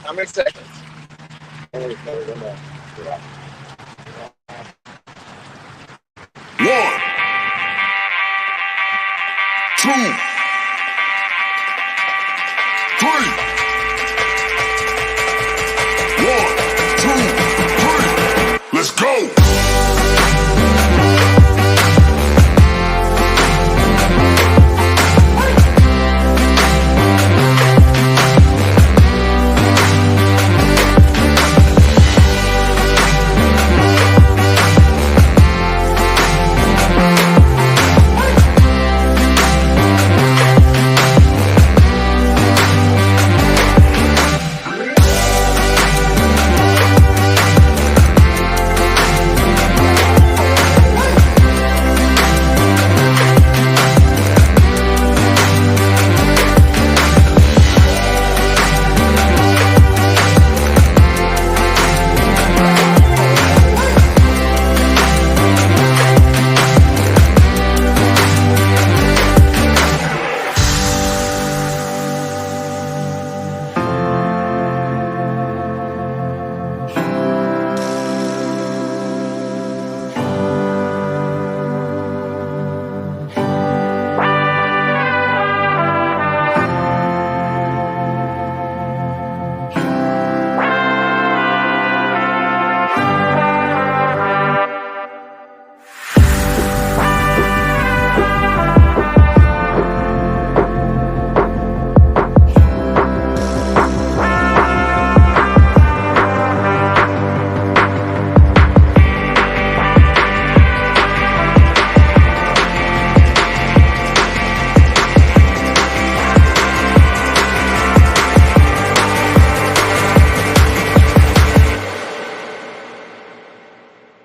How many seconds? One, two, three. One, two, three. Let's go.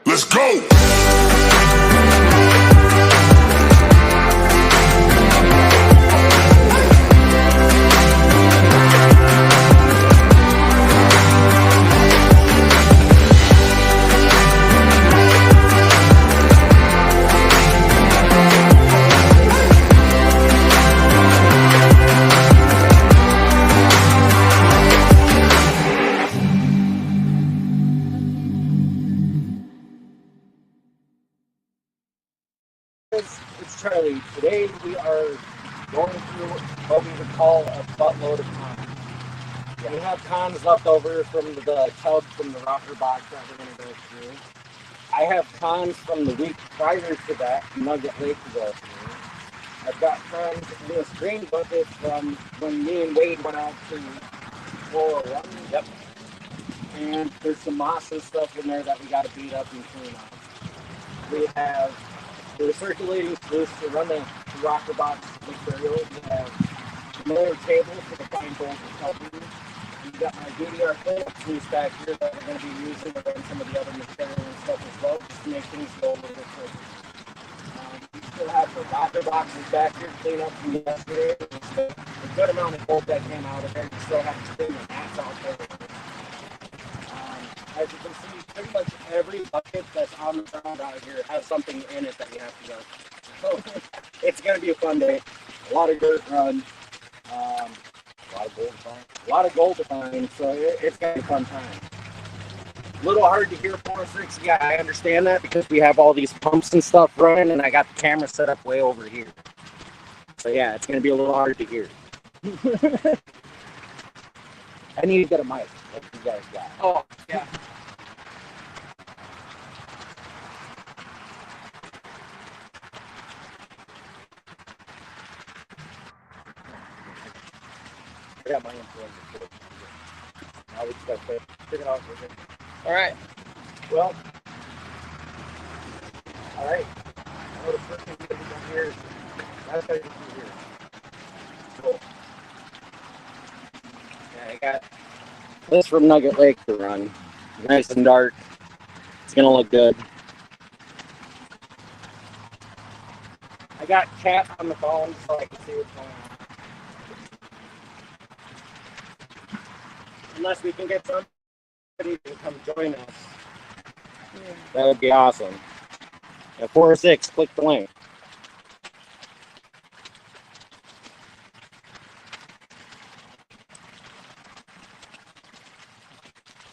Let's go. It's Charlie. Today we are going through what we would call a buttload of cons. We have cons left over from the tub from the rocker box that we're going to go through. I have cons from the week prior to that, Nugget Lake to go through. I've got cons in this green bucket from when me and Wade went out to 401. Yep. And there's some moss and stuff in there that we got to beat up and clean up. We have the circulating sluice to run the rocker box material. We have the miller table for the fine gold recovery. We've got my DDR Phillips sluice back here that we're going to be using to run some of the other material and stuff as well, just to make things go a little bit quicker. We still have the rocker boxes back here to clean up from yesterday. There's a good amount of gold that came out of there. We still have to clean the mats out there. As you can see, pretty much every bucket that's on the ground out here has something in it that you have to go. So it's going to be a fun day. A lot of dirt run. A lot of gold to find. A lot of gold to find. So it's going to be a fun time. A little hard to hear 406. Yeah, I understand that because we have all these pumps and stuff running, and I got the camera set up way over here. So yeah, it's going to be a little hard to hear. I need to get a mic. What you guys got? Oh, yeah. I got my influencer too. Now we just got to pick it off with it. All right. Well, all right. I know the first thing we're going to do here is that's how you do here. Cool. Yeah, I got this from Nugget Lake to run. Nice and dark. It's going to look good. I got Cat on the phone so I can see what's going on. Unless we can get somebody to come join us. Yeah. That would be awesome. At 406, click the link.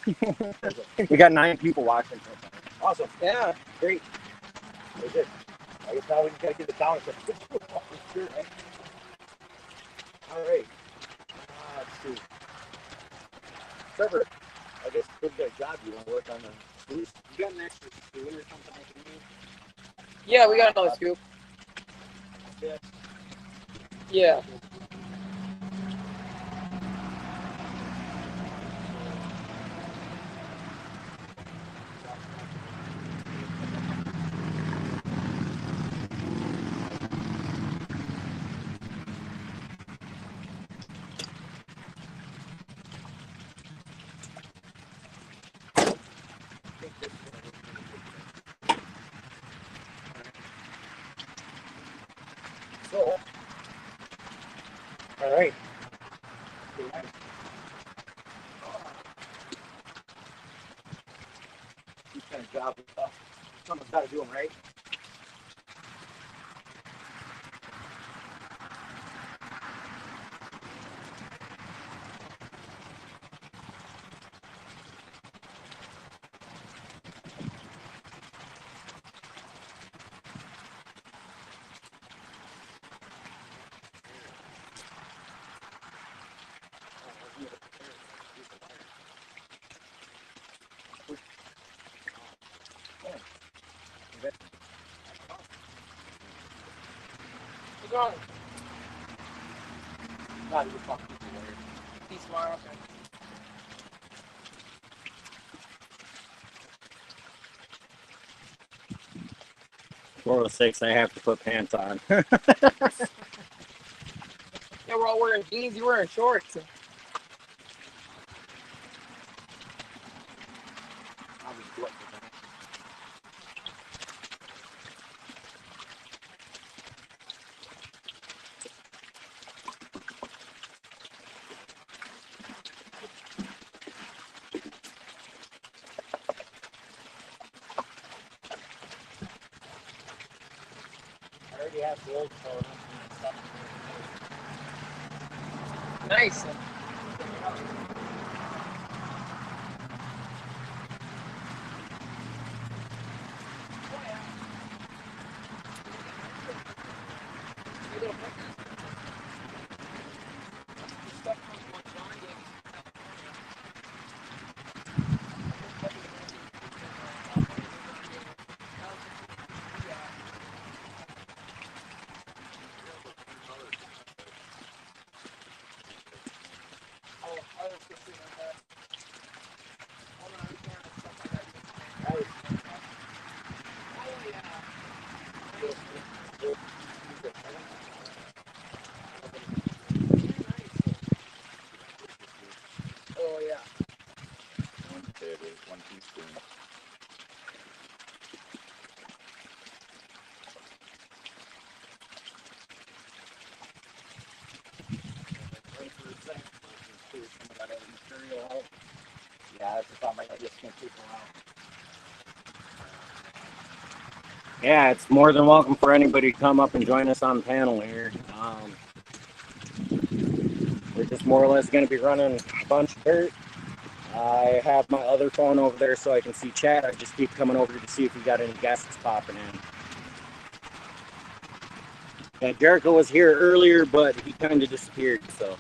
We got 9 people watching. Awesome. Yeah. Great. Very good. I guess now we just gotta get the sound effect. All right. Let's see. Trevor, I guess you got a job. You want to work on the boost? You got an extra spoon or something I can use? Yeah, we got another scoop. Yeah. Yeah. So, all right. These kind of jobs and stuff. Someone's got to do them, right? What's wrong? Not even fucking people there. He's smart. Okay. 406, I have to put pants on. Yeah, we're all wearing jeans. You're wearing shorts. I already have the old phone. Nice. Oh yeah. 1 table, 1 teaspoon. Yeah, that's the problem. I just can't keep around. Yeah, it's more than welcome for anybody to come up and join us on the panel here. We're just more or less going to be running a bunch of dirt. I have my other phone over there so I can see chat. I just keep coming over to see if we got any guests popping in. Yeah, Jericho was here earlier, but he kind of disappeared, so.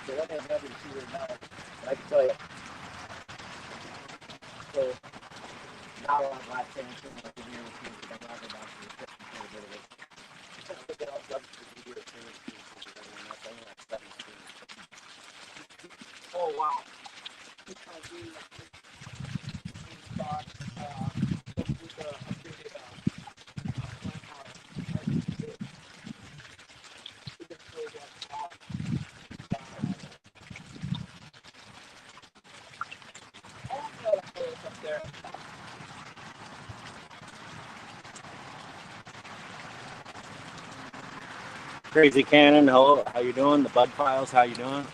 So what has nothing to do now, I can tell you. So now I'm not saying too much in here with you, but I'm talking about the restriction for a bit of it. That's Crazy Cannon, hello, how you doing? The Bud Files, how you doing?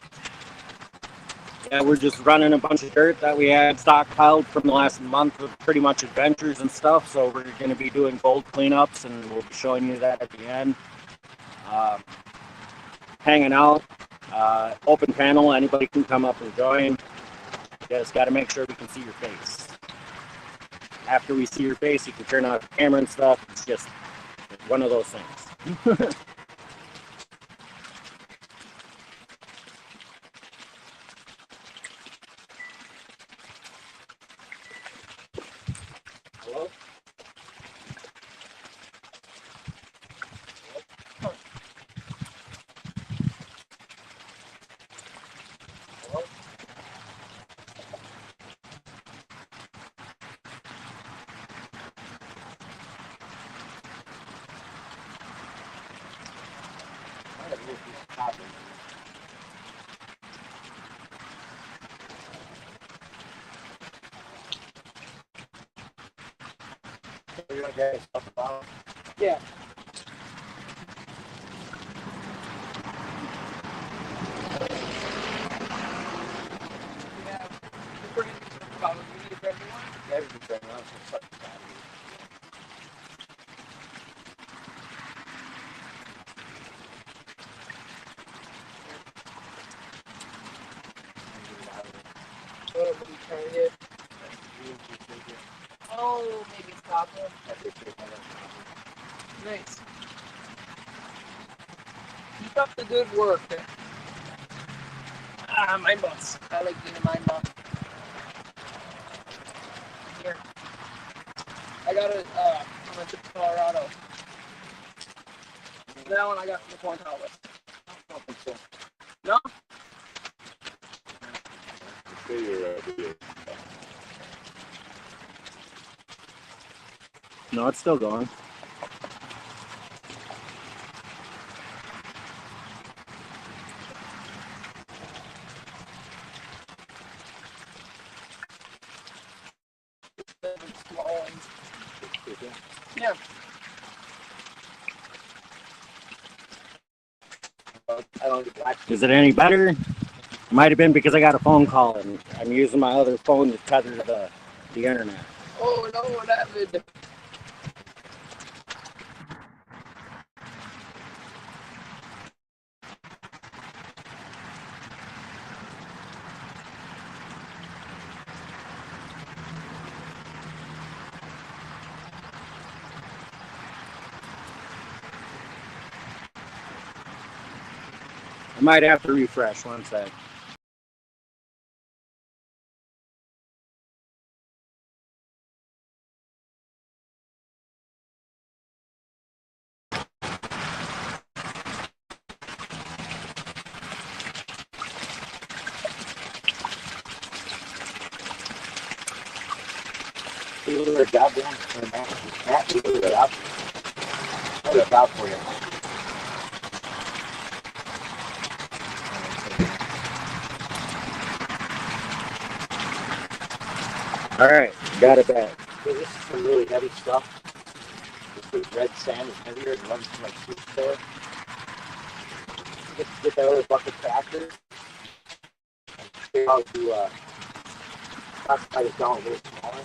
Yeah, we're just running a bunch of dirt that we had stockpiled from the last month of pretty much adventures and stuff. So we're going to be doing gold cleanups, and we'll be showing you that at the end. Hanging out, open panel, anybody can come up and join. You just got to make sure we can see your face. After we see your face, you can turn off the camera and stuff. It's just one of those things. Hello? Hello? I gotta move these topics. You're gonna get stuff about? Yeah. Yeah. We're gonna do some follow you for everyone. Everything's going on, so such a bad What are we trying to get? Oh, maybe stop him. Nice. Keep up the good work. Ah, mine boss. I like being a mine boss. Here. I got it on my trip to Colorado. That one I got from the Corn Tower. I don't think so. No? No, it's still going. Small ones. Yeah. I don't Is it any better? Might have been because I got a phone call and I'm using my other phone to tether to the internet. Oh no, what happened? I might have to refresh one sec. You do a job down for Matt, you do a job. I'll do a job for you. All right, got it back. Okay, this is some really heavy stuff. This red sand is heavier. It runs from my soup store. Get that other bucket faster. Figure out to classify this down a little smaller.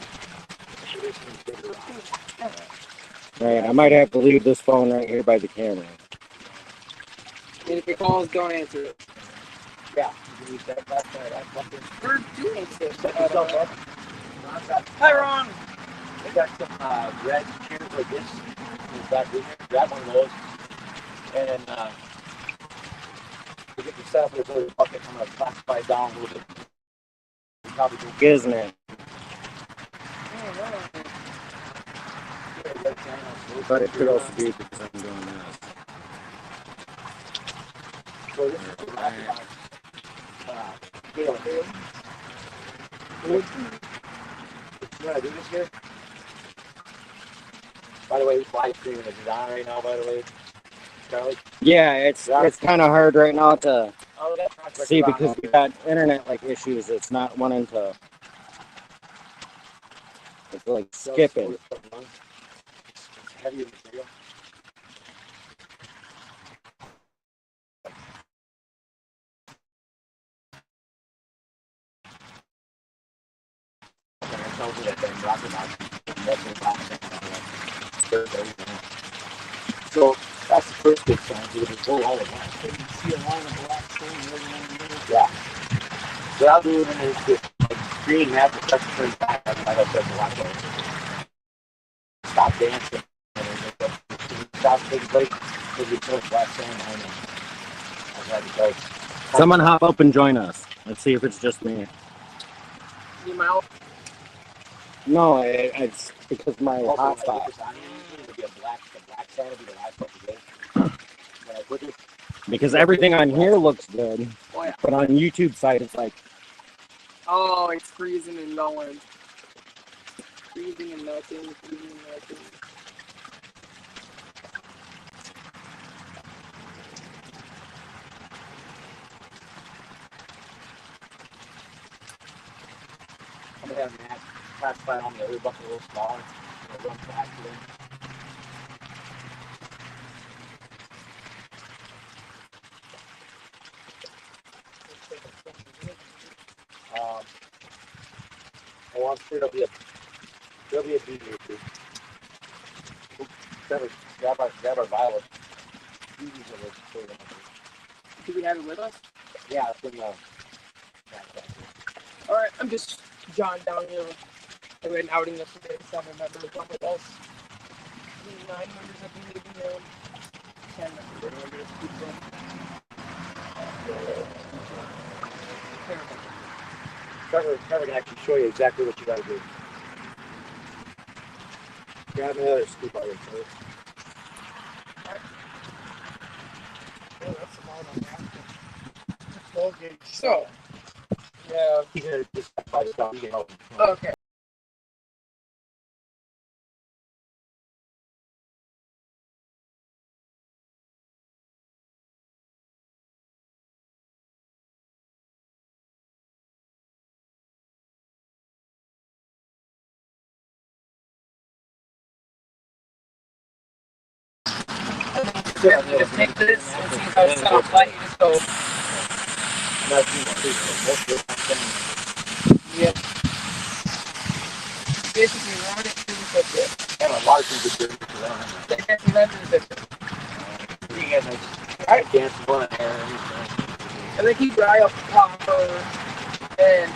Alright, I might have to leave this phone right here by the camera. And if it calls, don't answer it. Yeah, you can use that bucket. We're doing this. Set yourself up. Hi, Ron. I got some red chairs like this. Grab one of those. And to get yourself with a bucket, I'm going to classify it down a little bit. Probably go Giznet. But it could also be because I'm doing this. So this is the scale. You want to do this here? By the way, this live streaming is on right now, by the way. Charlie? Yeah, it's kind of hard right now to see because we got internet like issues. It's not wanting to. It's like skipping. It's heavy material. tells me that the rocker box is less than 5 seconds. So that's the first big sign. You can pull all of that. So you see a line of black stone rolling on the river. Yeah. What I'll do then is get green map and start to turn back. I might have to watch it. Stop dancing. Stop taking place. Because you put black sand behind them. That's how it goes. Someone hop up and join us. Let's see if it's just me. You mouth. No, it's because my Also, when I put hotspot. this on, it'll be the black sand will be the last part to get. When I put this, Because everything on here looks good, Oh yeah. but on YouTube site it's like Oh, it's freezing and melting. Freezing and melting. Freezing and melting. I'm gonna have that classified on the other bucket a little smaller. It'll run faster. Oh, I'm sure there'll be a bee here too. Grab our violet. Bees are the sort of- Do we have it with us? Yeah, it's in the. Alright, I'm just jotting down here. I read an outing yesterday, 7 members come with us. 9 members at the meeting, 10 members. Trevor can actually show you exactly what you gotta do. Grab another scoop out of it. Yeah, that's about on that. So, yeah. He's gonna just by stuff. You can help him. Okay. Yeah, you just take this and see how it's soft light. You just go. Yeah. Basically, run it through the bit. And a lot of things are good because I don't have They get some run through the bit. you get like I dance one hair and And then keep your eye up the power. And,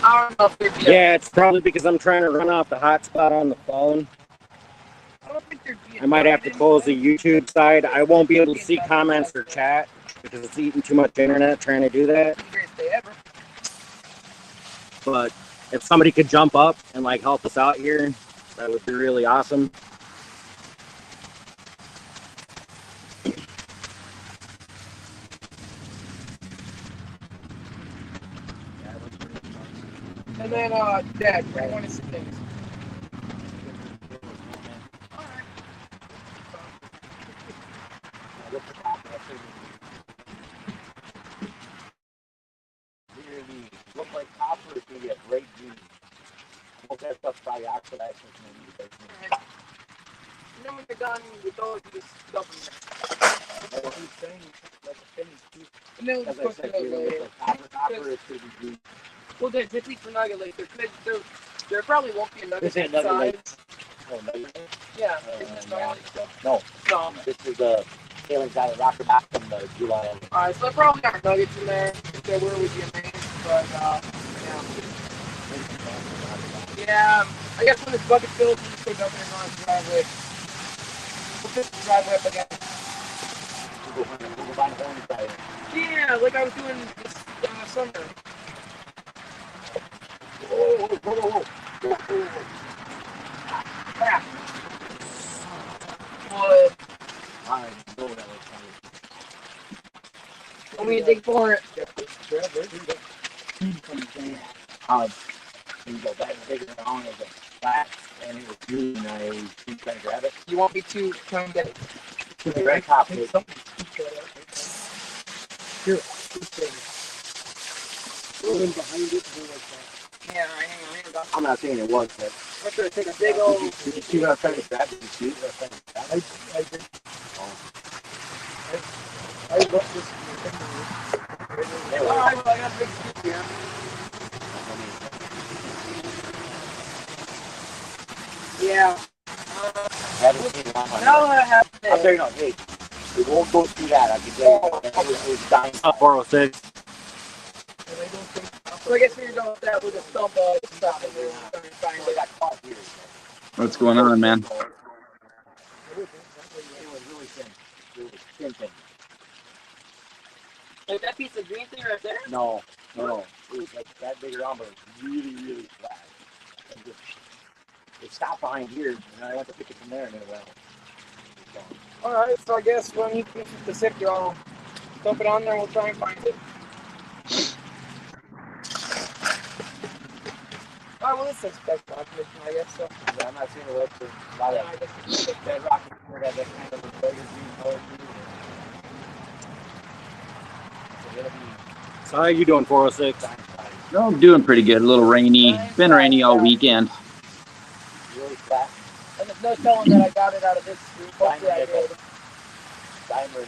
I don't know if there'd be yeah, it's probably because I'm trying to run off the hotspot on the phone. I don't think there'd be I might have to close the YouTube side. I won't be able to see comments or chat because it's eating too much internet trying to do that. greatest day ever. But if somebody could jump up and like help us out here, that would be really awesome. And then, Dad, bring one of his things. look like copper, it's gonna be a great green. Most of that stuff's probably oxidized. And then when you're done with those, you just dump them Like what he's saying, like a finished piece. And then we'll As just I put said, those you know, later. with copper, it's gonna be green. Well, the technique for Nugget Lake, there probably won't be a Nugget This ain't Lake Nugget Lake. size. Oh, no, you- Yeah. Isn't this Nugget Lake? no, No. this is the tailings out of Rocker Back from the July. Alright, so there probably are nuggets in there. If there were, we'd be amazed. But, yeah. Yeah, I guess when this bucket fills, we just go dump it in on the driveway. We'll fix the driveway up again. We'll buy the horn side. Yeah, like I was doing this summer. Whoa, whoa, whoa, whoa. Crap. What? I know that was coming. Want me to dig for it? You go back and dig it down as a flat, and it was blue, and I keep trying to grab it. You want me to try and get it? To the red top, it. Here. Behind it, yeah, I got I'm not saying it was, but I'm gonna take a big old. did you see what I was trying to grab? Did you see what I was trying to grab? I did. Oh. I left this. Alright, well, I got a big scoop here. Yeah. Haven't seen one. Now I have to. I'll tell you no, hey, we won't go through that. I can tell you. It was dying. Up 406. So I guess we were going with that with a stump of stuff and we were trying to find They it. got caught here. What's going on, man? It was really thin. It was thin. Like that piece of green thing right there? No. It was like that big around, but it was really flat. And just, it stopped behind here, and I went to pick it from there, and it went. Alright, so I guess when you finish with the sifter, I'll dump it on there and we'll try and find it. Alright, well, this is speculation, I guess. So. Yeah, I'm not seeing the left for a lot Yeah, of I guess it's just that rock here has that kind of a failure green color to it. So it'll be So how you doing, 406? dime size. No, I'm doing pretty good. A little rainy. Been rainy all weekend. Really flat. And there's no telling that I got it out of this group. Hopefully I did. Diamond.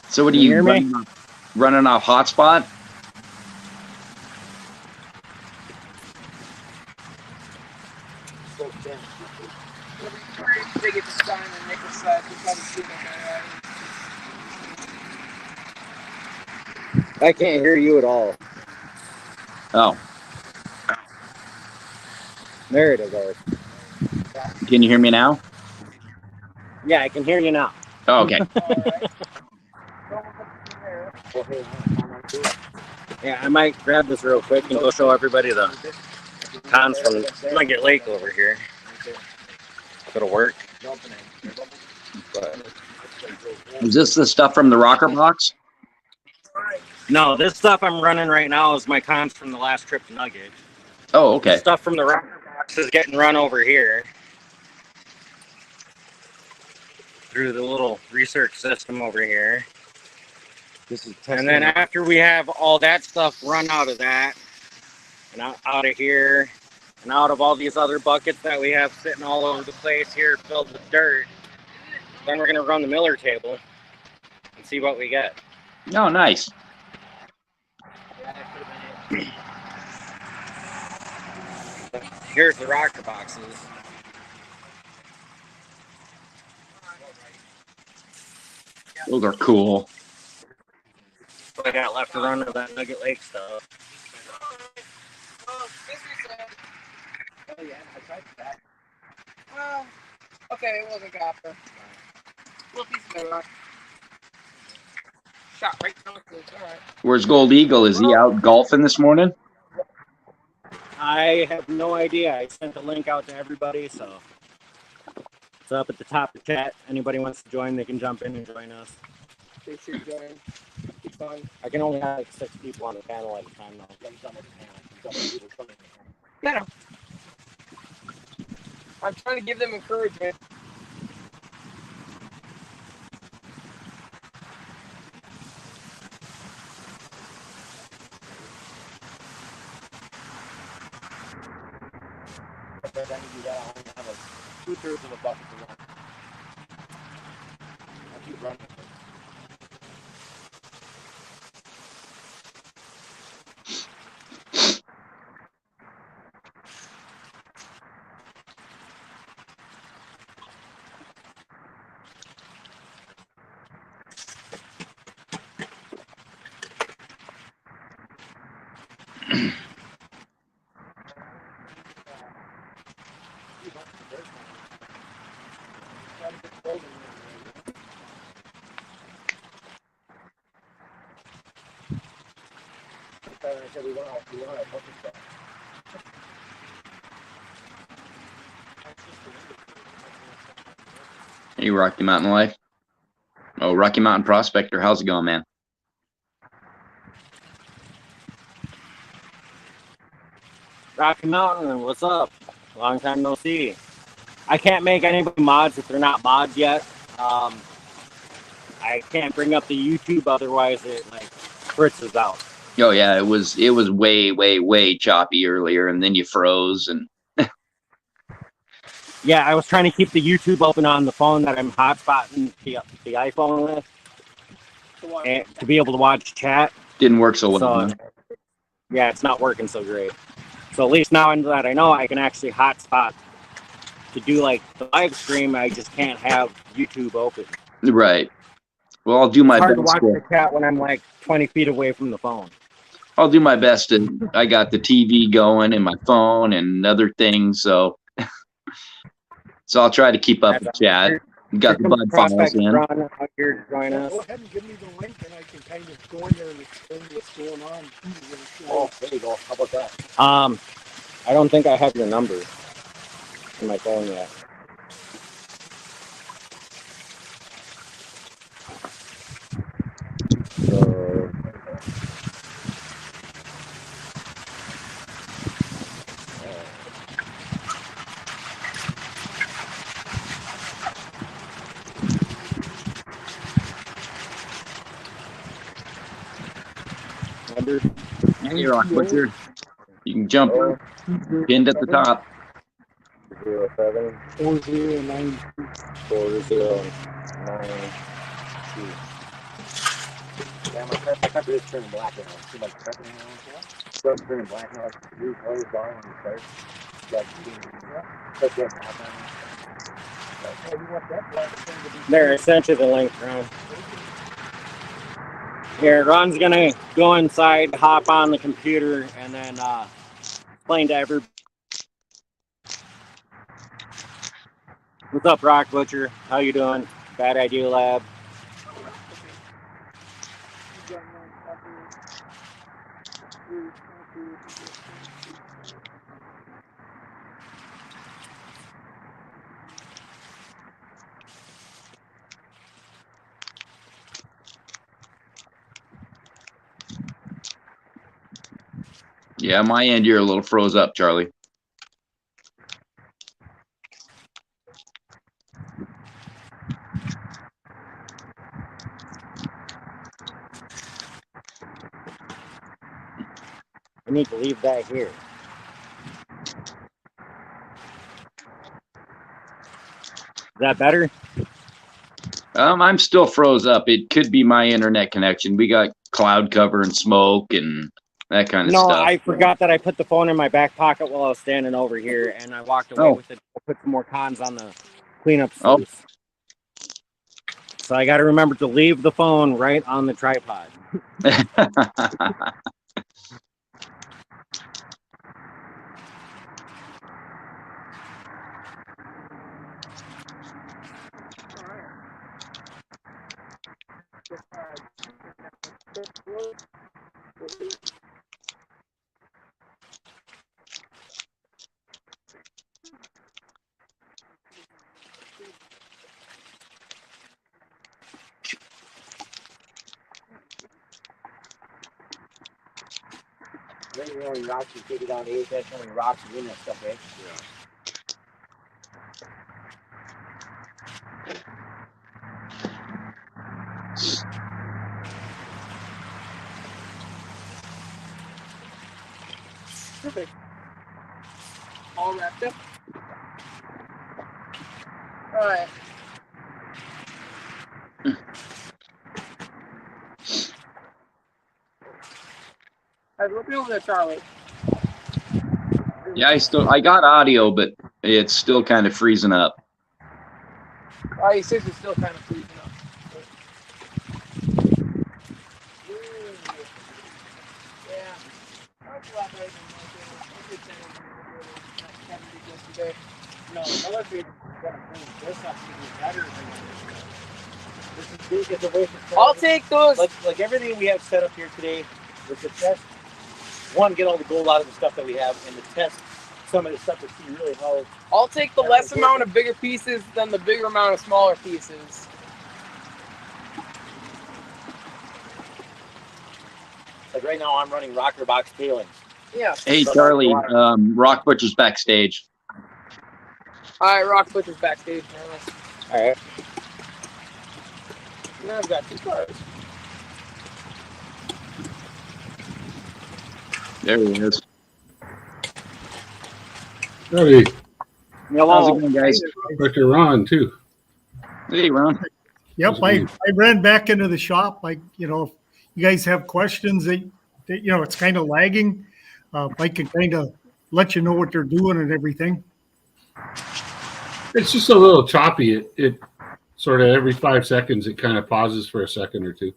So what are Can you you hear me? running off hotspot? So thin. They get the sign and make the side. We probably shoot them I can't hear you at all. Oh, There it goes. can you hear me now? Yeah, I can hear you now. Oh, okay. Alright. Well, hey, I'm on to it. Yeah, I might grab this real quick and go show everybody the cons from Nugget Lake over here. If it'll work. But Is this the stuff from the rocker box? no, this stuff I'm running right now is my cons from the last trip to Nugget. Oh, okay. Stuff from the rocker box is getting run over here through the little research system over here. This is And then after we have all that stuff run out of that and out of here and out of all these other buckets that we have sitting all over the place here filled with dirt, then we're going to run the Miller table and see what we get. Oh, nice. Here's the rocker boxes. Those are cool. What I got left to run of that Nugget Lake stuff. Oh, yeah, I tried that. Well, okay, it wasn't copper. Little piece of metal. Shot right down the close. Alright. Where's Gold Eagle? Is he out golfing this morning? I have no idea. I sent the link out to everybody, so it's up at the top of the chat. Anybody wants to join, they can jump in and join us. They should join. Be fun. I can only have like 6 people on the panel at a time though. Yeah. No. I'm trying to give them encouragement. Then you gotta only have a 2/3 of a bucket to run. I'll keep running. I said we want our bucket stuff. Hey, Rocky Mountain Life. Oh, Rocky Mountain Prospector. How's it going, man? Rocky Mountain, what's up? Long time no see. I can't make anybody mods if they're not mods yet. I can't bring up the YouTube, otherwise it like fritzes out. Oh yeah, it was way choppy earlier, and then you froze, and Yeah, I was trying to keep the YouTube open on the phone that I'm hotspotting the iPhone with, and to be able to watch chat. didn't work so well. So, yeah, it's not working so great. So at least now that I know, I can actually hotspot to do like the live stream. I just can't have YouTube open. Right. Well, I'll do my It's hard to best. watch the cat when I'm like 20 feet away from the phone. I'll do my best. I got the TV going and my phone and other things, so I'll try to keep up with chat. Got the bud files in. Out here to join us. Go ahead and give me the link, and I can kind of go in there and explain what's going on. Oh, there you go. How about that? I don't think I have your number in my phone yet. So, number Hey, Rock Butcher. You can jump pinned at the top. 07 4092. 4092. Yeah, my pepper is turning black now. See my pepper now? It's turning black now. It's blue colors gone when you start. There, I sent you the link, Ron. Here, Ron's gonna go inside, hop on the computer, and then explain to everybody. What's up, Rock Butcher? How you doing? Bad Idea Lab. Yeah, my end, you're a little froze up, Charlie. I need to leave that here. Is that better? I'm still froze up. It could be my internet connection. We got cloud cover and smoke and that kind of No, stuff. I forgot that I put the phone in my back pocket while I was standing over here, and I walked away with it. I put some more cons on the cleanup sluice. So I got to remember to leave the phone right on the tripod. Maybe the only rocks you take it down to 8, that's how many rocks are in that stuff, eh? Perfect. All wrapped up. All right. I was looking over there, Charlie. Yeah, I got audio, but it's still kind of freezing up. Oh, he says it's still kind of freezing up. Yeah. That's a lot better than I did yesterday. No, elevator is gonna clean this up to be better than this. It's a waste of time. I'll take those. Like everything we have set up here today with the test. One, get all the gold out of the stuff that we have, and the test some of the stuff to see really how. I'll take the less amount of bigger pieces than the bigger amount of smaller pieces. Like right now, I'm running rocker box tailings. Yeah. Hey, Charlie, Rock Butcher's backstage. All right, Rock Butcher's backstage now. All right. Now I've got 2 cars. There he is. Howdy. How's it going, guys? Dr. Ron, too. Hey, Ron. Yep, I ran back into the shop. Like, if you guys have questions that it's kind of lagging, I can kind of let you know what they're doing and everything. It's just a little choppy. It sort of every 5 seconds it kind of pauses for a second or two.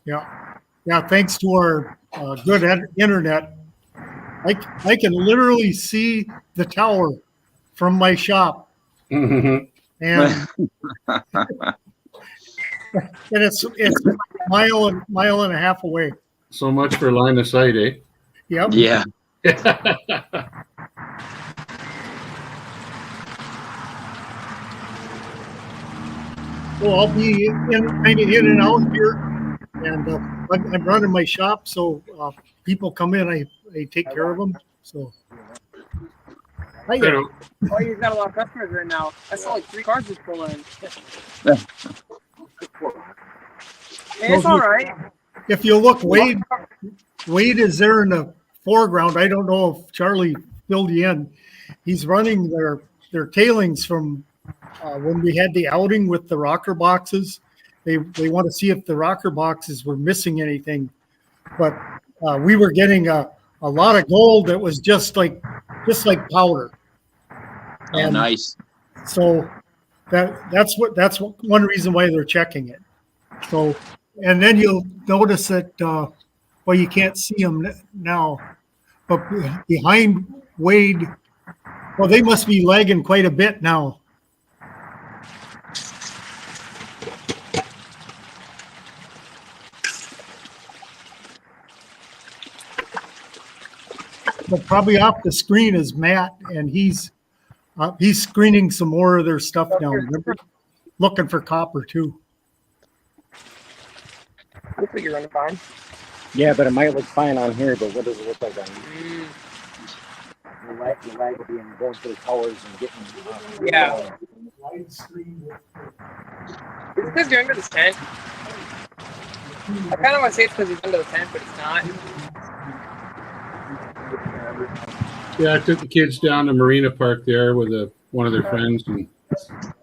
Yeah. Yeah. Thanks to our good internet, I can literally see the tower from my shop. Mm-hmm. And and it's a mile and a half away. So much for line of sight, eh? Yep. Yeah. Well, I'll be kind of in and out here, and I'm running my shop, so people come in, I take care of them. So, hi, You know, Oh, you've got a lot of customers right now. I saw like 3 cars just pull in. Hey, it's all right. if you look, Wade is there in the foreground. I don't know if Charlie filled you in. He's running their tailings from when we had the outing with the rocker boxes. They want to see if the rocker boxes were missing anything, but we were getting a lot of gold that was just like powder. Oh, nice. So that's one reason why they're checking it. So, and then you'll notice that well, you can't see them now, but behind Wade, well, they must be lagging quite a bit now. But probably off the screen is Matt, and he's screening some more of their stuff now. Remember? Looking for copper too. Looks like you're running fine. Yeah, but it might look fine on here, but what does it look like on The lag will be in going to the towers and getting. Yeah. Is it because you're under this tent? I kind of want to say it's because he's under the tent, but it's not. yeah, I took the kids down to Marina Park there with one of their friends and did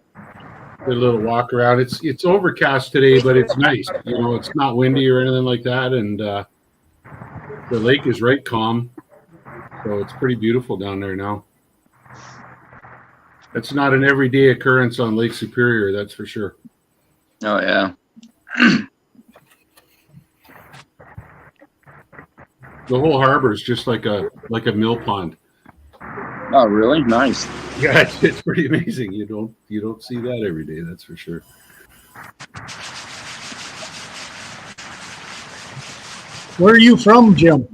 a little walk around. It's overcast today, but it's nice. You know, it's not windy or anything like that, and the lake is right calm, so it's pretty beautiful down there now. It's not an everyday occurrence on Lake Superior, that's for sure. Oh, yeah. The whole harbor is just like a mill pond. Oh, really? Nice. Yeah, it's pretty amazing. You don't see that every day, that's for sure. Where are you from, Jim?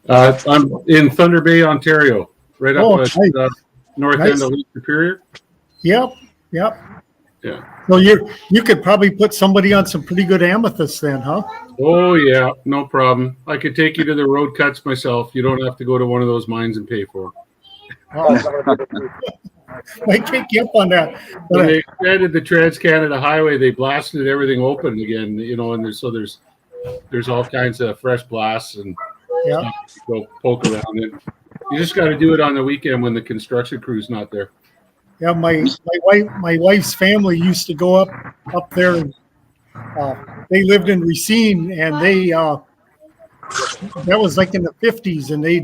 I'm in Thunder Bay, Ontario, right up at nice. north Nice. end of Lake Superior. Yep. Yeah. So you could probably put somebody on some pretty good amethyst then, huh? Oh yeah, no problem. I could take you to the road cuts myself. You don't have to go to one of those mines and pay for them. Might take you up on that. When But they expanded the Trans-Canada Highway, they blasted everything open again. You know, and there's all kinds of fresh blasts and yeah, go poke around it. You just got to do it on the weekend when the construction crew's not there. yeah. My wife's family used to go up there. And, they lived in Racine, and that was like in the 50s, and they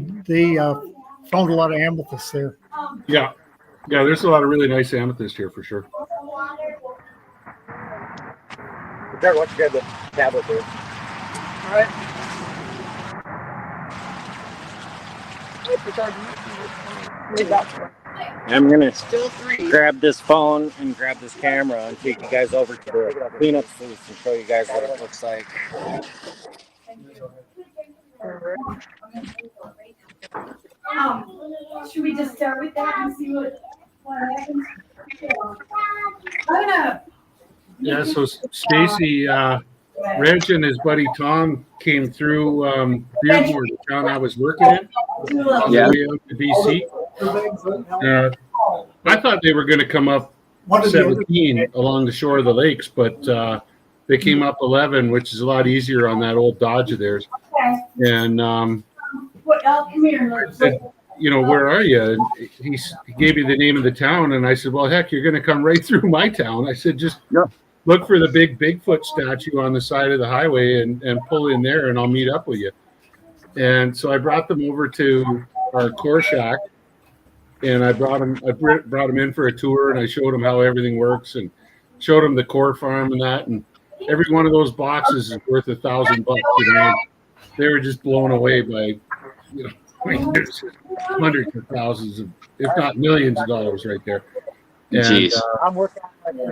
found a lot of amethyst there. Yeah, there's a lot of really nice amethyst here for sure. Jared, why don't you grab the tablet there? All right. I'm gonna Still 3. grab this phone and grab this camera and take you guys over to the cleanup booth and show you guys what it looks like. Should we just start with that and see what happens? I'm gonna. Yeah, so Stacy, Reg and his buddy Tom came through Beardmore, the town I was working in, on Yeah. the way out to BC. I thought they were going to come up 17 along the shore of the lakes, but they came up 11, which is a lot easier on that old Dodge of theirs. And Come here. said, you know, where are you? And he gave me the name of the town, and I said, well, heck, you're going to come right through my town. I said, just look for the big Bigfoot statue on the side of the highway and pull in there, and I'll meet up with you. And so I brought them over to our core shack, and I brought him in for a tour, and I showed him how everything works, and showed him the core farm and that, and every one of those boxes is worth $1,000. You know, they were just blown away by, you know, I mean, there's hundreds of thousands of, if not millions of dollars right there. And, Jeez.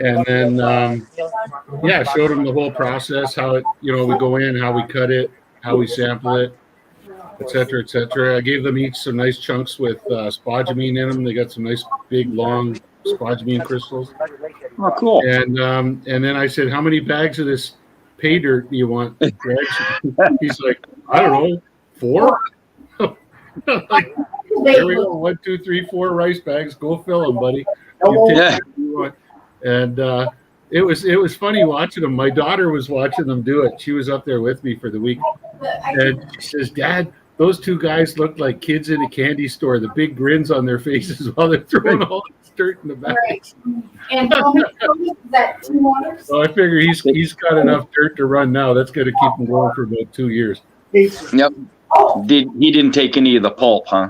and then, yeah, showed them the whole process, how it, you know, we go in, how we cut it, how we sample it, et cetera, et cetera. I gave them each some nice chunks with spodumene in them. They got some nice big, long spodumene crystals. Oh, cool. And then I said, how many bags of this pay dirt do you want, Greg? He's like, I don't know, 4? Like, there we go. 1, 2, 3, 4 rice bags. Go fill them, buddy. You take Yeah. what you want. And it was funny watching them. My daughter was watching them do it. She was up there with me for the week. And she says, Dad, those two guys look like kids in a candy store. The big grins on their faces while they're throwing all this dirt in the bags. And how many is that, 2 waters? So I figure he's got enough dirt to run now. That's going to keep him going for about 2 years. Yep. He didn't take any of the pulp, huh?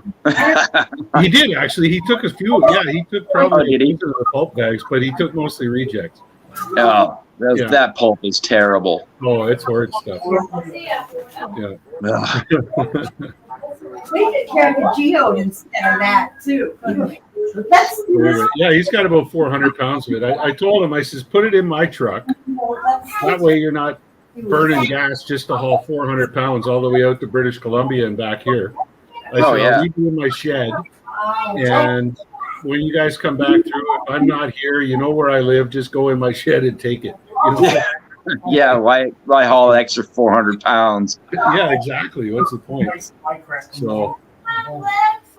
He did actually. He took a few. Yeah, he took probably Oh, did he? of the pulp bags, but he took mostly rejects. Oh, Yeah. that pulp is terrible. Oh, it's horrid stuff. Yeah. Ugh. We could carry the geode instead of that too, couldn't we? That's. Yeah, he's got about 400 pounds of it. I told him, I says, put it in my truck. That way you're not burning gas just to haul 400 pounds all the way out to British Columbia and back here. I said, yeah. I'll leave you in my shed. And when you guys come back through, if I'm not here, you know where I live, just go in my shed and take it. You know? Yeah, why haul an extra 400 pounds? Yeah, exactly. What's the point? So,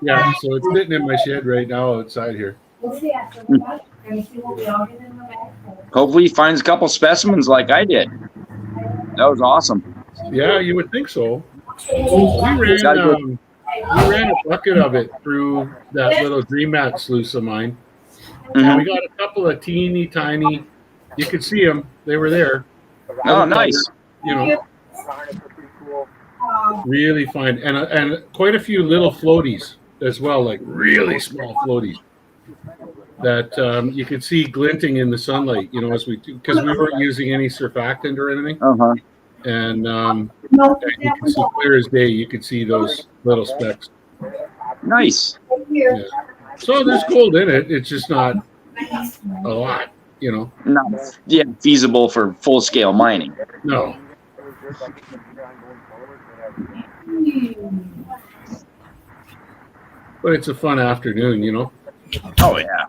yeah, so it's sitting in my shed right now outside here. Hopefully he finds a couple specimens like I did. That was awesome. Yeah, you would think so. We ran a bucket of it through that little Dream Mat sluice of mine. And we got a couple of teeny tiny, you could see them, they were there. Oh, nice. You know, really fine. And quite a few little floaties as well, like really small floaties that you could see glinting in the sunlight, you know, as we do, because we weren't using any surfactant or anything. Uh-huh. And you can see clear as day, you could see those little specks. Nice. Yeah. So there's gold in it. It's just not a lot, you know. Not feasible for full-scale mining. No. But it's a fun afternoon, you know. Oh, yeah.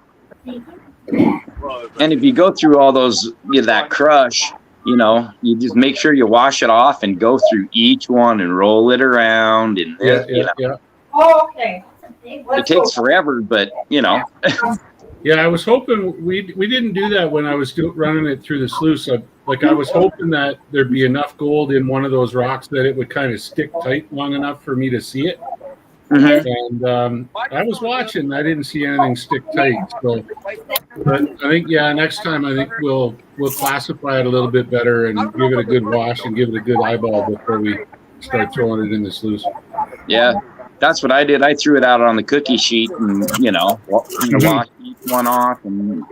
And if you go through all those, that crush, you know, you just make sure you wash it off and go through each one and roll it around. And Yeah. Oh, okay. it takes forever, but, you know. Yeah, I was hoping we didn't do that when I was running it through the sluice. I was hoping that there'd be enough gold in one of those rocks that it would kind of stick tight long enough for me to see it. Mm-hmm. And I was watching. I didn't see anything stick tight. So, but I think next time I think we'll classify it a little bit better and give it a good wash and give it a good eyeball before we start throwing it in the sluice. Yeah, that's what I did. I threw it out on the cookie sheet and, you know, washed each one off and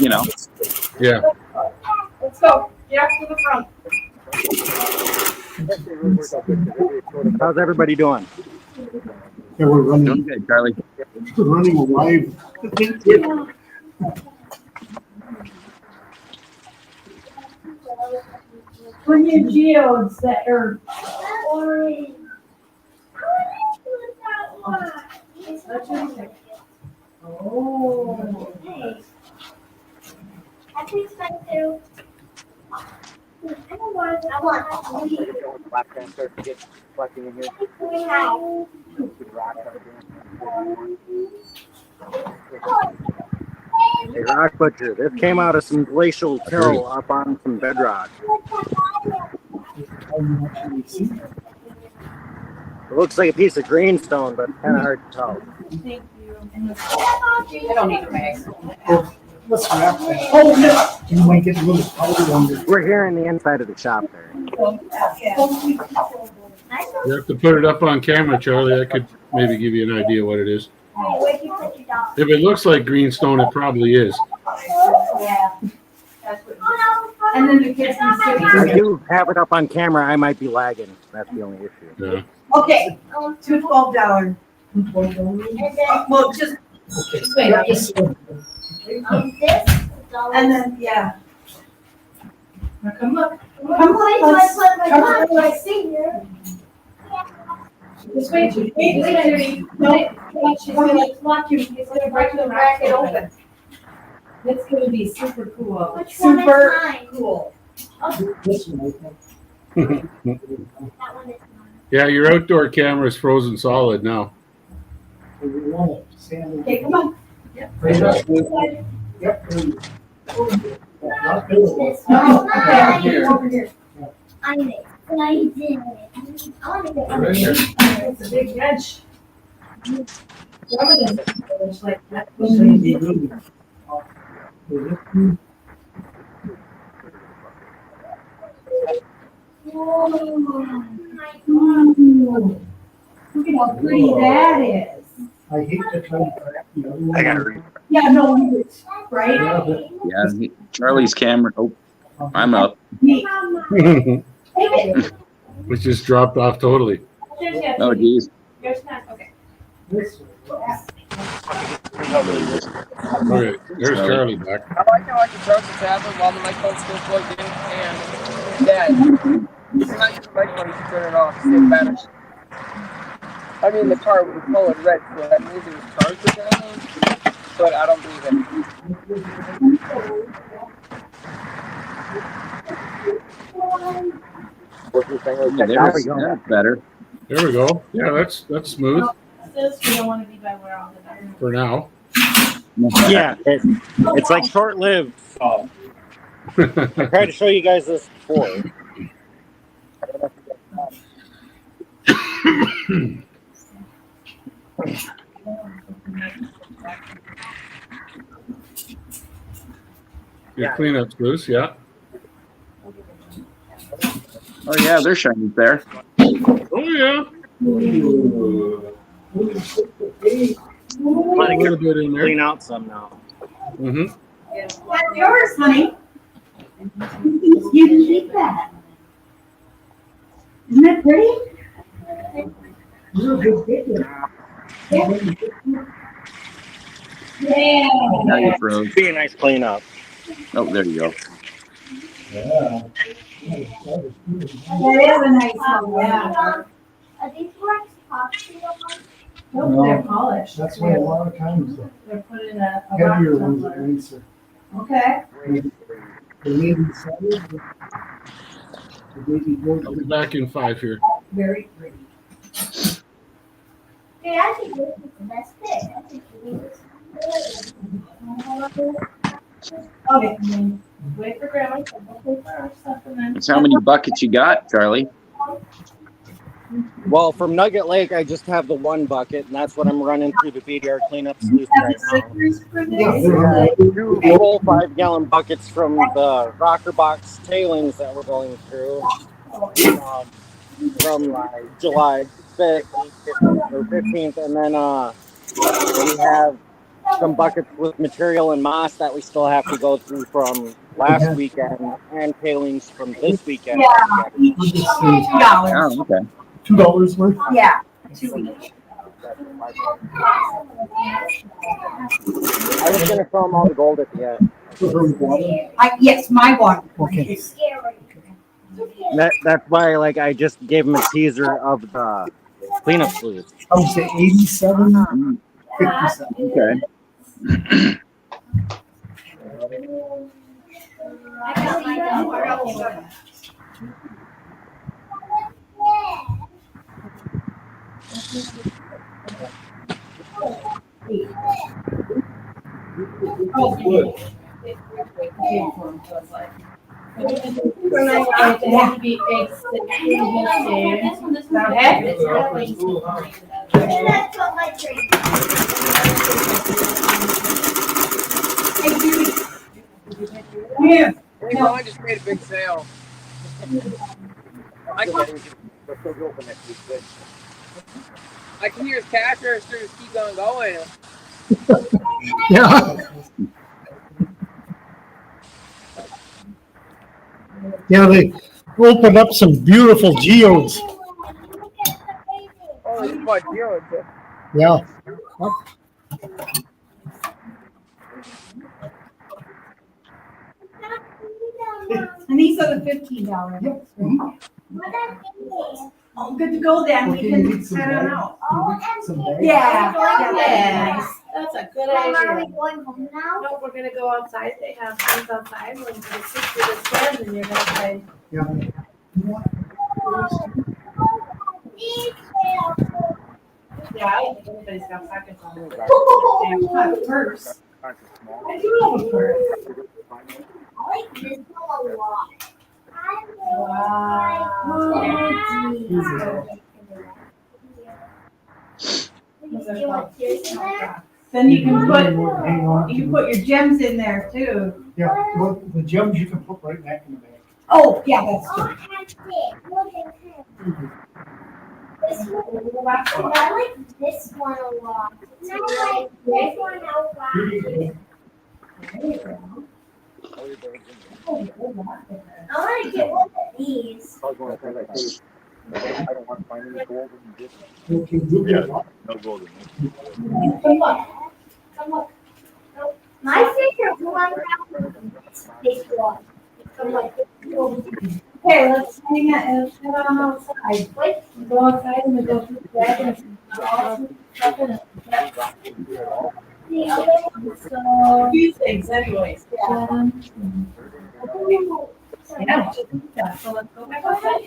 you know. Yeah. Let's go. Get up to the front. How's everybody doing? Yeah, we're Doing running, good, Charlie. we're running a live. Bring your geodes that are. Oh. I think so too. I don't want. I want. Black guy starts to get collecting in here. We have. Hey, Rock Butcher, this came out of some glacial till up on some bedrock. It looks like a piece of greenstone, but kind of hard to tell. Thank you. I don't need a bag. Let's wrap that. Oh, no. You might get a little powder on your. We're here in the inside of the shop there. You have to put it up on camera, Charlie. I could maybe give you an idea what it is. Where'd you put your dog? If it looks like greenstone, it probably is. Yeah. That's what. And then the kids can I sit. do have it up on camera. I might be lagging. That's the only issue. Yeah. Okay, two $12. And then, Well, just wait. this $1. And then, yeah. Now come look. I'm going to put my Come dog on. my senior. Just wait. Wait. No, she's gonna lock you. It's gonna break the bracket open. It's gonna be super cool. Which one is Super mine? cool. That one is mine. Yeah, your outdoor camera is frozen solid now. Okay, come on. This Oh, mine. okay. Over here. I made it. I did it. I want to get Right here. It's a big wrench. It's like that. Look at how pretty that is. I hate to try to. I got it. Yeah, no, it's right. Yeah, Charlie's camera. Oh, I'm up. Neat. It David. just dropped off totally. Oh, geez. There's not, okay. All right, there's Charlie back. I like how I can charge the tablet while the microphone's still plugged in, and that it's not your microphone, you can turn it off, save battery. I mean, the car was colored red, so that means it was charged with that, but I don't believe it. Yeah, that's better. There we go. Yeah, that's smooth Says we don't want to be by where all the dirt. for now. Yeah, it's like short lived. So I tried to show you guys this before. Your cleanup's loose, yeah. Oh yeah, there's shiny there. Oh yeah. I'm A gonna little bit in there. clean out some now. Mm-hmm. That's yours, honey. You can keep that. Isn't that pretty? You're a good figure. Yeah. Now you froze. Be a nice cleanup. Oh, there you go. That is a nice one, yeah. Are these wax epoxy on? Nope, they're polished. That's why a lot of times They're put in a rock heavier ones are tumbler. nicer. Okay. The lady said, the baby goat. I'll be back in 5 here. Very pretty. Dude, I think this is the best pick. I think you need this. Okay, and then wait for grandma, so we'll wait for our stuff and then. That's how many buckets you got, Charlie? Well, from Nugget Lake, I just have the one bucket, and that's what I'm running through the BDR cleanup sluice Have right the now. stickers for Yeah. this? Two full 5-gallon buckets from the rocker box tailings that we're going through from July 5th or 15th, and then we have some buckets with material and moss that we still have to go through from last weekend and tailings from this weekend. Yeah, each $2. Oh, okay. $2 worth. Yeah, 2 each. I was gonna throw them all the gold at the end. Yes, my one. Okay. It's scary. That's why, like, I just gave him a teaser of the cleanup sluice. I would say 87, 57. Okay. I got my dog. That's what my dream. Yeah. Hey, well, I just made a big sale. I can I can hear his cash register just keep on going. Yeah. Yeah, they opened up some beautiful geodes. Oh, it's my deal. Yeah. And these are the $15. Yep. Oh, good to go then. We can head on out. Oh, Yeah. Yeah. That's a good Mom, are we idea. going home now? No, we're gonna go outside. They have things outside. We're gonna sit to the stand and you're gonna play. Yeah. Yeah, I don't think anybody's got pockets on their damn purse. I do have a purse. I like this one a lot. Then you can Hang on. put your gems in there too. Yeah, well, the gems you can put right back in the bag. Oh, yeah, that's Oh, true. that's it. Look at him. This one, I like this one a lot. And I like this one a lot. I want to get one of these. I don't want to find any gold in this. Okay, good. Yeah. No gold in this. Come on. Come on. No. My favorite one is this one. Come on. Okay, let's hang out and head on outside. Wait. Go outside and we go through the bag and The other one. so few things anyways. Yeah. So let's go back outside.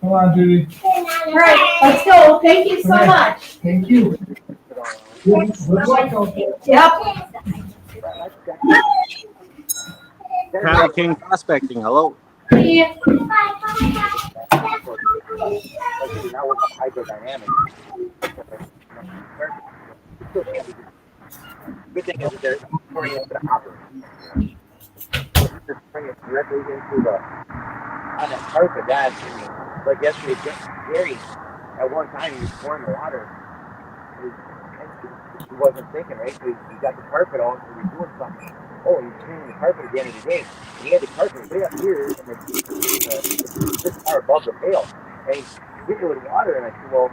Come on, Judy. All right, let's go. Thank you so much. Thank you. Good luck out there. Yep. Crown King Prospecting. Hello. Now with the hydrodynamic. Good thing is that they're pouring into the hopper. Just bring it directly into the on that carpet. That like yesterday, Gary at one time he was pouring the water. He wasn't thinking right. So he got the carpet on, so he was doing something. Oh, he was cleaning the carpet at the end of the day. And he had the carpet way up here, and this far above the pail. And he hit it with water, and I said, well,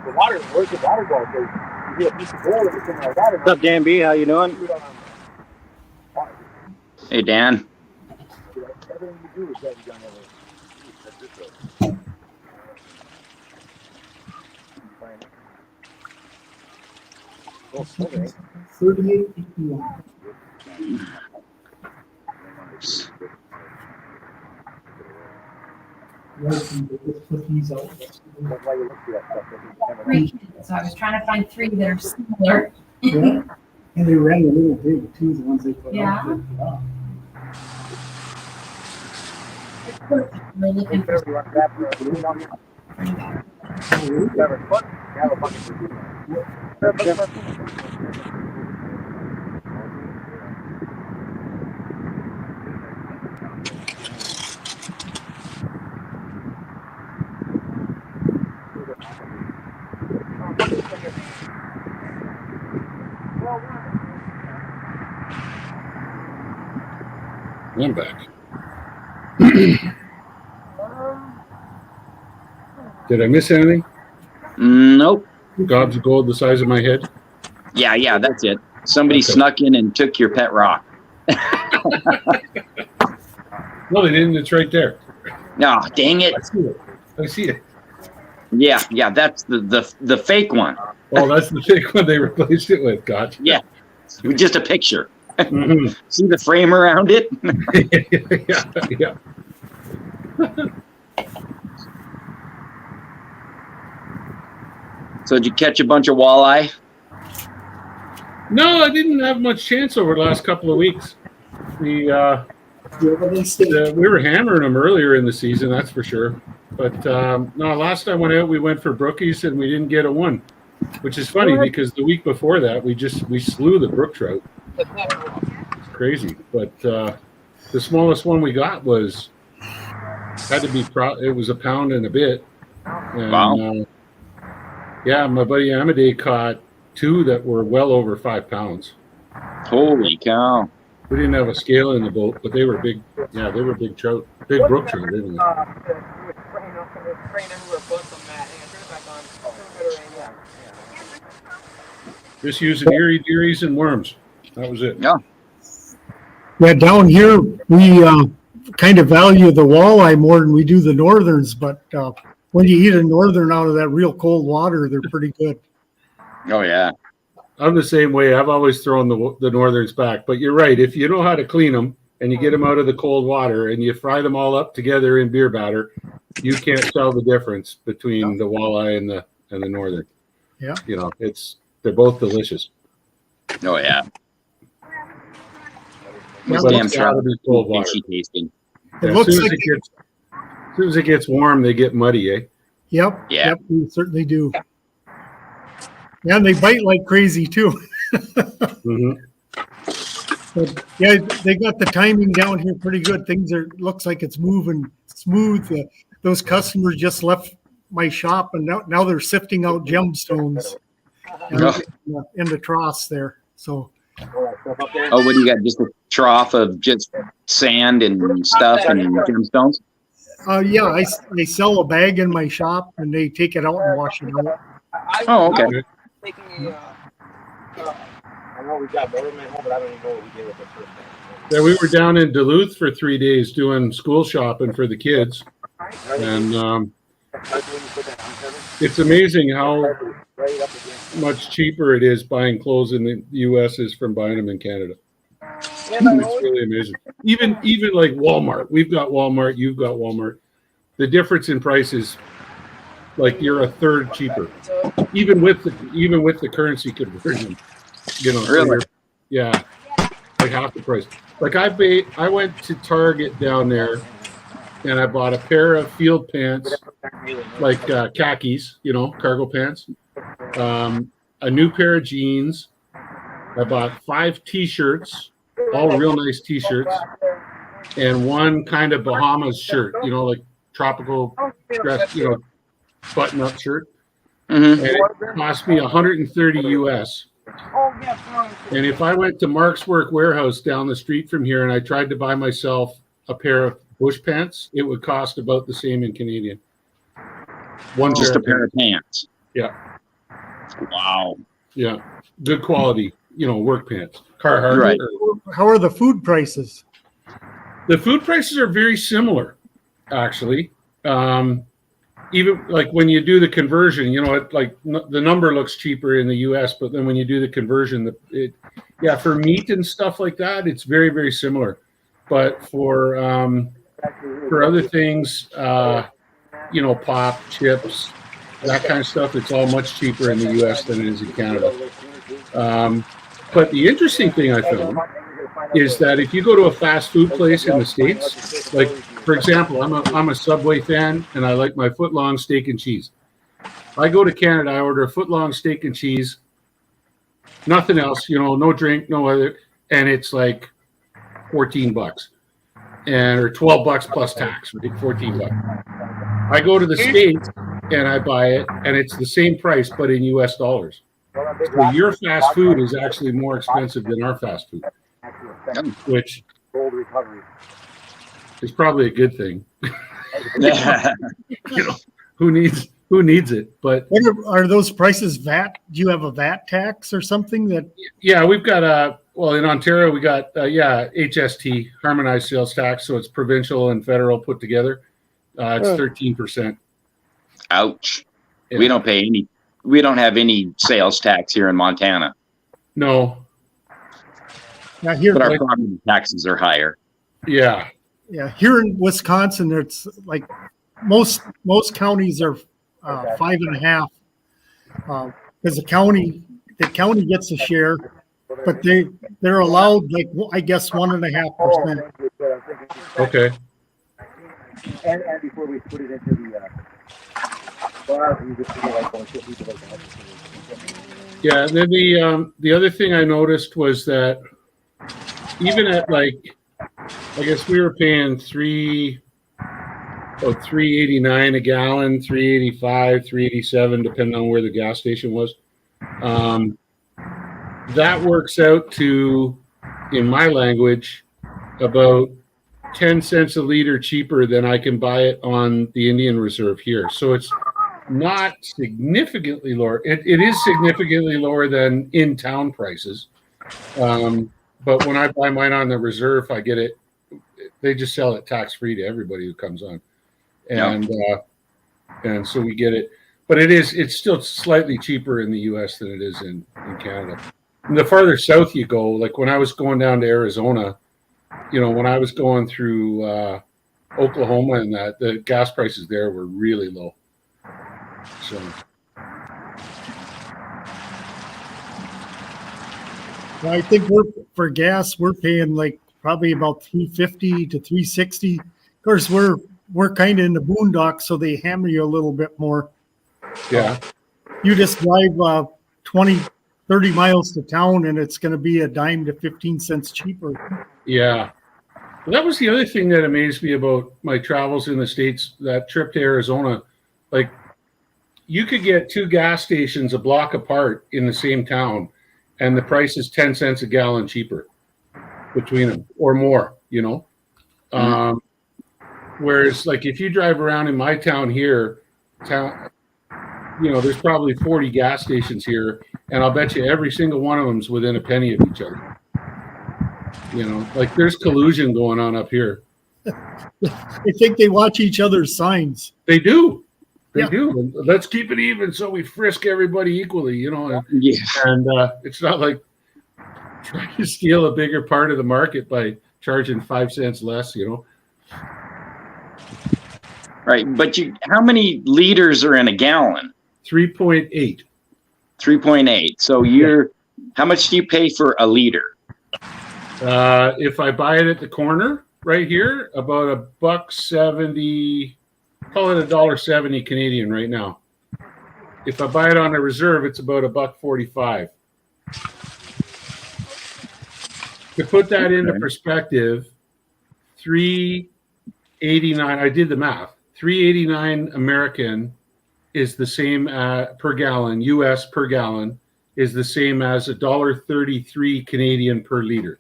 the water, where's the water go? Because you get a piece of gold and something like that. What's up, Dan B? How you doing? Hey, Dan. Everything you do is that you done everything. Oh, okay. 38.51. Let's put these out. That's why you look through that stuff. Because you never know. 3 kids. So I was trying to find 3 that are similar. Yeah. And they ran a little big too, the ones they put Yeah. out. Yeah. We're looking for If you want to grab the food on you, grab a foot, grab a bucket for food. Grab a bucket for food. I'm back. Did I miss anything? Nope. Gobs of gold the size of my head? Yeah, that's it. Somebody Okay. snuck in and took your pet rock. No, they didn't. It's right there. Oh, dang it. I see it. I see it. Yeah, that's the fake one. Oh, that's the fake one they replaced it with. Gotcha. Yeah. Just a picture. Mhm. See the frame around it? yeah. So did you catch a bunch of walleye? No, I didn't have much chance over the last couple of weeks. We were hammering them earlier in the season, that's for sure. But no, last time I went out, we went for brookies and we didn't get a one, which is funny because the week before that we slew the brook trout. It's crazy, but the smallest one we got had to be it was a pound and a bit. And, Wow. Yeah, my buddy Amadei caught 2 that were well over 5 pounds. Holy cow. We didn't have a scale in the boat, but they were big. Yeah, they were big trout, big brook trout. Anyway. It was spraying everywhere but some mat. Hang on, turn it back on. Turn it back on. Just using Erie dearies and worms. That was it. Yeah. Yeah, down here, we kind of value the walleye more than we do the northerns, but when you eat a northern out of that real cold water, they're pretty good. Oh yeah. I'm the same way. I've always thrown the northerns back. But you're right. If you know how to clean them and you get them out of the cold water and you fry them all up together in beer batter, you can't tell the difference between the walleye and the northern. Yeah. You know, they're both delicious. Oh yeah. Yeah, But Damn it's gotta trout. be cold water. Fishy tasting. It Yeah, looks as soon like, as it gets warm, they get muddy, eh? yep, Yeah. yep, we certainly do. Yeah, and they bite like crazy too. Mm-hmm. But yeah, they got the timing down here pretty good. Looks like it's moving smooth. Those customers just left my shop and now they're sifting out gemstones in the troughs there. So Oh, what do you got? Just a trough of just sand and stuff and gemstones? yeah, I sell a bag in my shop and they take it out and wash it out. Oh, okay. Taking I know we got more in my home, but I don't even know what we did with it first time. Yeah, we were down in Duluth for 3 days doing school shopping for the kids, and it's amazing how Right up against. much cheaper it is buying clothes in the U.S. is from buying them in Canada. It's really amazing. Even like Walmart, we've got Walmart, you've got Walmart. The difference in price is like you're a third cheaper, even with the currency conversion. You know, so Really? yeah, like half the price. Like I went to Target down there, and I bought a pair of field pants, like khakis, you know, cargo pants. A new pair of jeans. I bought 5 T-shirts, all real nice T-shirts, and one kind of Bahamas shirt, you know, like tropical dress, you know, button-up shirt. Mm-hmm. And it cost me 130 US. And if I went to Mark's Work Warehouse down the street from here and I tried to buy myself a pair of bush pants, it would cost about the same in Canadian. Just a pair of pants. Yeah. Wow. Yeah, good quality, you know, work pants. Carhartt. Right. How are the food prices? The food prices are very similar, actually. Even like when you do the conversion, you know, the number looks cheaper in the U.S., but then when you do the conversion, for meat and stuff like that, it's very, very similar. But for other things, you know, pop, chips, that kind of stuff, it's all much cheaper in the U.S. than it is in Canada. But the interesting thing I found is that if you go to a fast food place in the States, like, for example, I'm a Subway fan, and I like my foot-long steak and cheese. I go to Canada, I order a foot-long steak and cheese, nothing else, you know, no drink, no other, and it's like $14, or $12 plus tax, right? $14. I go to the States and I buy it, and it's the same price, but in US dollars. So your fast food is actually more expensive than our fast food, which is probably a good thing. You know, who needs it? But What are those prices VAT? Do you have a VAT tax or something that? yeah, we've got in Ontario we got HST, harmonized sales tax, so it's provincial and federal put together. It's 13%. Ouch. Yeah. We don't have any sales tax here in Montana, No, Yeah, here, but our property taxes are higher. yeah, here in Wisconsin, it's like most counties are 5.5, because the county gets a share, but they're allowed like I guess 1.5%. okay. And before we put it into the bar, we just feel like going to people like that. Yeah, and then the other thing I noticed was that even at like, I guess we were paying about $3.89 a gallon, $3.85, $3.87, depending on where the gas station was. That works out to, in my language, about 10 cents a liter cheaper than I can buy it on the Indian Reserve here. So it's not significantly lower. It is significantly lower than in-town prices. But when I buy mine on the reserve, I get it. They just sell it tax-free to everybody who comes on. And so we get it. But it's still slightly cheaper in the US than it is in Canada. And the farther south you go, like when I was going down to Arizona, when I was going through Oklahoma and that, the gas prices there were really low. So I think for gas, we're paying like probably about $3.50 to $3.60. Of course, we're kind of in the boondocks, so they hammer you a little bit more. Yeah. You just drive 20, 30 miles to town, and it's going to be a dime to 15 cents cheaper. Yeah. Well, that was the other thing that amazed me about my travels in the States, that trip to Arizona. Like, you could get two gas stations a block apart in the same town, and the price is 10 cents a gallon cheaper between them or more, Whereas, like, if you drive around in my town here, there's probably 40 gas stations here, and I'll bet you every single one of them's within a penny of each other. Like there's collusion going on up here. I think they watch each other's signs. They do. They Yeah. do. Let's keep it even so we frisk everybody equally, And it's not like trying to steal a bigger part of the market by charging 5 cents less, Right. But how many liters are in a gallon? 3.8. 3.8. So how much do you pay for a liter? If I buy it at the corner right here, about $1.70, call it $1.70 Canadian right now. If I buy it on a reserve, it's about $1.45. To put that into perspective, $3.89. I did the math. $3.89 American is the same per gallon. US per gallon is the same as $1.33 Canadian per liter.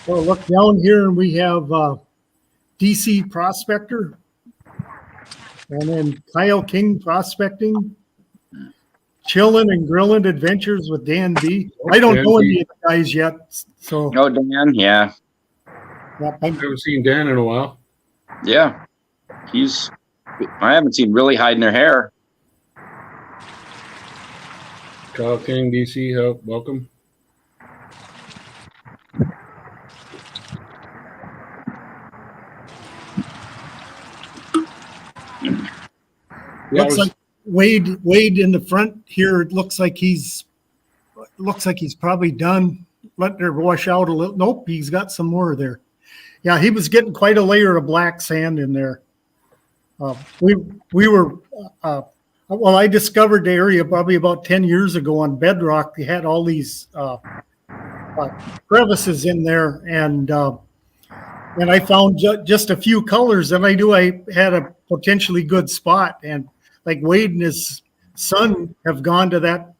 Well, look down here, and we have DC Prospector, and then Kyle King Prospecting, Chillin' and Grillin' Adventures with Dan B. I don't know any of the guys yet, so. Oh, Dan, yeah. I haven't seen Dan in a while. Yeah. I haven't seen really hiding their hair. Kyle King, DC, welcome. Looks like Wade in the front here. It looks like he's probably done. Letting it wash out a little. Nope, he's got some more there. Yeah, he was getting quite a layer of black sand in there. We were I discovered the area probably about 10 years ago on bedrock. They had all these crevices in there, and I found just a few colors, and I knew I had a potentially good spot. And like Wade and his son have gone to that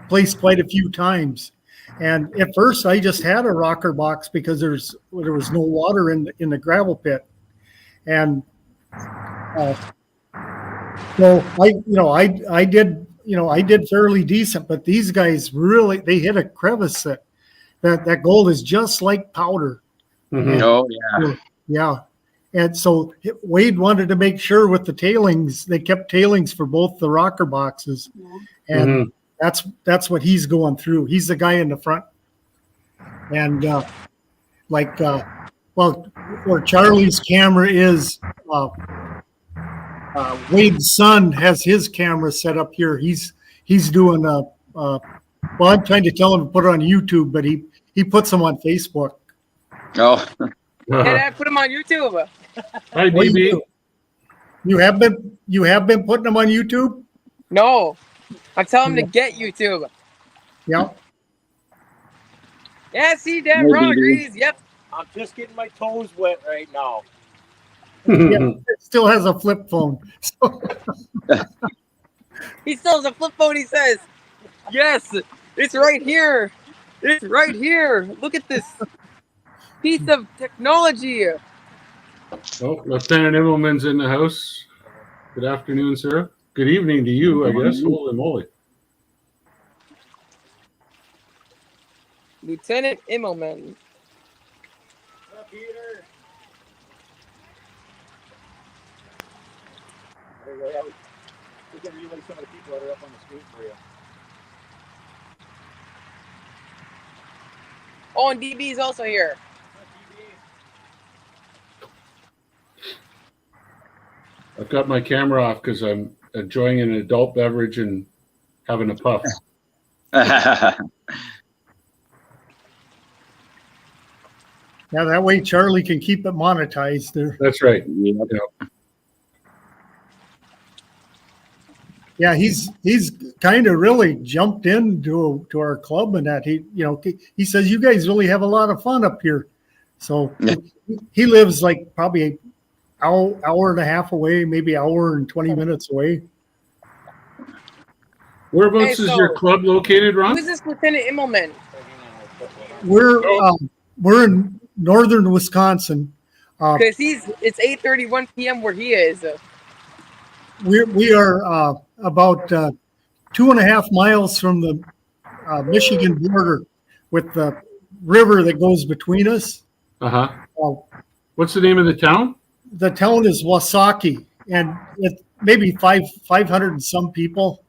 place quite a few times. And at first, I just had a rocker box because there was no water in the gravel pit, and so I did fairly decent. But these guys really, they hit a crevice that gold is just like powder. Mm-hmm. Oh yeah, yeah. And so Wade wanted to make sure with the tailings, they kept tailings for both the rocker boxes, and that's what he's going through. He's the guy in the front, and where Charlie's camera is, Wade's son has his camera set up here. He's doing well, I'm trying to tell him to put it on YouTube, but he puts them on Facebook. Oh. Hey, Dad, put them on YouTube. Hi, DB. You have been putting them on YouTube? No, I'm telling him to get YouTube. Yeah. Yeah, see, Dad, Maybe, Ron dude. agrees. Yep. I'm just getting my toes wet right now. Yeah. It still has a flip phone. So, He still has a flip phone, he says. Yes, it's right here. It's right here. Look at this piece of technology. Oh, Lieutenant Immelman's in the house. Good afternoon, sir. Good evening to you, I guess. Holy moly. Lieutenant Immelman. Up, Peter. We can relay some of the people that are up on the street for you. Oh, and DB's also here. I've got my camera off because I'm enjoying an adult beverage and having a puff. yeah, that way Charlie can keep it monetized there. That's right. Yeah, he's kind of really jumped into to our club, and that he says you guys really have a lot of fun up here. So Yeah. he lives like probably an hour and a half away, maybe hour and 20 minutes away. Whereabouts Hey, is so- your club located, Who Ron? is this Lieutenant Immelman? We're in northern Wisconsin. Because it's 8:31 p.m. where he is. We are about 2.5 miles from the Michigan border, with the river that goes between us. Uh-huh. Uh, What's the name of the town? The town is Wasaki, and it maybe 500 and some people,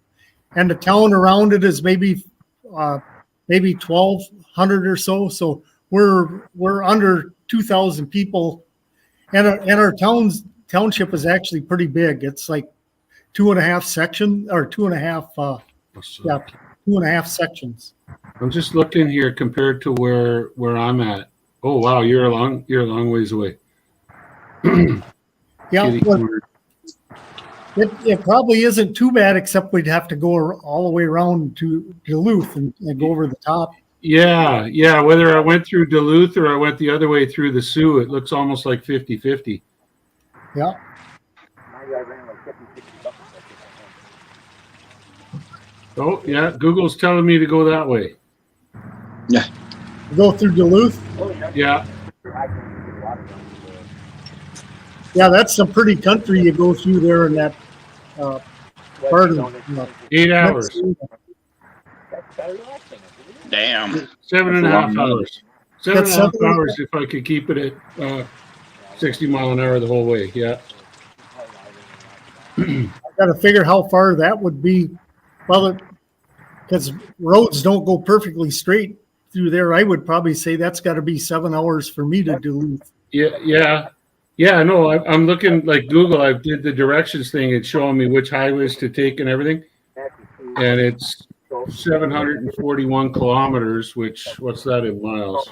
and the town around it is maybe 1,200 or so. So we're under 2,000 people, and our township is actually pretty big. It's like 2.5 section or 2.5 2.5 sections. I'm just looking here compared to where I'm at. Oh wow, you're a long ways away. Yeah, Kitty well, corner. it probably isn't too bad, except we'd have to go all the way around to Duluth and go over the top. Yeah. Whether I went through Duluth or I went the other way through the Sioux, it looks almost like 50-50. Yeah. Oh yeah, Google's telling me to go that way. Go through Duluth. Yeah. Yeah, that's some pretty country you go through there in that part of 8 hours. Damn. 7.5 hours. Seven and That's a half 7.5 hours if I could keep it at 60 mile an hour the whole way. Yeah. Got to figure how far that would be. Well, because roads don't go perfectly straight through there, I would probably say that's got to be 7 hours for me to Duluth. Yeah. No, I'm looking like Google. I did the directions thing. It's showing me which highways to take and everything. And it's 741 kilometers, what's that in miles?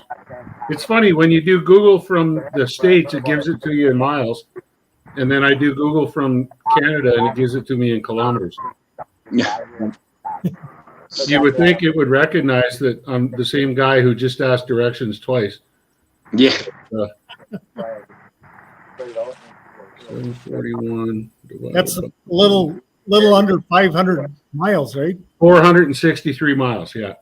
It's funny when you do Google from the States, it gives it to you in miles. And then I do Google from Canada and it gives it to me in kilometers. Yeah. You would think it would recognize that I'm the same guy who just asked directions twice. Yeah. 741. That's a little under 500 miles, right? 463 miles. Yeah.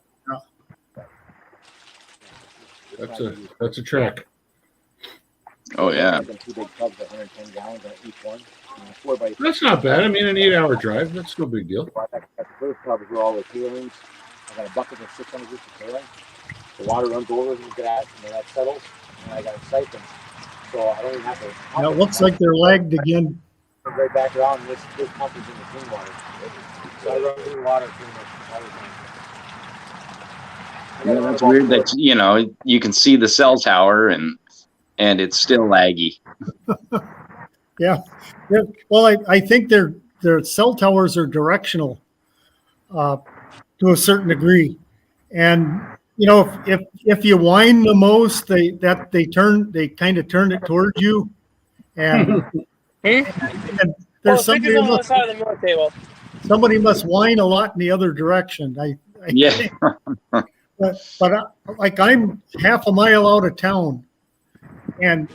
That's a trek. Oh yeah. That's not bad. I mean, an 8-hour drive. That's no big deal. First covers where all the tailings. I got a bucket of 600 liters of tailing. The water runs over into that, and then that settles. And I got a siphon, so I don't even have to. Now, it looks like they're lagged again. Come right back around. And this pump is in the clean water. So I run clean water pretty much all the time. Yeah, that's weird that you can see the cell tower and it's still laggy. Yeah. Well, I think their cell towers are directional to a certain degree, and if you whine the most, they kind of turn it towards you, and there's Pictures on the side of the milk table. somebody must whine a lot in the other direction. Yeah. But like I'm half a mile out of town, and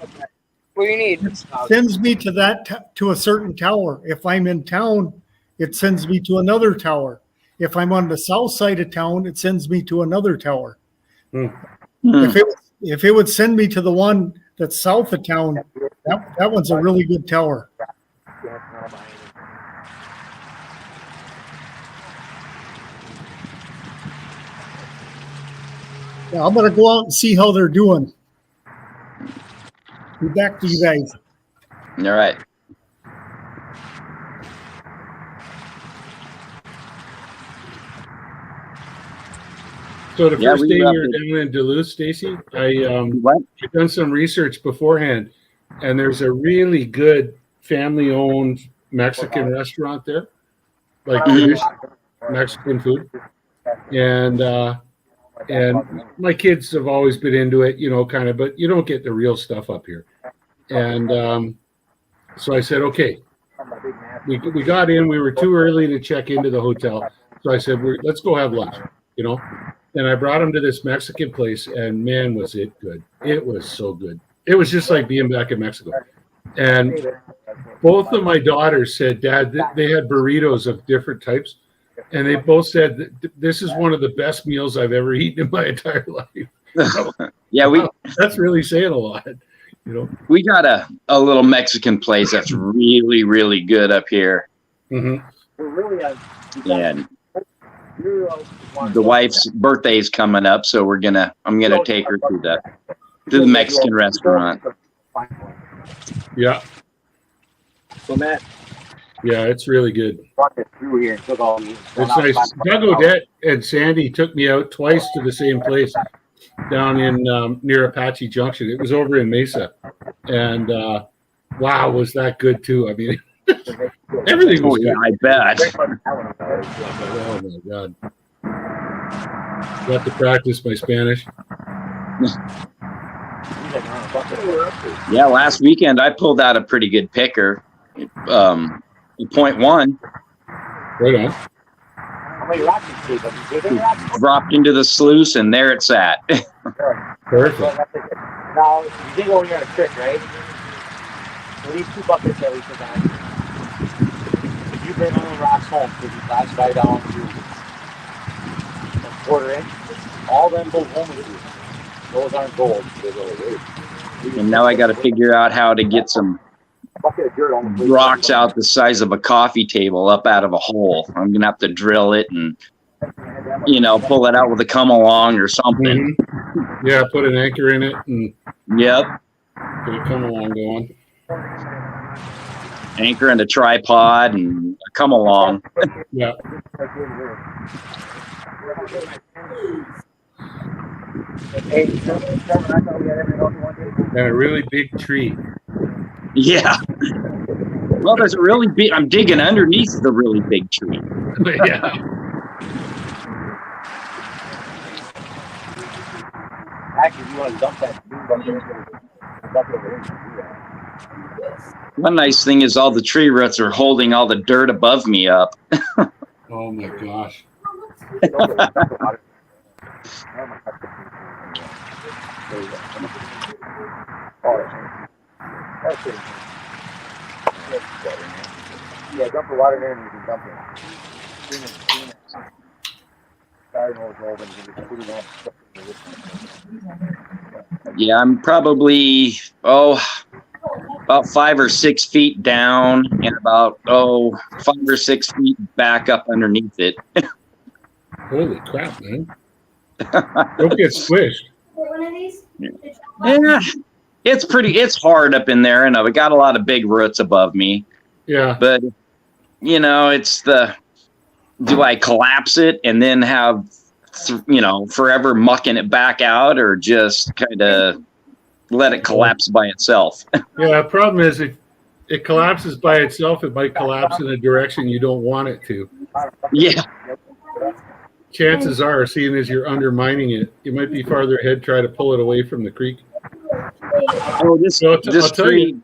What do you need? it sends me to to a certain tower. If I'm in town, it sends me to another tower. If I'm on the south side of town, it sends me to another tower. Hmm. If it would send me to the one that's south of town, that one's a really good tower. Yeah, I'm gonna go out and see how they're doing. Be back to you guys. All right. So the Yeah, first we day were up you were at- down in Duluth, Stacy, I've What? done some research beforehand, and there's a really good family-owned Mexican restaurant there, like British Mexican food, and my kids have always been into it, you know, kind of, but you don't get the real stuff up here, and so I said, okay, we got in, we were too early to check into the hotel, so I said, let's go have lunch, you know. And I brought him to this Mexican place, and man, was it good. It was so good. It was just like being back in Mexico. And both of my daughters said, Dad, they had burritos of different types. And they both said, this is one of the best meals I've ever eaten in my entire life. Yeah, Wow, that's really saying a lot, you know. we got a little Mexican place that's really, really good up here. Mm-hmm. And the wife's birthday's coming up, so I'm gonna take her to the Mexican restaurant. Yeah, So Matt, yeah, it's really good. walk it through here and took all these. It's nice. Doug Odette and Sandy took me out twice to the same place down in near Apache Junction. It was over in Mesa, and wow, was that good too? I mean, everything Oh was yeah, good. I bet. Oh my god! Got to practice my Spanish. Yeah, last weekend I pulled out a pretty good picker. 0.1 Right on. How many rocks you see? Did they rocks? dropped into the sluice, and there it's at. Perfect. Now, you did go over here on a trick, right? So these 2 buckets that we provide, if you bring only rocks home, because you classify down to a 1/4 inch, all them go home with you. Those aren't gold. They go away. And now I got to figure out how to get some Bucket of dirt on the rocks out the size of a coffee table up out of a hole. I'm gonna have to drill it and pull it out with a come along or something. Mhm. Yeah, put an anchor in it and Yep, get it come along going. anchor and a tripod and a come along. Yeah. And a really big tree. Yeah. Well, there's a really big. I'm digging underneath the really big tree. Yeah. Actually, if you want to dump that bucket over here, you can do that. One nice thing is all the tree roots are holding all the dirt above me up. Oh my gosh. Yeah, dump the water there and you can dump it. Clean it. Fire hose open, you can put it on. Yeah, I'm probably about 5 or 6 feet down and about 5 or 6 feet back up underneath it. Holy crap, man. Don't get squished. One of these? Yeah, it's hard up in there, and I've got a lot of big roots above me. Yeah. But it's do I collapse it and then have forever mucking it back out, or just kind of let it collapse by itself? Yeah, the problem is if it collapses by itself, it might collapse in a direction you don't want it to. Yeah. Chances are, seeing as you're undermining it, you might be farther ahead, try to pull it away from the creek. Oh, this So I'll tell tree. you,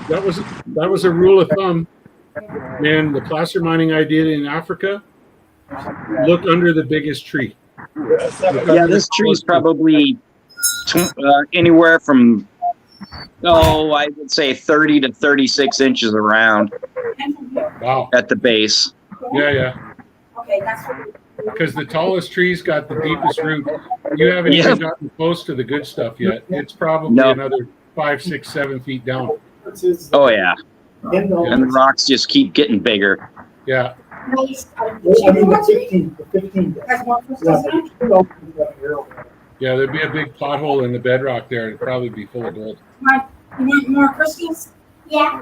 that was a rule of thumb. Man, the placer mining I did in Africa, Look under the biggest tree. Yeah, this tree is probably anywhere from, I would say 30 to 36 inches around Wow. at the base. Yeah. Okay, that's what. Because the tallest tree's got the deepest root. You haven't even gotten close to the good stuff yet. It's probably another 5, 6, 7 feet down. Oh, yeah. And the rocks just keep getting bigger. Yeah. Yeah, there'd be a big pothole in the bedrock there. It'd probably be full of gold. You want more crystals? Yeah.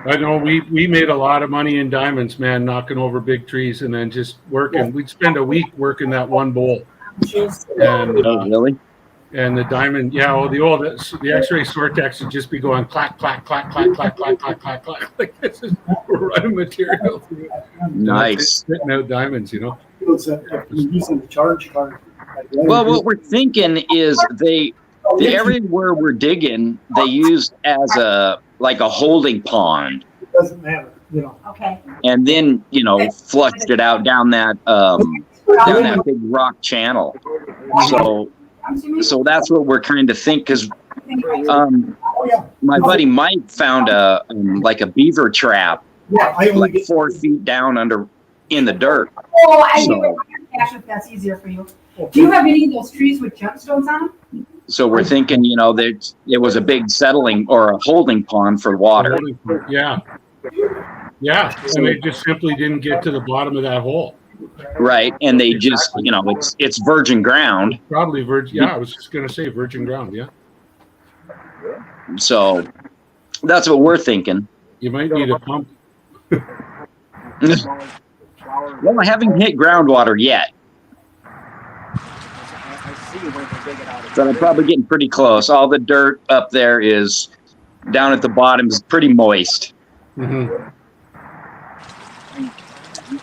I know we made a lot of money in diamonds, man, knocking over big trees and then just working. We'd spend a week working that one bowl. And Really? and the diamond, the X-ray Sortex would just be going clack, clack, clack, clack, clack, clack, clack, clack, clack. Like this is running material through. Nice. Spitting out diamonds, Using the charge card. Well, what we're thinking is the area where we're digging, they used as a holding pond, It doesn't matter, Okay. and then flushed it out down that big rock channel. So that's what we're kind of think, because my buddy Mike found a beaver trap Yeah, I only like get 4 feet down in the dirt. Oh, I So- do. Cash, if that's easier for you. Do you have any of those trees with gemstones on them? So we're thinking, that it was a big settling or a holding pond for water. Yeah. Yeah. And they just simply didn't get to the bottom of that hole. Right. And they just, it's virgin ground. Probably virgin. Yeah, I was just going to say virgin ground. Yeah. So that's what we're thinking. You might need a pump. Well, I haven't hit groundwater yet, I see where they're digging out. but I'm probably getting pretty close. All the dirt up there is down at the bottom is pretty moist. Mm-hmm.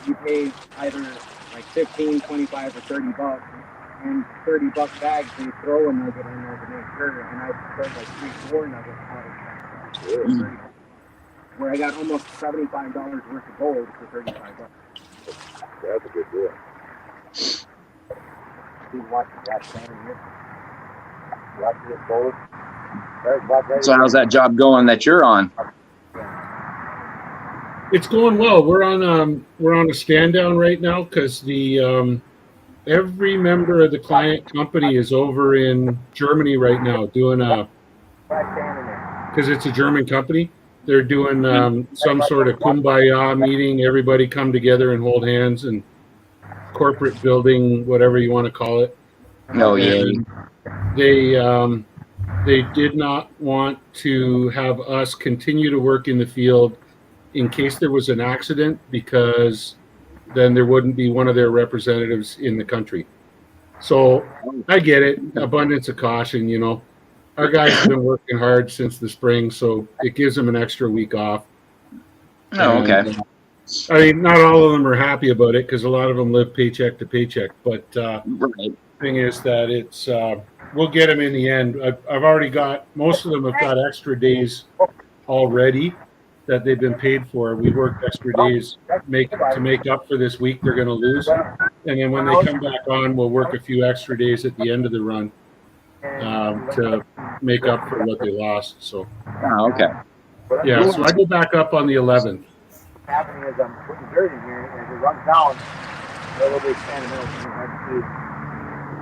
You pay either like 15, 25, or 30 bucks, and 30 buck bags, and you throw a nugget in there to make sure. And I put like 3, 4 nuggets out of that. Where I got almost $75 worth of gold for 35 bucks. That's a good deal. Keep watching that standing here. Watching this gold. There's about ready. So how's that job going that you're on? It's going well. We're on a stand down right now because the every member of the client company is over in Germany right now doing because it's a German company. They're doing some sort of kumbaya meeting. Everybody come together and hold hands and corporate building, whatever you want to call it. Oh, yeah. And they did not want to have us continue to work in the field in case there was an accident, because then there wouldn't be one of their representatives in the country. So I get it. Abundance of caution, Our guys have been working hard since the spring, so it gives them an extra week off. Oh, okay. And, I mean, not all of them are happy about it because a lot of them live paycheck to paycheck. But Right. thing is that it's we'll get them in the end. I've already got most of them have got extra days already that they've been paid for. We worked extra days to make up for this week they're going to lose, and then when they come back on, we'll work a few extra days at the end of the run to make up for what they lost. So Oh, okay. yeah, so I go back up on the 11th. Happening is I'm putting dirt in here, and as it runs down, a little bit expanded middle, so you might see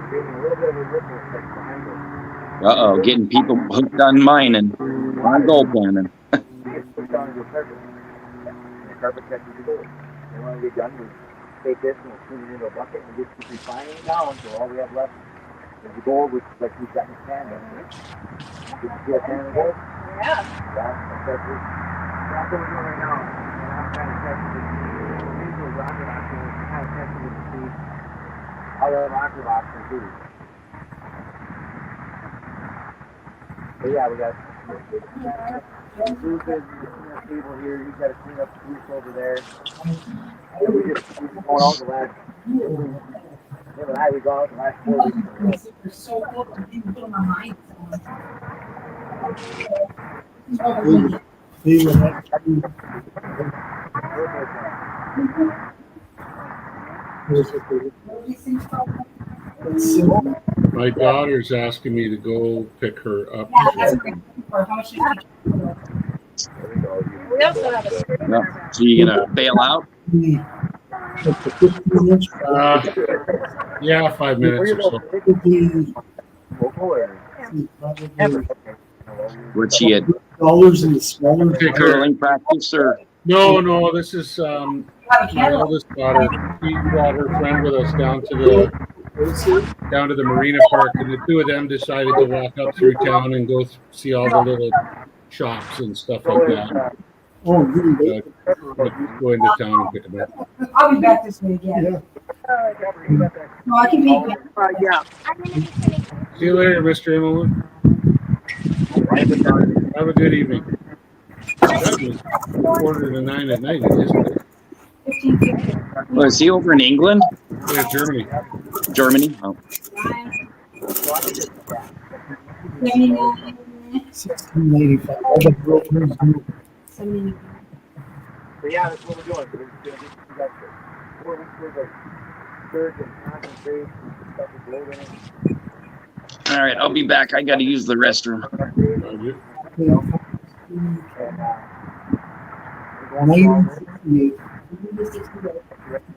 creating a little bit of a ripple effect behind it. Uh-oh, getting people hooked on mining, on gold panning. It gets pushed down into a carpet, and the carpet catches the gold. And when we get done, we take this and we'll clean it into a bucket and just keep refining it down until all we have left is the gold, which like we've got in the can. Did you see that can of gold? Yeah. That's what we're doing right now. And I'm trying to test it. Into a rocket option, we're kind of testing it to see how the rocket option do. But yeah, we got Bruce is the table here. He's got to clean up the Bruce over there. And we just going out the last. Him and I, we gone out the last 4 weeks. You're so good. I didn't put on my mind. My daughter's asking me to go pick her up. Yeah, that's great. How much do you think? We also have a screwdriver. So you gonna bail out? Yeah, 5 minutes or so. What's she at Dollars in the smaller. curling practice or? No, this is my oldest daughter. She brought her friend with us down to the marina park, and the two of them decided to walk up through town and go see all the little shops and stuff like that. Oh, really? Go into town and pick them up. I'll be back this way again. Yeah. No, I can be back. I'm gonna be putting See you later, Mr. Emily. Have a good evening. That was 8:45 at night, isn't it? 15. Was he over in England? Yeah, Germany. Germany? Oh. 79. 1685. All the brokers do. 79. But yeah, that's what we're doing. We're gonna get you guys 4 weeks worth of surge and concentrate and stuff is loaded in. All right, I'll be back. I got to use the restroom. And, we're going through all this. 1968. The rest of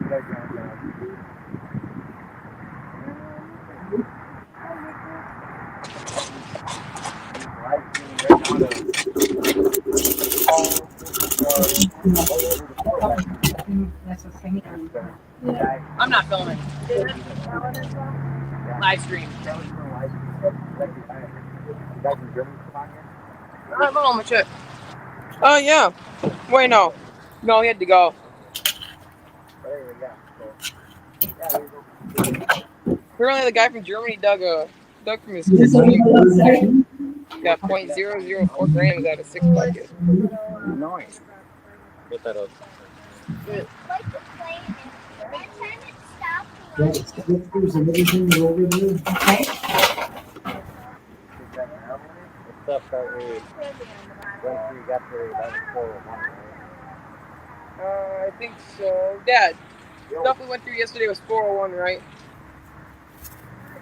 you guys are on, live streaming right now to all over the That's what's hanging. guys. I'm not filming. Live stream. You guys in Germany come on here? I'm on my shit. Oh, yeah. Wait, no. No, he had to go. But anyway, yeah. So, yeah, there you go. Apparently, the guy from Germany dug from his got 0.004 grams out of 6 buckets. Nice. Get that up. like the plane and that time it stopped. That's pictures and everything over there. Okay. The stuff that we went through, got to that was 401, right? I think so. Dad, stuff we went through yesterday was 401, right?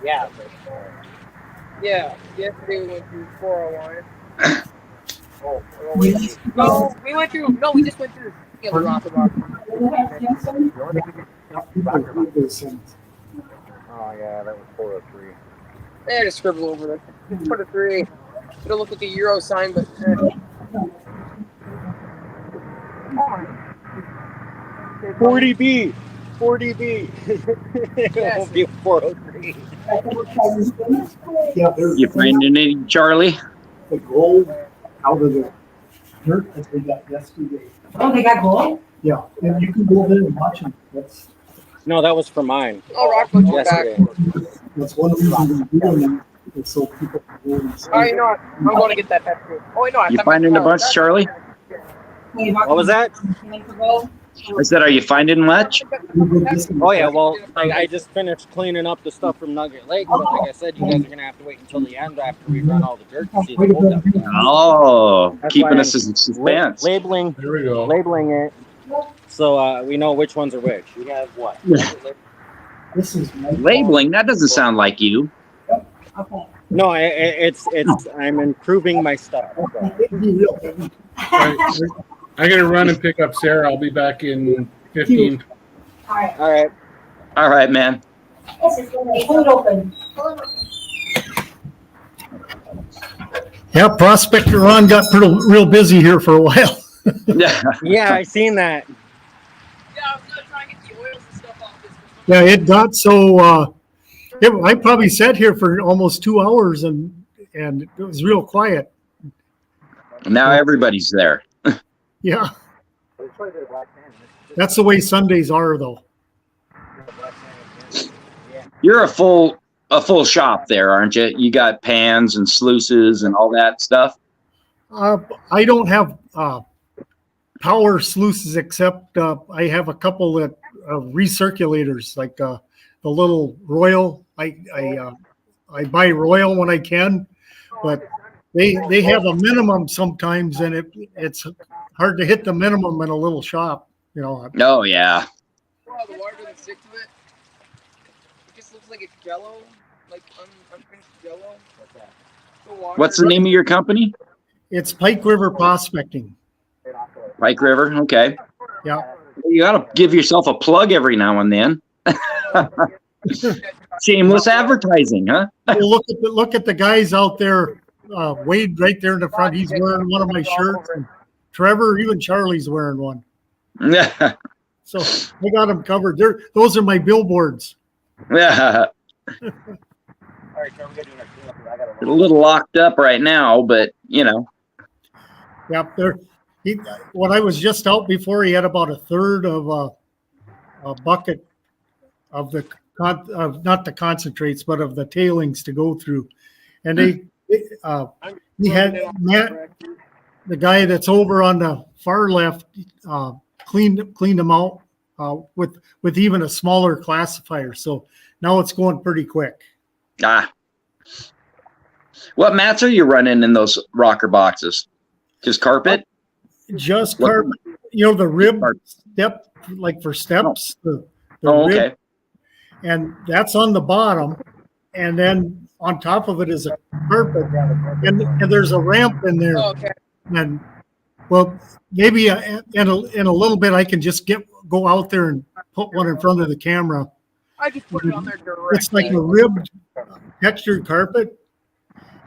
Yeah. Yeah. Yesterday we went through 401. Oh, wait. No, we went through. No, we just went through the other rock about. The only thing we could oh, yeah, that was 403. Eh, just scribble over it. Put a 3. It'll look like a Euro sign, but. 40B. 40B. Yes. Won't be 403. Yeah, there's You finding any, Charlie? the gold out of the dirt that they got yesterday. Oh, they got gold? Yeah, and you can go there and watch them. No, that was for mine. Oh, rock punch back. Yesterday. That's one reason we're doing them, is so people can go and see. Oh, you know what? I'm going to get that tattoo. Oh, wait, no. You finding a bunch, Charlie? What was that? I said, are you finding much? Oh yeah, well, I just finished cleaning up the stuff from Nugget Lake, but like I said, you guys are gonna have to wait until the end after we run all the dirt to see the gold up there. Oh, That's keeping why us in suspense. Labeling There we go. it, so we know which ones are which. We have what? This is my Labeling, that doesn't sound like you. Okay. No, it's I'm improving my stuff. So. I gotta run and pick up Sarah. I'll be back in 15. All right. All right. All right, man. Hold it open. Yeah, Prospector Ron got real busy here for a while. Yeah, I seen that. Yeah, I was going to try and get the oils and stuff off this. Yeah, it got so, I probably sat here for almost 2 hours and it was real quiet. Now everybody's there. Yeah, that's the way Sundays are though. You're a full shop there, aren't you? You got pans and sluices and all that stuff. I don't have power sluices except I have a couple that recirculators, like the little Royal. I buy Royal when I can, but they have a minimum sometimes, and it's hard to hit the minimum in a little shop. You know. Oh yeah. how the water doesn't stick to it? It just looks like it's jello, like unfinished jello. What's that? The water. What's the name of your company? It's Pike River Prospecting. Pike River. Okay. Yeah. You got to give yourself a plug every now and then. Shameless advertising, huh? Well, look at the guys out there. Wade right there in the front. He's wearing one of my shirts. And Trevor, even Charlie's wearing one. Yeah. So I got them covered. Those are my billboards. Yeah. All right, so we're getting our cleanup. I gotta A little locked up right now, but you know. Yep. When I was just out before, he had about a third of a bucket of the not the concentrates, but of the tailings to go through. And he had Matt, the guy that's over on the far left, cleaned them out with even a smaller classifier. So now it's going pretty quick. What mats are you running in those rocker boxes? Just carpet? Just carpet. You know, the rib step, like for steps. The rib, okay. and that's on the bottom, and then on top of it is a carpet, and there's a ramp in there. Oh, okay. And well, maybe in a little bit I can just go out there and put one in front of the camera. I just put it on there directly. It's like a ribbed textured carpet,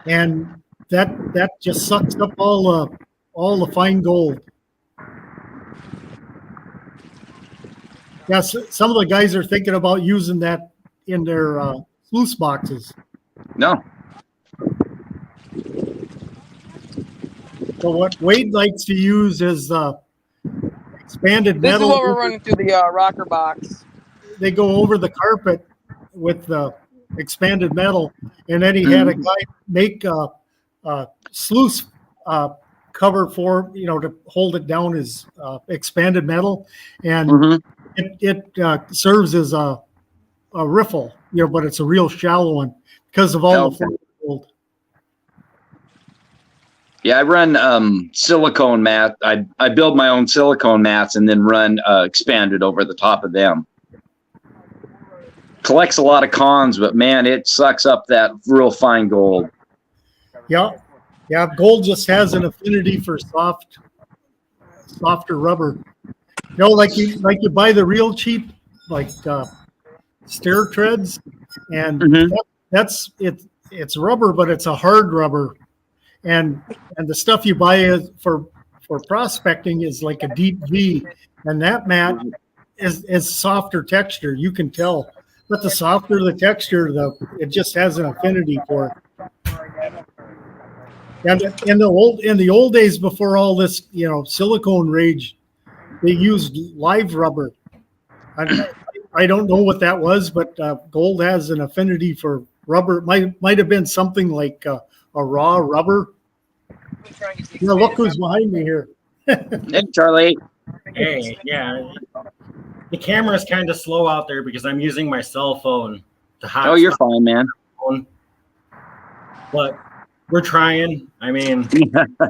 and that just sucks up all the fine gold. Yes, some of the guys are thinking about using that in their sluice boxes. No. So what Wade likes to use is expanded This metal. is what we're running through the rocker box. They go over the carpet with the expanded metal, and then he had a guy make a sluice cover for to hold it down as expanded metal, and it serves as a riffle, but it's a real shallow one because of all the gold. Yeah, I run silicone mat. I build my own silicone mats and then run expanded over the top of them. Collects a lot of cons, but man, it sucks up that real fine gold. Yeah, gold just has an affinity for softer rubber. Like you buy the real cheap stair treads, and that's it. It's rubber, but it's a hard rubber, and the stuff you buy for prospecting is like a deep V, and that mat is softer texture. You can tell, but the softer the texture, it just has an affinity for it. And in the old days, before all this silicone rage, they used live rubber. I don't know what that was, but gold has an affinity for rubber. Might have been something like a raw rubber. Look who's behind me here. Hey, Charlie. Hey, yeah. The camera's kind of slow out there because I'm using my cell phone to hotspot. Oh, you're fine, man. But we're trying. I mean,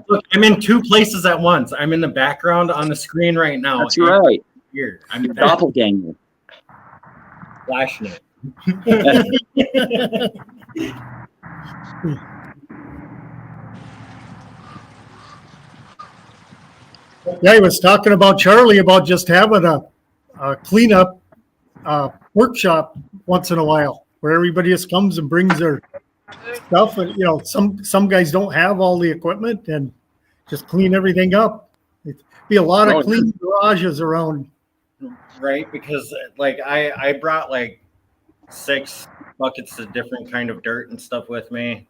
look, I'm in two places at once. I'm in the background on the screen right now. That's right. Here, I'm doppelganger. Flashing it. Yeah, he was talking about Charlie about just having a cleanup workshop once in a while where everybody just comes and brings their stuff, and some guys don't have all the equipment and just clean everything up. It'd be a lot of clean garages around, right? Because I brought 6 buckets of different kind of dirt and stuff with me.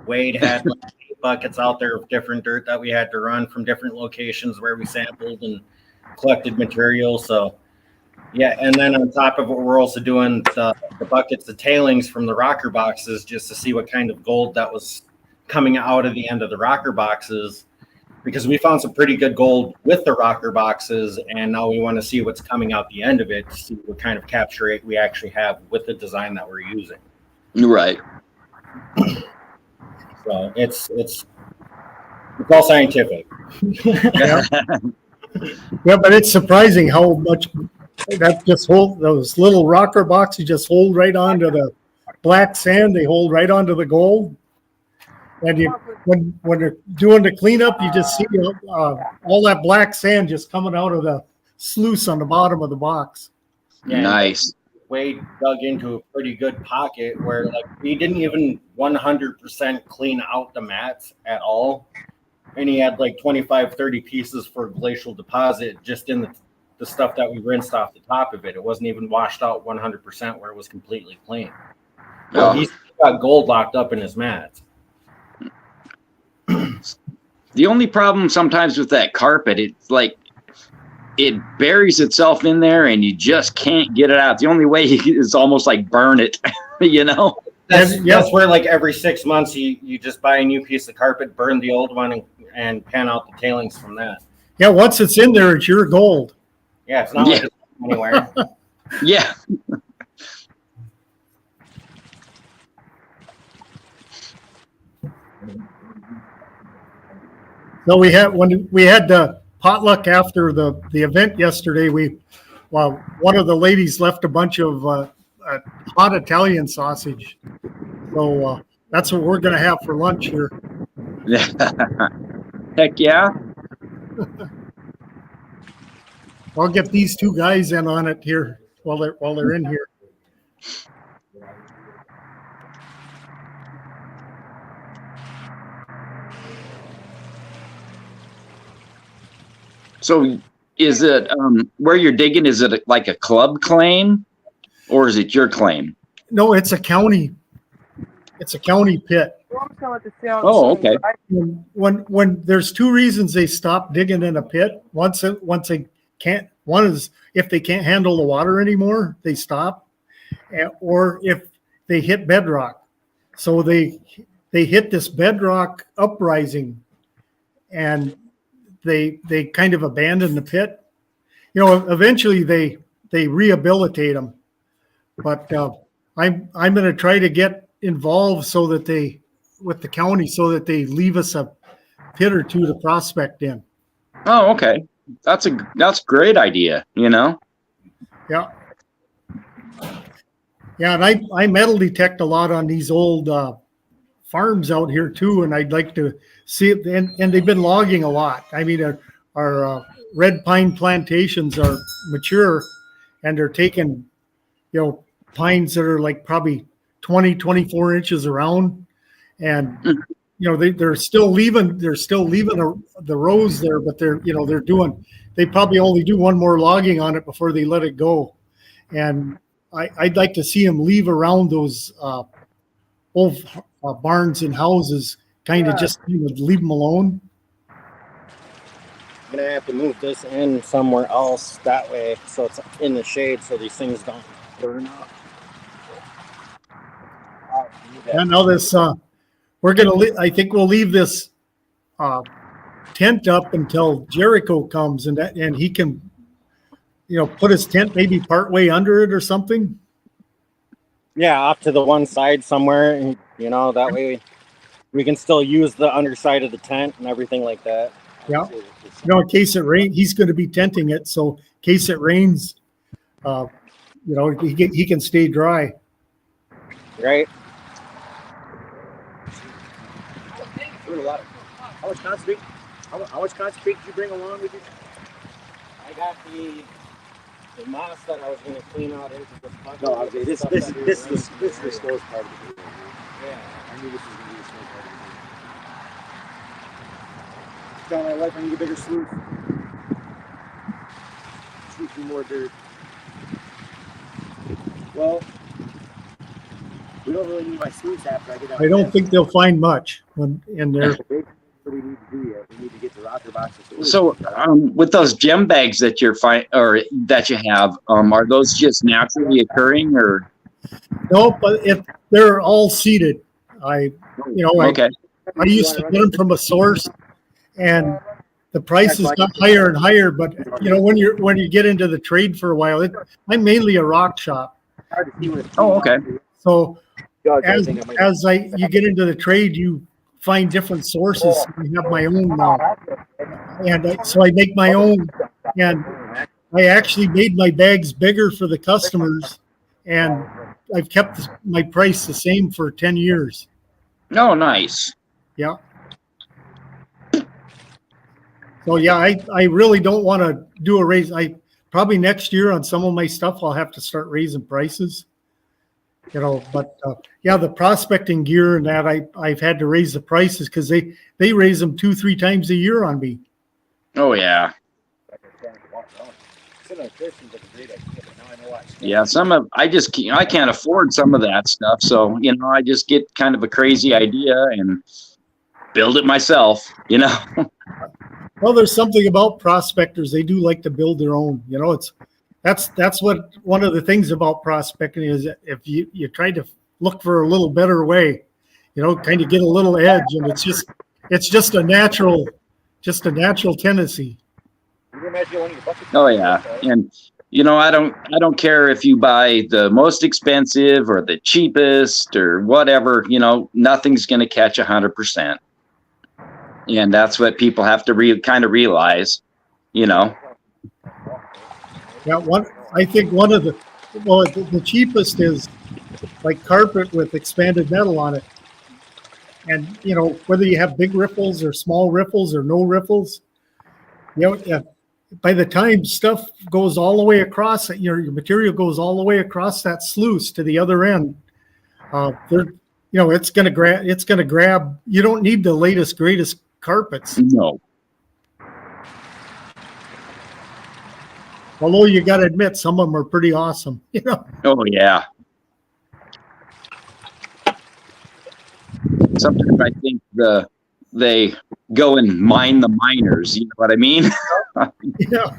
Wade had 8 buckets out there of different dirt that we had to run from different locations where we sampled and collected material. So yeah, and then on top of it, we're also doing the buckets, the tailings from the rocker boxes, just to see what kind of gold that was coming out of the end of the rocker boxes, because we found some pretty good gold with the rocker boxes, and now we want to see what's coming out the end of it to see what kind of capture rate we actually have with the design that we're using. Right. So it's all scientific. Yeah, but it's surprising how much that just hold, those little rocker boxes just hold right onto the black sand. They hold right onto the gold. And you, when they're doing the cleanup, you just see all that black sand just coming out of the sluice on the bottom of the box. Yeah. Nice. Wade dug into a pretty good pocket where like he didn't even 100% clean out the mats at all. And he had like 25, 30 pieces for glacial deposit just in the stuff that we rinsed off the top of it. It wasn't even washed out 100% where it was completely clean. So Oh. he's got gold locked up in his mats. The only problem sometimes with that carpet, it's like it buries itself in there and you just can't get it out. The only way is almost like burn it, you know? That's where like every 6 months you just buy a new piece of carpet, burn the old one, and pan out the tailings from that. Yeah, once it's in there, it's your gold. Yeah, it's not like it's anywhere. Yeah. So when we had the potluck after the event yesterday, one of the ladies left a bunch of hot Italian sausage. So that's what we're going to have for lunch here. Heck yeah. I'll get these two guys in on it here while they're in here. So is it where you're digging? Is it like a club claim or is it your claim? No, it's a county. It's a county pit. Oh, okay. When there's two reasons they stop digging in a pit. Once they can't. One is if they can't handle the water anymore, they stop, or if they hit bedrock. So they hit this bedrock uprising, and they kind of abandon the pit. You know, eventually they rehabilitate them, but I'm going to try to get involved so that with the county so that they leave us a pit or two to prospect in. Oh, okay. That's a great idea, you know? Yeah. Yeah, and I metal detect a lot on these old farms out here too, and I'd like to see it. And they've been logging a lot. I mean, our red pine plantations are mature, and they're taking, pines that are like probably 20, 24 inches around, and they're still leaving the rows there, but they probably only do one more logging on it before they let it go. And I'd like to see them leave around those old barns and houses, kind of just leave them alone. I'm gonna have to move this in somewhere else that way, so it's in the shade, so these things don't burn up. And now this, I think we'll leave this tent up until Jericho comes, and he can, put his tent maybe partway under it or something. Yeah, off to the one side somewhere, and that way we can still use the underside of the tent and everything like that. Yeah. In case it rains, he's going to be tenting it, so in case it rains, he can stay dry. Right. How much concrete? How much concrete did you bring along with you? I got the moss that I was going to clean out into the bucket. No, okay. This is the stores part of it. Yeah. I knew this was going to be the stores part of it. Tell my wife I need a bigger sluice. Scooping more dirt. Well, we don't really need my sluice after I get out. I don't think they'll find much in there. What we need to do yet? We need to get the rocker boxes. So with those gem bags that that you have, are those just naturally occurring or? No, but if they're all seeded, I used to get them from a source, and the prices got higher and higher. But when you get into the trade for a while, I'm mainly a rock shop. Oh, okay. So as you get into the trade, you find different sources. I have my own now, and so I make my own. And I actually made my bags bigger for the customers, and I've kept my price the same for 10 years. Oh, nice. Yeah. So yeah, I really don't want to do a raise. I probably next year on some of my stuff, I'll have to start raising prices. You know, but yeah, the prospecting gear and that I've had to raise the prices because they raise them 2-3 times a year on me. Oh yeah. Yeah, I can't afford some of that stuff, so I just get kind of a crazy idea and build it myself. Well, there's something about prospectors. They do like to build their own. That's what one of the things about prospecting is. If you try to look for a little better way, kind of get a little edge, and it's just a natural tendency. Oh yeah, and I don't care if you buy the most expensive or the cheapest or whatever. Nothing's going to catch 100%, and that's what people have to kind of realize. Yeah, I think one of the cheapest is like carpet with expanded metal on it, and whether you have big riffles or small riffles or no riffles, by the time stuff goes all the way across, your material goes all the way across that sluice to the other end. It's gonna grab. You don't need the latest greatest carpets. No. Although you got to admit, some of them are pretty awesome. Oh yeah. Sometimes I think they go and mine the miners. You know what I mean? Yeah.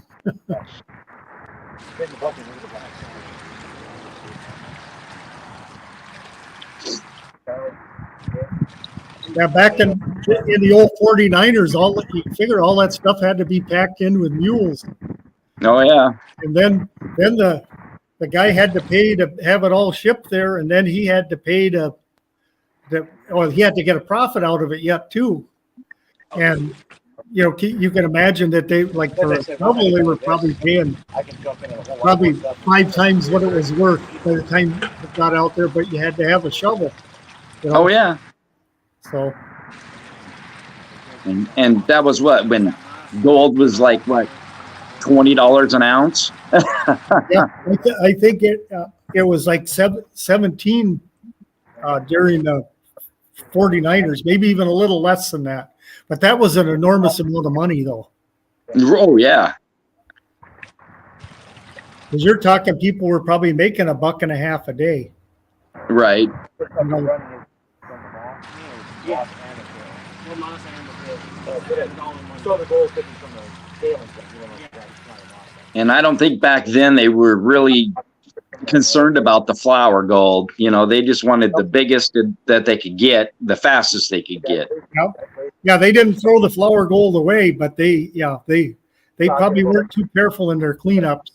Yeah, back in the old 49ers, you figure all that stuff had to be packed in with mules. Oh yeah. And then the guy had to pay to have it all shipped there, and then he had to pay he had to get a profit out of it yet too. And you can imagine that they for a shovel they were probably paying probably 5 times what it was worth by the time it got out there, but you had to have a shovel. Oh yeah. So. And that was when gold was like what, $20 an ounce. Yeah, I think it was like 17 during the 49ers, maybe even a little less than that. But that was an enormous amount of money, though. Oh yeah. Because you're talking people were probably making $1.50 a day. Right. And I don't think back then they were really concerned about the flour gold. They just wanted the biggest that they could get, the fastest they could get. Yeah, they didn't throw the flour gold away, but they probably weren't too careful in their cleanups.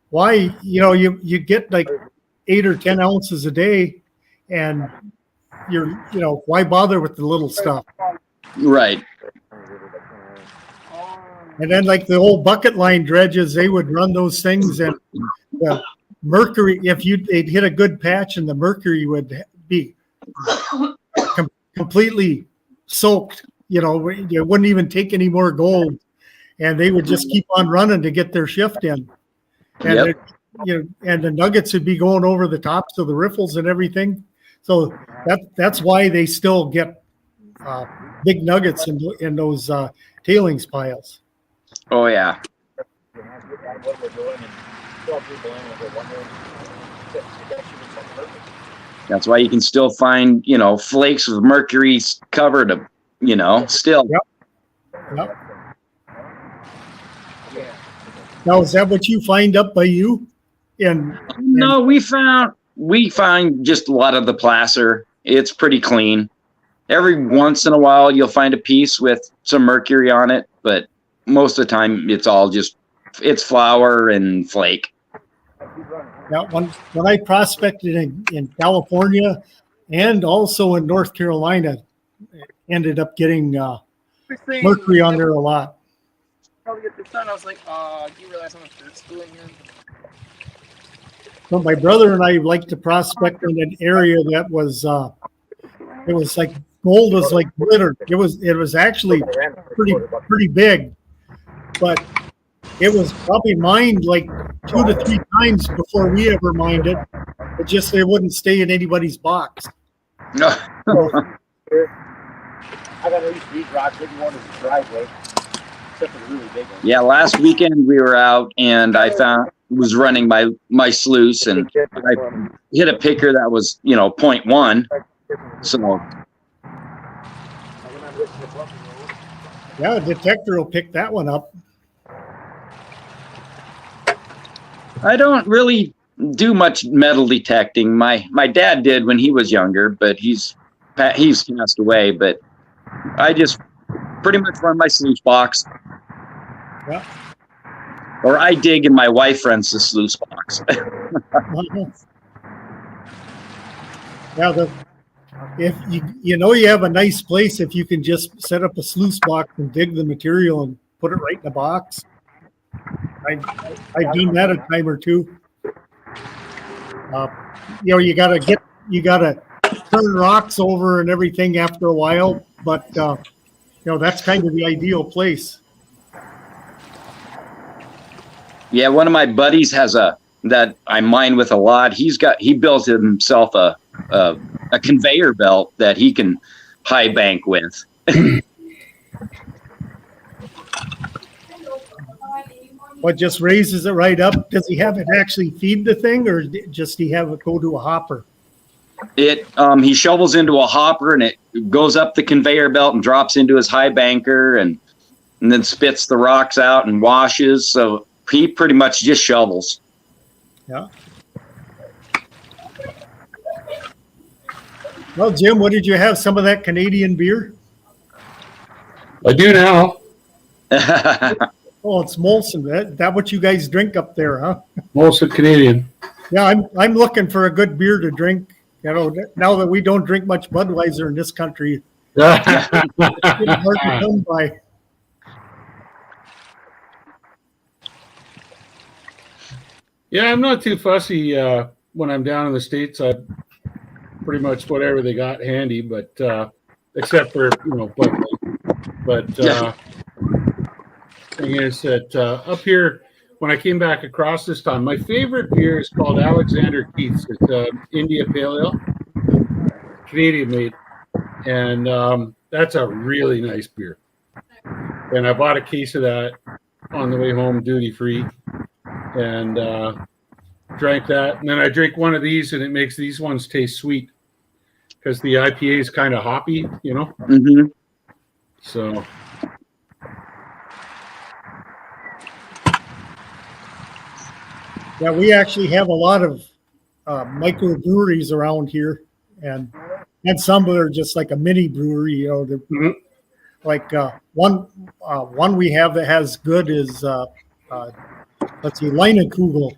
Why? You get like 8 or 10 ounces a day, and why bother with the little stuff? Right. And then like the old bucket line dredges, they would run those things, and the mercury, if they'd hit a good patch, and the mercury would be completely soaked, it wouldn't even take any more gold, and they would just keep on running to get their shift in. And and the nuggets would be going over the tops of the riffles and everything. So that's why they still get big nuggets in those tailings piles. Oh yeah. That's why you can still find, flakes of mercury covered, still. Yep. Now, is that what you find up by you? No, we find just a lot of the placer. It's pretty clean. Every once in a while, you'll find a piece with some mercury on it, but most of the time, it's flour and flake. Now, when I prospected in California and also in North Carolina, ended up getting mercury on there a lot. probably get this done. I was like, do you realize how much dirt's doing here? So my brother and I like to prospect in an area that was it was like gold was like glitter. It was actually pretty big, but it was probably mined like 2 to 3 times before we ever mined it. It just they wouldn't stay in anybody's box. No. I got at least these rocks in one in the driveway. Except for the really big one. Yeah, last weekend we were out and I was running my sluice and I hit a picker that was, 0.1. So Yeah, a detector will pick that one up. I don't really do much metal detecting. My dad did when he was younger, but he's passed away. But I just pretty much run my sluice box. Yeah. Or I dig and my wife runs the sluice box. Yeah, if you have a nice place, if you can just set up a sluice box and dig the material and put it right in the box. I've done that a time or two. You gotta turn rocks over and everything after a while, but that's kind of the ideal place. Yeah, one of my buddies has that I mine with a lot. He built himself a conveyor belt that he can high bank with. What just raises it right up? Does he have it actually feed the thing, or just he have it go to a hopper? He shovels into a hopper and it goes up the conveyor belt and drops into his high banker and then spits the rocks out and washes. So he pretty much just shovels. Yeah. Well, Jim, what did you have? Some of that Canadian beer? I do now. Oh, it's Molson. That what you guys drink up there, huh? Molson Canadian. Yeah, I'm looking for a good beer to drink. Now that we don't drink much Budweiser in this country, it's hard to come by. Yeah, I'm not too fussy when I'm down in the States. I pretty much whatever they got handy, but except for Bud Light. But thing is that up here, when I came back across this time, my favorite beer is called Alexander Keith's. It's India Pale Ale, Canadian made, and that's a really nice beer. And I bought a case of that on the way home, duty free, and drank that. And then I drink one of these, and it makes these ones taste sweet because the IPA is kind of hoppy, Mm-hmm. So. Yeah, we actually have a lot of microbreweries around here, and some that are just like a mini brewery. Mm-hmm. Like one we have that has good is let's see, Leinekugel,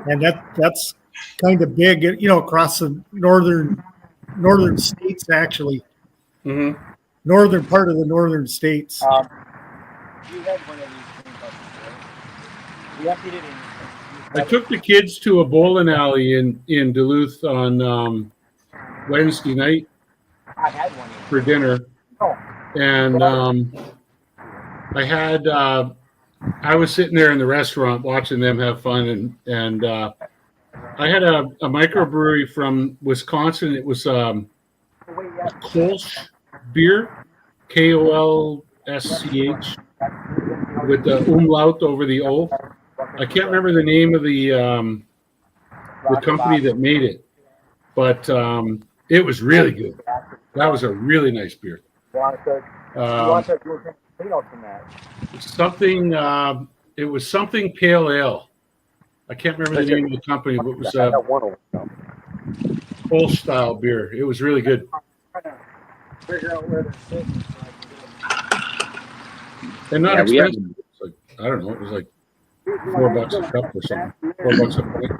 and that's kind of big, across the northern states actually. Mm-hmm. Northern part of the northern states. You had one of these things up there. You emptied it in. I took the kids to a bowling alley in Duluth on Wednesday night I had one. for dinner, and I was sitting there in the restaurant watching them have fun, and I had a microbrewery from Wisconsin. It was Kolsch beer, Kolsch, with the umlaut over the O. I can't remember the name of the company that made it, but it was really good. That was a really nice beer. Something. It was something pale ale. I can't remember the name of the company, but it was Kolsch style beer. It was really good. And not expensive. I don't know. It was like $4 a cup or something. $4 a pint.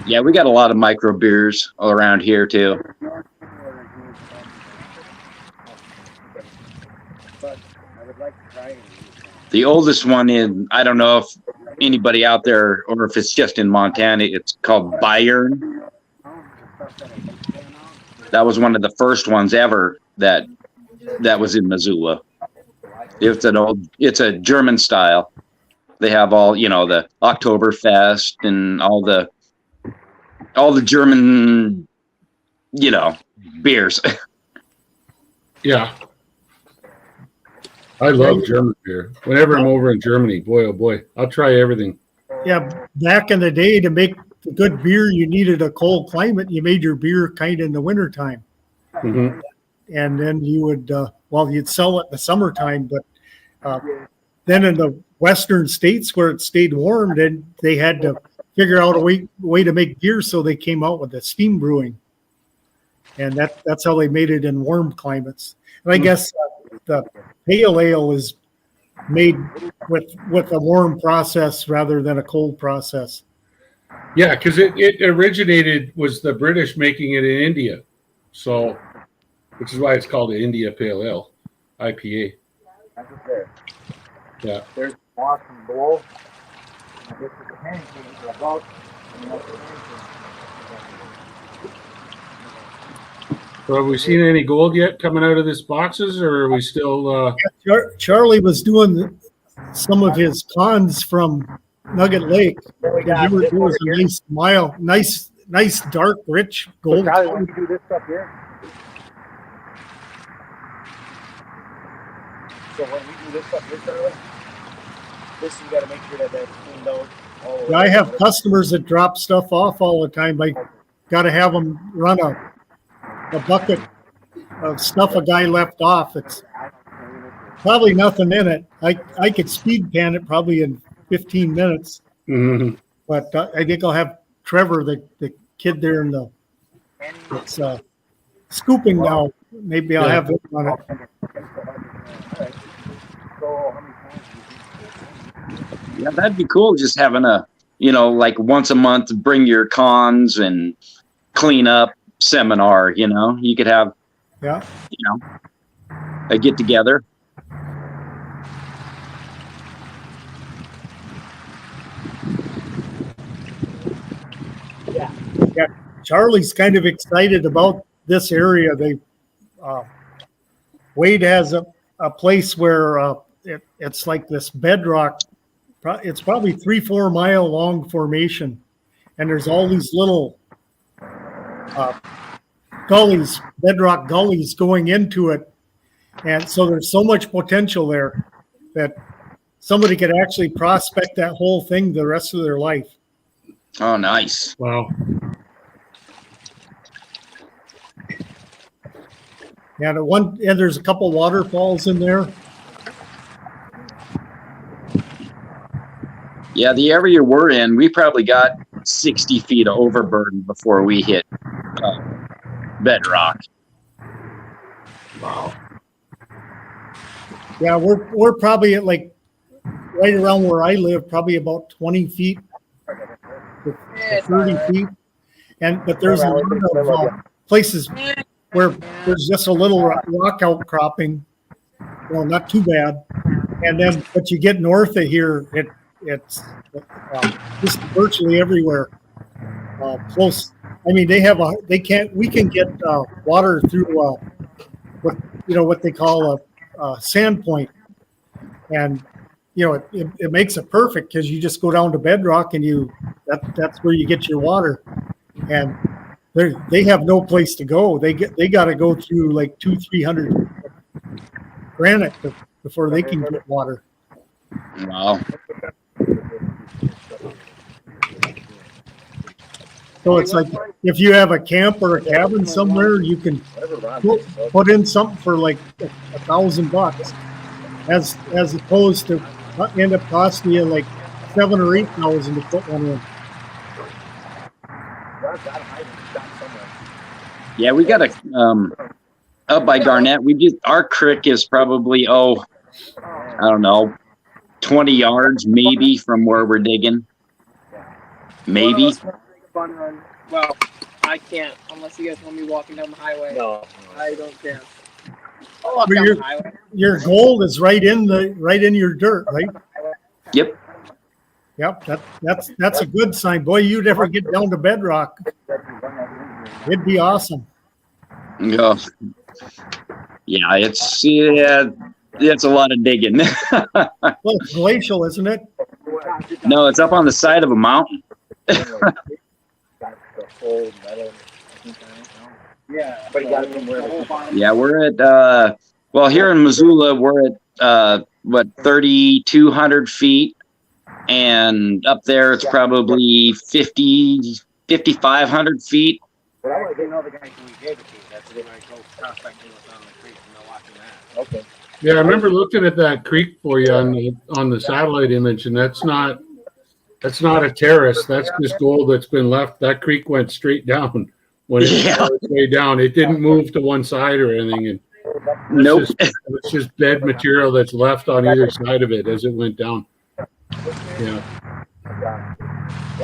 Yeah, we got a lot of micro beers all around here too. But I would like to try it. The oldest one in, I don't know if anybody out there or if it's just in Montana, it's called Bayern. That was one of the first ones ever that was in Missoula. It's a German style. They have all, the Oktoberfest and all the German, beers. Yeah. I love German beer. Whenever I'm over in Germany, boy, oh boy, I'll try everything. Yeah, back in the day, to make good beer, you needed a cold climate. You made your beer kind of in the wintertime. Mm-hmm. And then you would, you'd sell it in the summertime. But then in the western states where it stayed warm, then they had to figure out a way to make beer, so they came out with the steam brewing. And that's how they made it in warm climates. And I guess the pale ale is made with a warm process rather than a cold process. Yeah, because it originated, was the British making it in India. So, which is why it's called the India Pale Ale, IPA. That's what's there. Yeah. There's moss and bowl. And this is the pancake about. And that's the pancake. So have we seen any gold yet coming out of these boxes, or are we still? Charlie was doing some of his cons from Nugget Lake. Then we There got this was over a here. nice dark, rich So gold. Charlie, when you do this stuff here. So when we do this stuff here, Charlie, this you got to make sure that that's cleaned out. All the way. Yeah, I have customers that drop stuff off all the time. I got to have them run a bucket of stuff a guy left off. It's probably nothing in it. I could speed can it probably in 15 minutes, Mm-hmm. but I think I'll have Trevor, the kid there in the scooping now. Maybe I'll have him on it. So how many times do you think? Yeah, that'd be cool. Just having like once a month, bring your cons and clean up seminar. You could have, Yeah. a get together. Yeah, Charlie's kind of excited about this area. Wade has a place where it's like this bedrock. It's probably 3-4 mile long formation, and there's all these little gullies, bedrock gullies going into it, and so there's so much potential there that somebody could actually prospect that whole thing the rest of their life. Oh, nice. Wow. And there's a couple waterfalls in there. Yeah, the area we're in, we probably got 60 feet of overburden before we hit bedrock. Wow. Yeah, we're probably at like right around where I live, probably about 20 feet to 30 feet. But there's a lot of places where there's just a little rock outcropping. Well, not too bad. And then, but you get north of here, it's just virtually everywhere. Close. I mean, we can get water through what they call a sand point, and it makes it perfect because you just go down to bedrock and that's where you get your water, and they have no place to go. They got to go through like 200-300 granite before they can get water. Wow. So it's like if you have a camp or a cabin somewhere, you can put in something for like $1,000, as opposed to end up costing you like $7,000 or $8,000 to put one in. Yeah, we got up by Garnett. Our creek is probably I don't know, 20 yards maybe from where we're digging. Maybe. Fun run. Well, I can't unless you guys want me walking down the highway. No. I don't care. I'll walk Where down you're- the highway. Your gold is right in your dirt, right? Yep. Yep, that's a good sign. Boy, you'd ever get down to bedrock. It'd be awesome. Yeah. Yeah, it's a lot of digging. Well, it's glacial, isn't it? No, it's up on the side of a mountain. Yeah, but you got it from where? Yeah, we're at well, here in Missoula we're at 3,200 feet, and up there it's probably 5,500 feet. But I want to know the guy who we gave it to. That's the guy go prospecting with on the creek and they're watching that. Okay. Yeah, I remember looking at that creek for you on the satellite image, and that's not a terrace. That's just gold that's been left. That creek went straight down when it was way down. It didn't move to one side or anything. And Nope. It's just bed material that's left on either side of it as it went down. Yeah.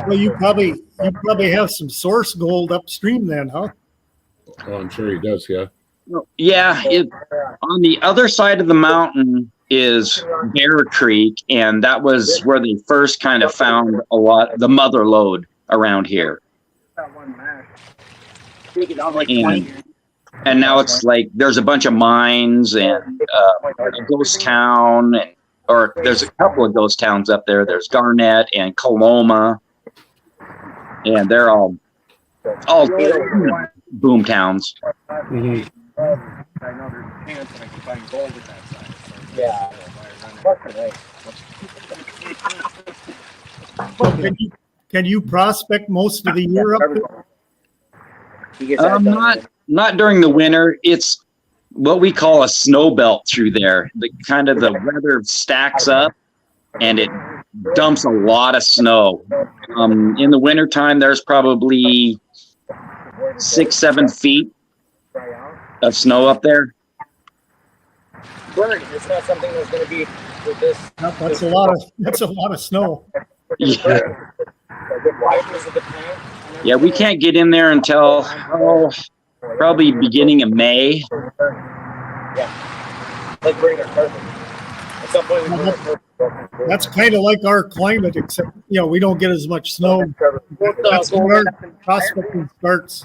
Well, you probably have some source gold upstream then, huh? Oh, I'm sure he does. Yeah. Yeah, on the other side of the mountain is Bear Creek, and that was where they first kind of found the mother lode around here. And now it's like there's a bunch of mines and a ghost town, or there's a couple of ghost towns up there. There's Garnett and Coloma, and they're all boom towns. Mm-hmm. I know there's a chance that I can find gold at that side. So yeah. Can you prospect most of the year up there? Not during the winter. It's what we call a snow belt through there. The weather stacks up and it dumps a lot of snow. In the wintertime, there's probably 6-7 feet of snow up there. Burn. It's not something that's going to be with this. That's a lot of snow. Yeah. Yeah, we can't get in there until probably beginning of May. Yeah. Like burning our carpet. At some point, we burn our carpet. That's kind of like our climate, except we don't get as much snow. That's when our prospecting starts.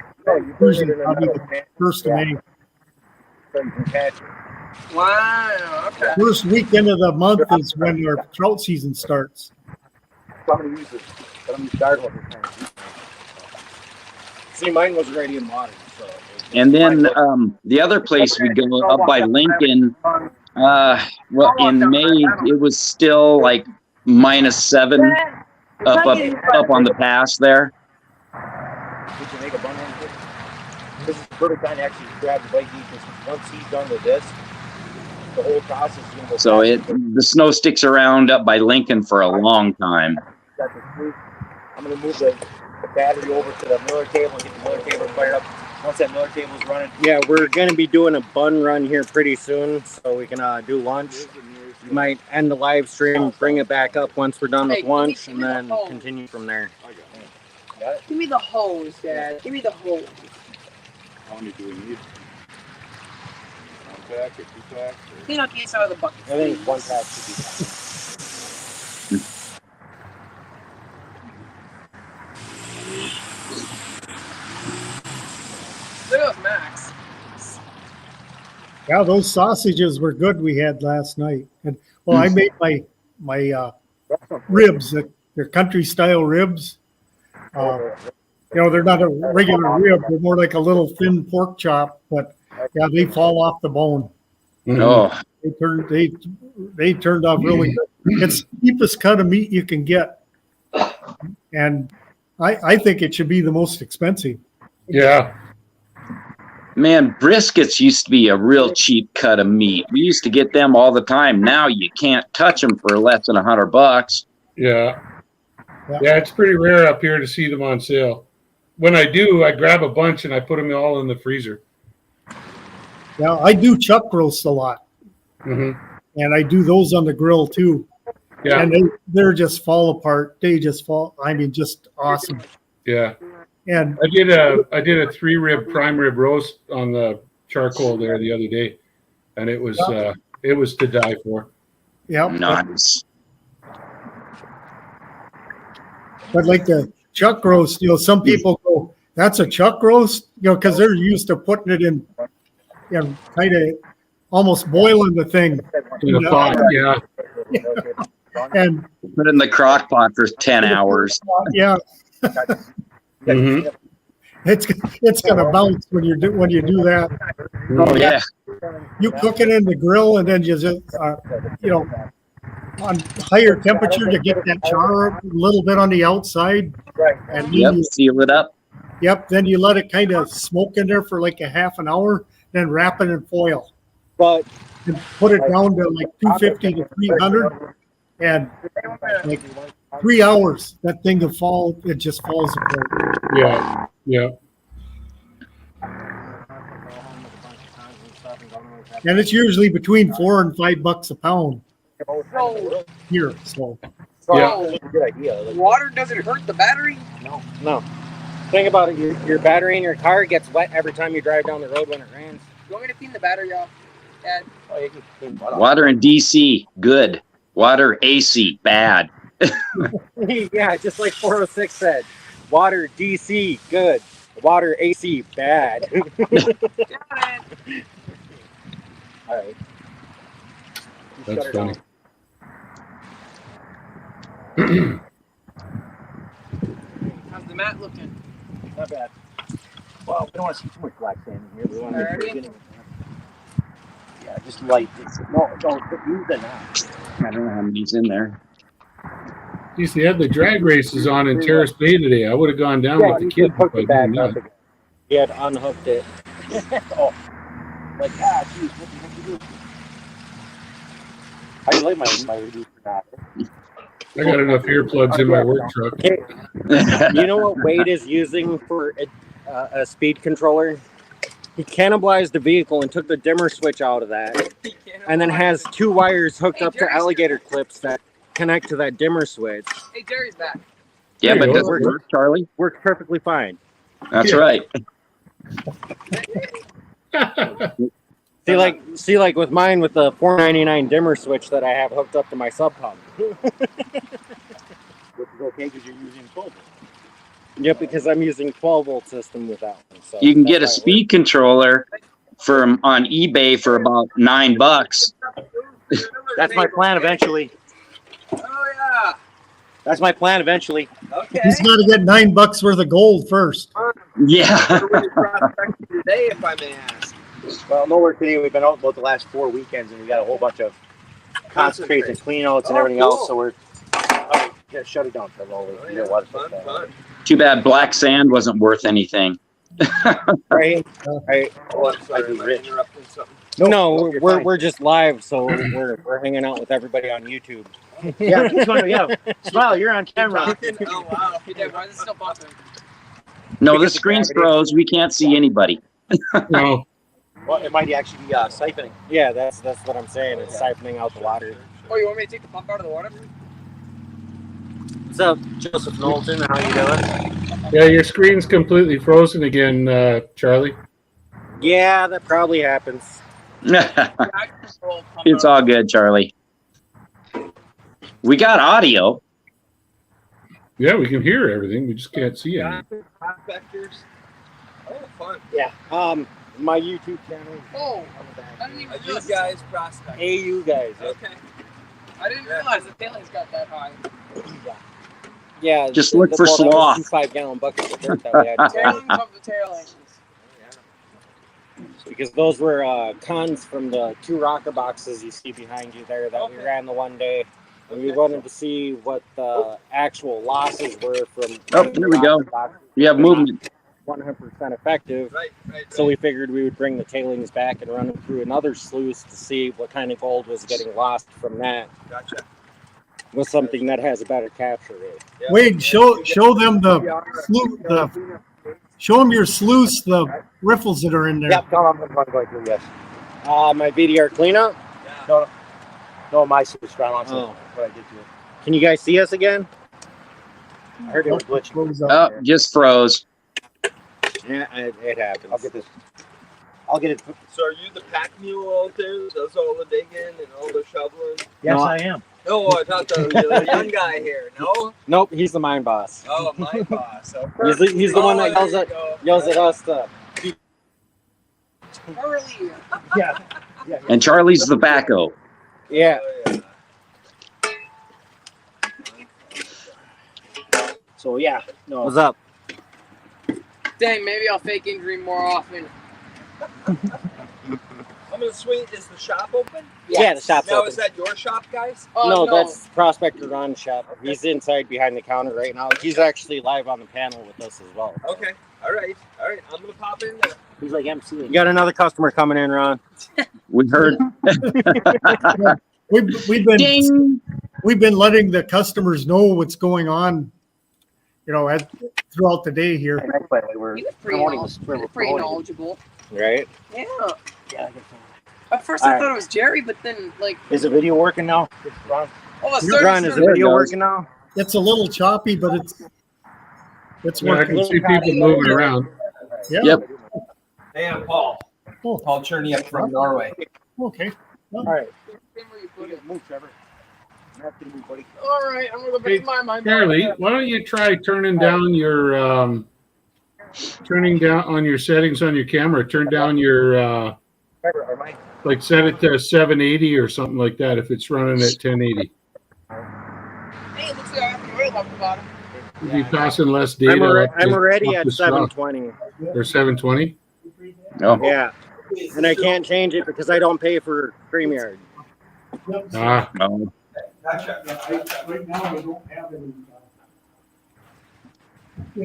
Usually probably the 1st of May. So you can catch it. Wow. Okay. First weekend of the month is when our trout season starts. Somebody uses, but I'm starting with this thing. See, mine was already in water. So And then the other place we go up by Lincoln, well, in May it was still like -7 up on the pass there. Did you make a bun on it? This is the perfect time to actually grab the bike because once he's done with this, the whole process is going to go. So the snow sticks around up by Lincoln for a long time. Got the screw. I'm going to move the battery over to the Miller cable and get the Miller cable fired up. Once that Miller cable is running, Yeah, we're gonna be doing a bun run here pretty soon, so we can do lunch. We might end the live stream, bring it back up once we're done with lunch, and then continue from there. Give me the hose, Dad. Give me the hose. How many do we need? 1 pack or 2 packs? Clean out the inside of the bucket. I think 1 pack should be fine. Look at Max. Yeah, those sausages were good we had last night. And I made my ribs. They're country style ribs. They're not a regular rib. They're more like a little thin pork chop, but yeah, they fall off the bone. Oh, They turned out really good. It's the cheapest cut of meat you can get. And I think it should be the most expensive. Yeah. man, briskets used to be a real cheap cut of meat. We used to get them all the time. Now you can't touch them for less than $100. Yeah, it's pretty rare up here to see them on sale. When I do, I grab a bunch and I put them all in the freezer. Yeah, I do chuck roast a lot, and I do those on the grill too. Yeah, and they're just fall apart. They just fall. I mean, just awesome. Yeah, and I did a 3 rib prime rib roast on the charcoal there the other day. and it was to die for. Yep. Nice. But like the chuck roast, some people go, that's a chuck roast, because they're used to putting it in, kind of almost boiling the thing. In a pot, yeah. And Put it in the crock pot for 10 hours. yeah, Mhm. it's gonna bounce when you do that. Oh, yeah. You cook it in the grill and then you just, on higher temperature to get that char a little bit on the outside. And then Yep. Seal it up. then you let it kind of smoke in there for like a half an hour, then wrap it in foil But and put it down to like 250 to 300. And like 3 hours, that thing will fall, it just falls apart. Yeah, yeah. And it's usually between $4 and $5 a pound So, here, so. Yeah. Good idea. water doesn't hurt the battery? No. Think about it. Your battery in your car gets wet every time you drive down the road when it rains. You want me to clean the battery off, Dad? Water in DC, good. Water AC, bad. Yeah, just like 406 said. Water DC, good. Water AC, bad. all right. That's funny. How's the mat looking? Not bad. Well, we don't want to see too much black sand in here. We want to make sure we're Alrighty. getting. Yeah, just light. No, use the knot. I don't know how many's in there. Geez, they had the drag races on in Terrace Bay today. I would have gone down with the you kids. could hook if it I'd back known up that. again. He had unhooked it. Oh, like geez, what the heck you do? I like my reducer knot. I got enough earplugs in my work truck. You know what Wade is using for a speed controller? He cannibalized the vehicle and took the dimmer switch out of that, and then has 2 wires hooked up to alligator clips that connect to that dimmer switch. Hey, Jerry's back. Yeah, but There you does go. it work, Charlie? Works perfectly fine. That's right. See, like with mine, with the $4.99 dimmer switch that I have hooked up to my sub pump. Which is okay because you're using 12. Yep, because I'm using 12-volt system with that one. So You can that's get a why it speed controller on eBay for about $9. That's my plan eventually. Oh, yeah. That's my plan eventually. Okay. He's got to get $9 worth of gold first. Yeah. What are we prospecting today, if I may ask? Well, nowhere today. We've been out about the last 4 weekends, and we got a whole bunch of concentrates and clean outs and everything else. So we're yeah, shut it down for a moment. Oh, You yeah. know what? Fun. Too bad black sand wasn't worth anything. Right? Right. Oh, I'm sorry. I'd be Am I rich. interrupting something? No, you're we're fine. we're just live, so we're hanging out with everybody on YouTube. Yeah, keep going. Yeah, smile. You're on camera. Talking? Oh, wow. Hey, Dad, why is it still bumping? No, the screen's froze. We can't see anybody. No, Well, it might actually be siphoning. Yeah, that's what I'm saying. It's siphoning out the water. Oh, you want me to take the pump out of the water? What's up, Joseph Knowlton? How you doing? yeah, your screen's completely frozen again, Charlie. Yeah, that probably happens. It's all good, Charlie. We got audio. Yeah, we can hear everything. We just can't see anything. Prospectors. Oh, fun. Yeah. My YouTube channel. Oh, I didn't even realize you guys prospect. Hey, you guys. Okay. I didn't realize the tailings got that high. Yeah. Just look for that was sloth. 2 5-gallon buckets of dirt that we had. Tailings of the tailings. Because those were cons from the 2 rocker boxes you see behind you there that we ran the one day. And we wanted to see what the actual losses were from. Oh, there we go. We have movement. 100% effective. Right. So we figured we would bring the tailings back and run them through another sluice to see what kind of gold was getting lost from that Gotcha. with something that has a better capture rate. Wade, show them show them your sluice, the riffles that are in there. Yep, no, I'm going through. Yes. My VDR cleanup. No, my sister. I'm Oh. what I did to it. Can you guys see us again? I heard it was glitching. Goes up. Oh, just froze. Yeah, it happens. I'll get this. I'll get it. So are you the pack mule out there that does all the digging and all the shoveling? Yes, No. I am. No, I thought the young guy here. No? Nope, he's the mine boss. Oh, my boss. Okay. He's the one that there you yells go. at us to. Charlie. Yeah. And Charlie's the backhoe. Yeah. Oh, yeah. So yeah, no. What's up? Dang, maybe I'll fake injury more often. I'm gonna swing. Is the shop open? Yeah, the shop's Now, open. is that your shop, guys? No, that's Prospector Ron's shop. He's inside behind the counter right now. He's actually live on the panel with us as well. Okay. All right. I'm gonna pop in there. He's like MC. You got another customer coming in, Ron. We heard. We've been Ding. we've been letting the customers know what's going on, you know, throughout the day here. And that's why we're He was pretty, promoting knowledge- this. he was pretty knowledgeable. Right? Yeah. Yeah, I guess so. At first I Alright. thought it was Jerry, but then like, Is the video working now? It's Ron. oh, it's Ron, is the video working now? It's a little choppy, but it's Yeah, I working. can see people moving around. Yeah. Yep. Hey, I'm Paul. Oh. Paul Cherniak from Norway. Okay. All right. Move, Trevor. all right, I'm gonna go back Hey, to my mind. Charlie, why don't you try turning down your on your settings on your camera? Turn down your Trevor, or Mike. like set it to 780 or something like that if it's running at 1080. Hey, it looks like I have the oil off the bottom. You'd be passing less data. I'm already up at the stuff. 720. Or 720. Oh. Yeah. And I can't change it because I don't pay for StreamYard. Ah, Oh. Right now, we don't have any.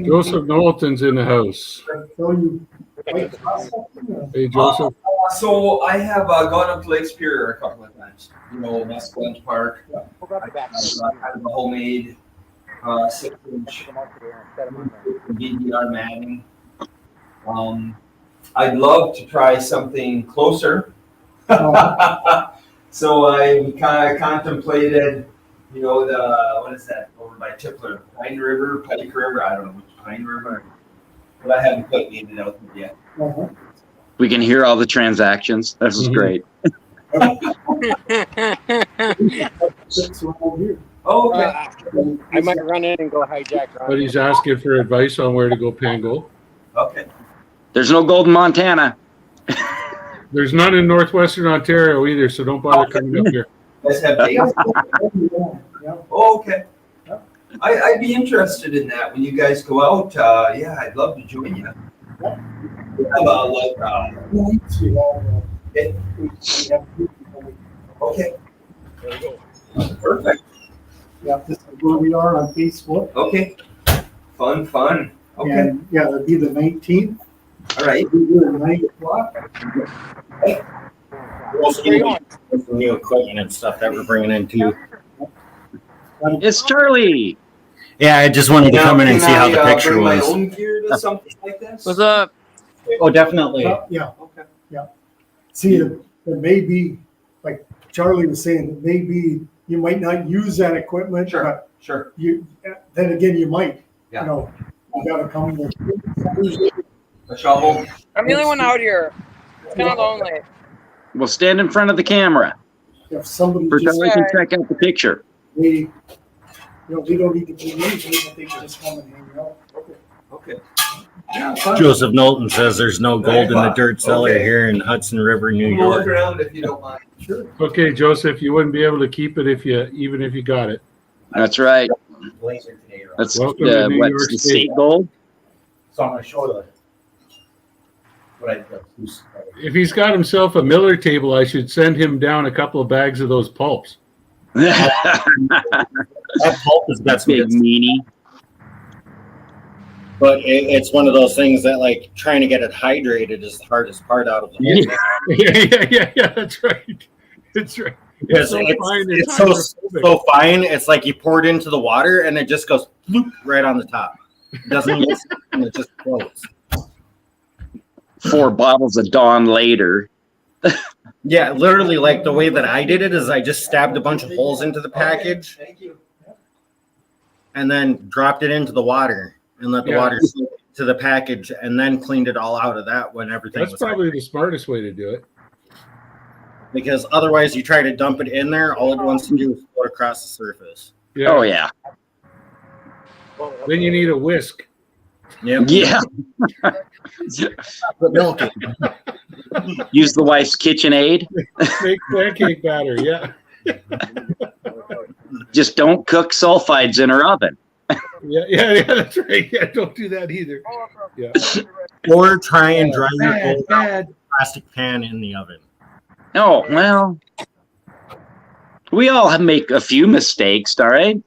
Joseph Knowlton's in the house. Show you. Hey, Joseph. So I have gone up to Lake Superior a couple of times. You know, Mescaline Park. I have kind of a homemade 6-inch DVR matting. I'd love to try something closer. So I kind of contemplated, you know, what is that over by Tipler? Pine River, Pike River, I don't know which Pine River. But I haven't quite made it out there yet. We can hear all the transactions. This is Mhm. great. Oh, okay. I might run in and go hijack Ron. But he's asking for advice on where to go pan gold. Okay. There's no gold in Montana. There's none in northwestern Ontario either, so don't bother coming up here. You guys have dates? Oh, okay. I'd be interested in that when you guys go out. Yeah, I'd love to join you. Okay. Perfect. Yeah, this is where we are on Facebook. Okay. Fun. Okay. And yeah, it'll be the 19th. All right. We'll be there at 9 o'clock. New equipment and stuff that we're bringing in too. It's Charlie. Yeah, I just wanted to come in and see how the picture bring my was. own gear to something like this? What's up? Oh, definitely. Yeah, Okay. yeah. See, it may be, like Charlie was saying, it may be, you might not use that equipment, Sure. but Sure. then again, you might. Yeah. You know, you gotta come with. A shovel. I'm the only one out here. It's kind of lonely. We'll stand in front of the camera If somebody for just, Charlie can check out the picture. they don't need to do anything, but they can just come and hang out. Okay. Yeah, fun. Joseph Knowlton says there's no gold in the dirt cellar Okay. here in Hudson River, New We'll look York. around if you don't mind. Sure. Okay, Joseph, you wouldn't be able to keep it even if you got it. That's right. Blazer today. Ron. That's Welcome to New what's York the State. state gold? So I'm gonna show you what I do. If he's got himself a Miller table, I should send him down a couple of bags of those pulps. That pulp is that's Big meanie. But it's one of those things that like trying to get it hydrated is the hardest part out of the whole thing. Yeah, that's right. That's right. Because so fine, it's so fine. It's like you pour it into the water and it just goes bloop right on the top. It doesn't even and it just floats. 4 bottles of Dawn later. Yeah, literally like the way that I did it is I just stabbed a bunch of holes into the package. Thank you. And then dropped it into the water and let the Yeah. water soak to the package and then cleaned it all out of that when everything That's was probably the smartest way to do it. because otherwise you try to dump it in there, all it wants to do is float across the surface. Yeah. Oh yeah. Then you need a whisk. Yep. Yeah. Put milk in. Use the wife's KitchenAid. Make pancake batter. Yeah. Just don't cook sulfides in her oven. Yeah. That's right. Yeah, don't do that either. Yeah. Or try and dry your Bad, gold out bad. with a plastic pan in the oven. Oh well. We all make a few mistakes, all right?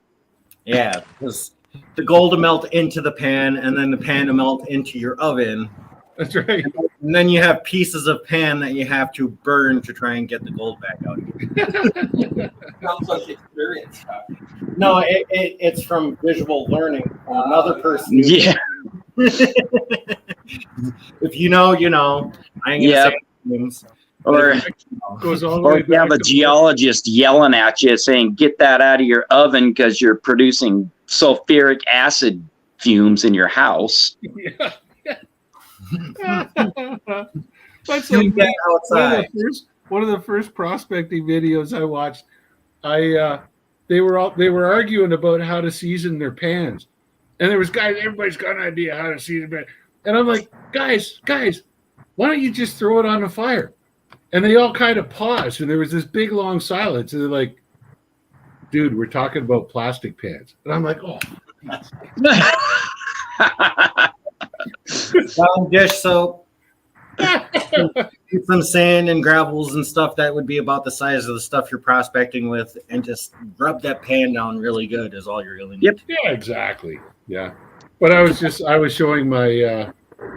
Yeah, because the gold will melt into the pan and then the pan will melt into your oven. That's right. And then you have pieces of pan that you have to burn to try and get the gold back out. Sounds like experience. No, it's from visual learning. Another person. Yeah. If you know, you know. I ain't gonna Yep. say names. Or Goes all the or way if you have back a to- geologist yelling at you saying, get that out of your oven because you're producing sulfuric acid fumes in your house. Yeah. That's Do like that outside. one of the first prospecting videos I watched. They were arguing about how to season their pans, and there was guys. Everybody's got an idea how to season pan, and I'm like, guys, why don't you just throw it on the fire? And they all kind of paused, and there was this big long silence, and they're like, dude, we're talking about plastic pans, and I'm like, oh. Dish soap. Some sand and gravels and stuff that would be about the size of the stuff you're prospecting with, and just rub that pan down really good is all you really need. Yep. Yeah, exactly. Yeah, but I was showing my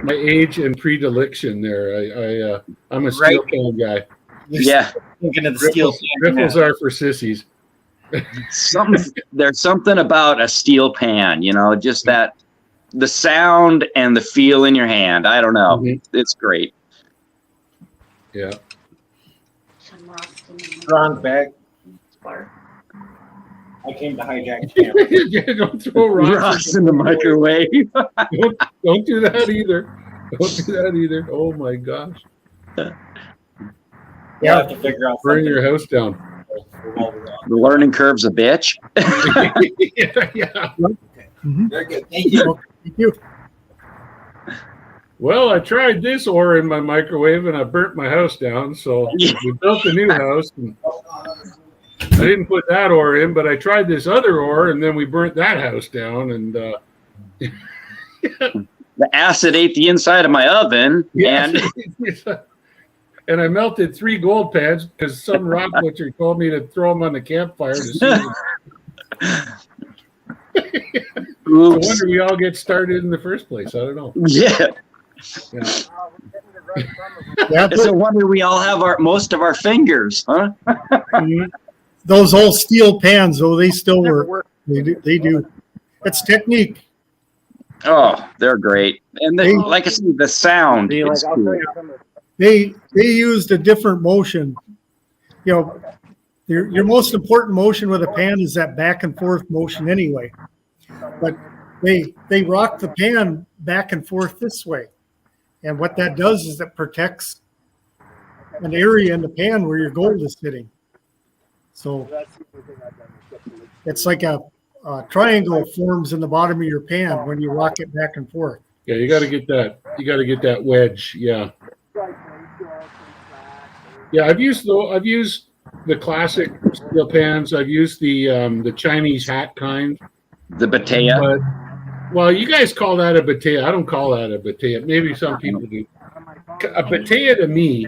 my age and predilection there. I'm a steel pan guy. Yeah. Thinking of the steel pan. Riffles are for sissies. There's something about a steel pan, you know, just that the sound and the feel in your hand. I don't know. It's great. Yeah. Ron's back. I came to hijack the camera. Yeah, don't throw rocks in the microwave. Don't do that either. Don't do that either. Oh my gosh. You have to figure out Burn something. your house down. The learning curve's a bitch. Yeah. Very good. Thank you. Thank you. Well, I tried this ore in my microwave and I burnt my house down. So we built a new house. And I didn't put that ore in, but I tried this other ore and then we burnt that house down. And The acid ate the inside of my oven, and and I melted 3 gold pans because some rock butcher told me to throw them on the campfire to see. No wonder we all get started in the first place. I don't know. yeah. Yeah, It's a wonder we all have most of our fingers, huh? those old steel pans, though, they still work. They do. It's technique. Oh, they're great. And like I said, the sound. is cool. They used a different motion. You know, your most important motion with a pan is that back and forth motion anyway. But they rock the pan back and forth this way. And what that does is it protects an area in the pan where your gold is sitting. So it's like a triangle forms in the bottom of your pan when you rock it back and forth. Yeah, you got to get that. You got to get that wedge. Yeah. Yeah, I've used the classic steel pans. I've used the Chinese hat kind. The Batea. But, well, you guys call that a Batea. I don't call that a Batea. Maybe some people do. A Batea to me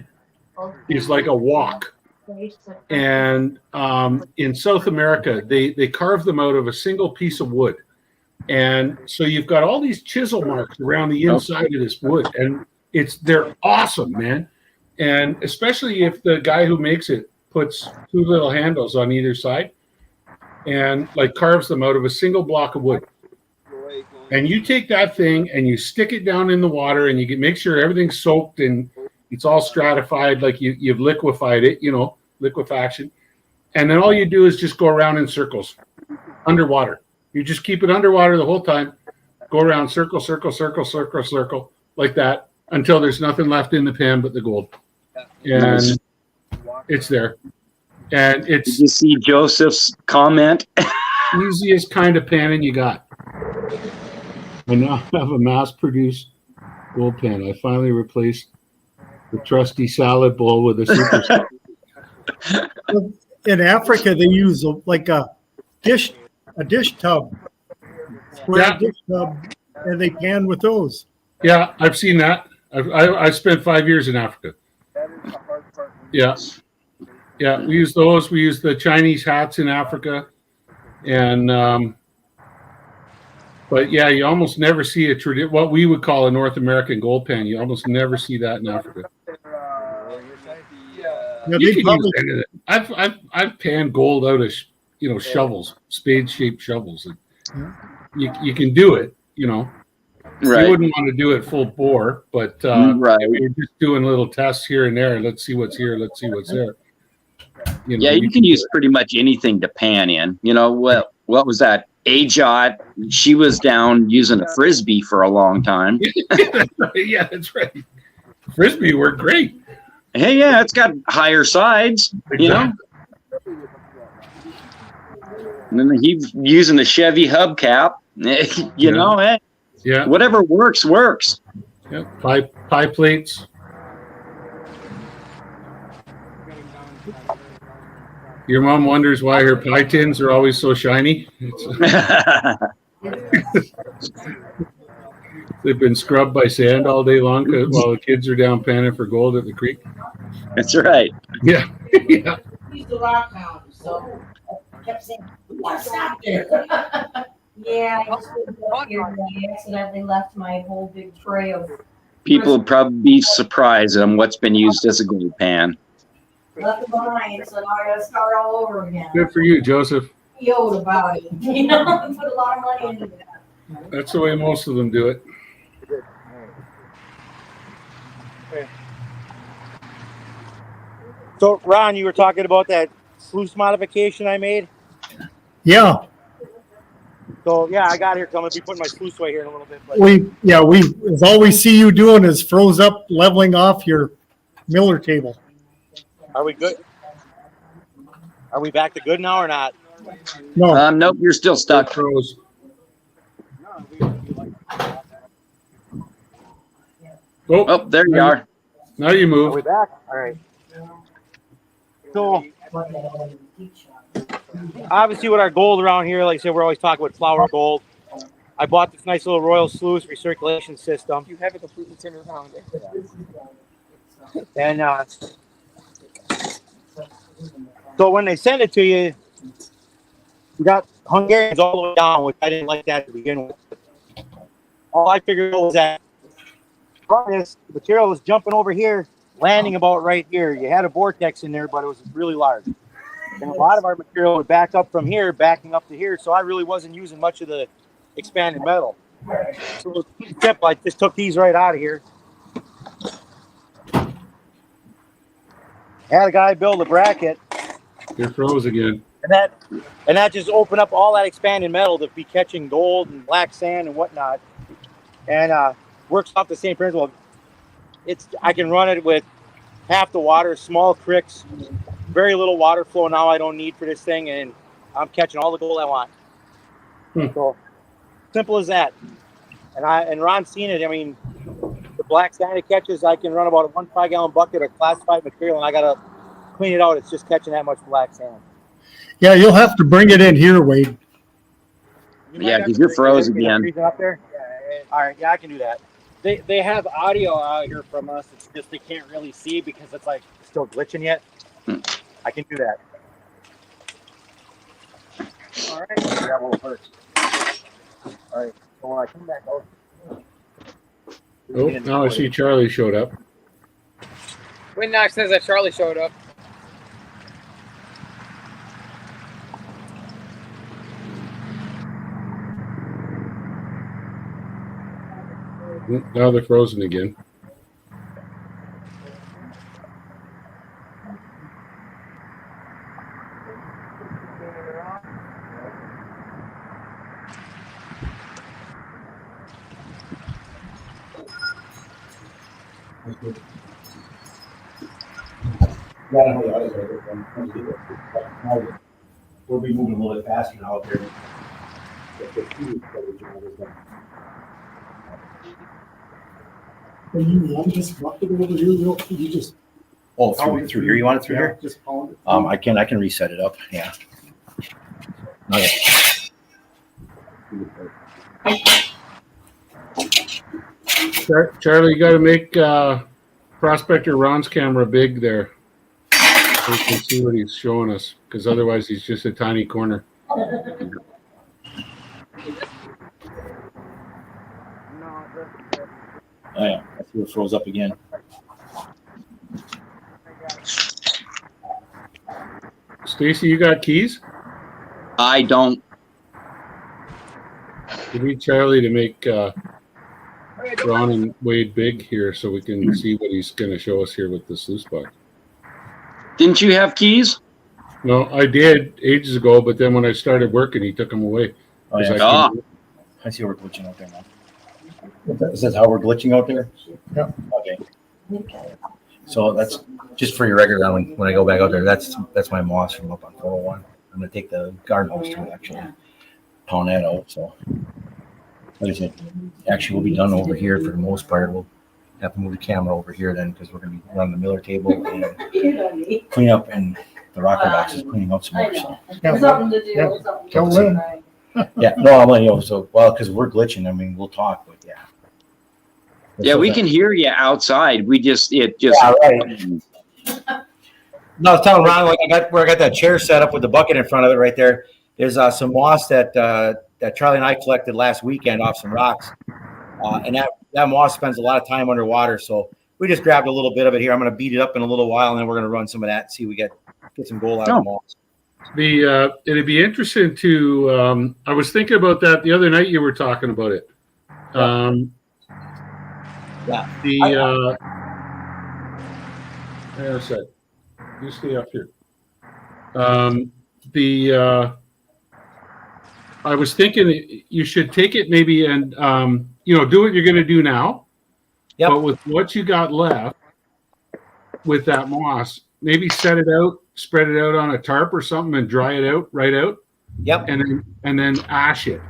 is like a wok. And in South America, they carve them out of a single piece of wood. And so you've got all these chisel marks around the inside of this wood. And they're awesome, man. And especially if the guy who makes it puts 2 little handles on either side and like carves them out of a single block of wood. And you take that thing and you stick it down in the water and you can make sure everything's soaked and it's all stratified, like you've liquefied it, liquefaction. And then all you do is just go around in circles underwater. You just keep it underwater the whole time, Go around, circle, circle, circle, circle, circle, like that, until there's nothing left in the pan but the gold. And Nice. it's there. And Did it's you see Joseph's comment? easiest kind of panning you got. I now have a mass-produced gold pan. I finally replaced the trusty salad bowl with a super. In Africa, they use like a dish tub, square Yeah. dish tub, and they pan with those. Yeah, I've seen that. I spent 5 years in Africa. Yeah. Yeah, we use those. We use the Chinese hats in Africa. And, but yeah, you almost never see what we would call a North American gold pan. You almost never see that in Africa. Yeah, You they can probably, use anything. I've panned gold out of shovels, spade-shaped shovels. You can do it. You Right. wouldn't want to do it full bore, but Right. we're just doing little tests here and there. Let's see what's here. Let's see what's there. Yeah, you can use pretty much anything to pan in. What was that? Ajot, she was down using a frisbee for a long time. Yeah, that's right. Frisbee worked great. Hey, yeah, it's got higher sides, And then he's using the Chevy hubcap. Hey, Yeah. whatever works. Yeah. Pie plates. Your mom wonders why her pie tins are always so shiny. They've been scrubbed by sand all day long while the kids are down panning for gold at the creek. That's right. Yeah. Yeah. He's the rock mountain, so I kept saying, "We gotta stop there." Yeah, I just went up here and I accidentally left my whole big tray of. People would probably be surprised at what's been used as a gold pan. Left it behind, so now I gotta start all over again. Good for you, Joseph. He owed about it, I put a lot of money into that. That's the way most of them do it. So, Ron, you were talking about that sluice modification I made. yeah, So, yeah, I got here. I'm going to be putting my sluice away here in a little bit. But as all we see you doing is froze up, leveling off your miller table. are we good? Are we back to good now or not? No, Nope, you're still stuck. Pros. Oh, there you are. Now you Are move. we back? All right. So, obviously, with our gold around here, like I said, we're always talking about flour gold. I bought this nice little Royal Sluice recirculation system. You have it completely turned around. And so when they send it to you, you got Hungarians all the way down, which I didn't like that to begin with. All I figured was that this material was jumping over here, landing about right here. You had a vortex in there, but it was really large. And a lot of our material would back up from here, backing up to here, so I really wasn't using much of the expanded metal. So it was pretty simple. I just took these right out of here. Had a guy build a bracket, You're froze again. and that just opened up all that expanded metal to be catching gold and black sand and whatnot, and works off the same principle. I can run it with half the water, small cricks, very little water flow now I don't need for this thing, and I'm catching all the gold I want. So simple as that. And Ron's seen it. I mean, the black sand it catches, I can run about a 1 5-gallon bucket of classified material, and I gotta clean it out. It's just catching that much black sand. yeah, you'll have to bring it in here, Wade. Yeah, because you're froze again. Freezing up there? All right, yeah, I can do that. They have audio out here from us. It's just they can't really see because it's like Still glitching yet? I can do that. All right, that will hurt. All right, so when I come back out. Oh, now I see Charlie showed up. When Knox says that Charlie showed up. Now they're frozen again. We'll be moving a little bit faster now out there. When you run this bucket over here, you just. Oh, through here. You want it through here? Just pound it. I can reset it up. Yeah. Okay. Charlie, you got to make Prospector Ron's camera big there. So we can see what he's showing us, because otherwise he's just a tiny corner. Oh yeah, I see it froze up again. Stacy, you got keys? I don't. We need Charlie to make Ron and Wade big here so we can see what he's going to show us here with the sluice box. Didn't you have keys? No, I did ages ago, but then when I started working, he took them away. Oh, yeah. I see we're glitching out there now. Is that how we're glitching out there? Yeah. Okay. So that's just for your record. When I go back out there, that's my moss from up on 401. I'm gonna take the garden hose to it, actually pound that out. So like I said, actually we'll be done over here for the most part. We'll have to move the camera over here then, because we're gonna be running the Miller table and clean up, and the rocker box is cleaning up some more. So. Something to do. Tell Lynn. Yeah, no, I'm letting you know. So, well, because we're glitching. I mean, we'll talk, but yeah. Yeah, we can hear you outside. Yeah, right. No, I was telling Ron, like I got that chair set up with the bucket in front of it right there. There's some moss that Charlie and I collected last weekend off some rocks, and that moss spends a lot of time underwater. So we just grabbed a little bit of it here. I'm going to beat it up in a little while, and then we're going to run some of that and see if we get some gold out of the moss. It'd be interesting to. I was thinking about that the other night. You were talking about it. Yeah. Hang on a sec. You stay up here. I was thinking you should take it maybe and do what you're going to do now. Yep. But with what you got left with that moss, maybe set it out, spread it out on a tarp or something, and dry it out right out. Yep. And then ash it.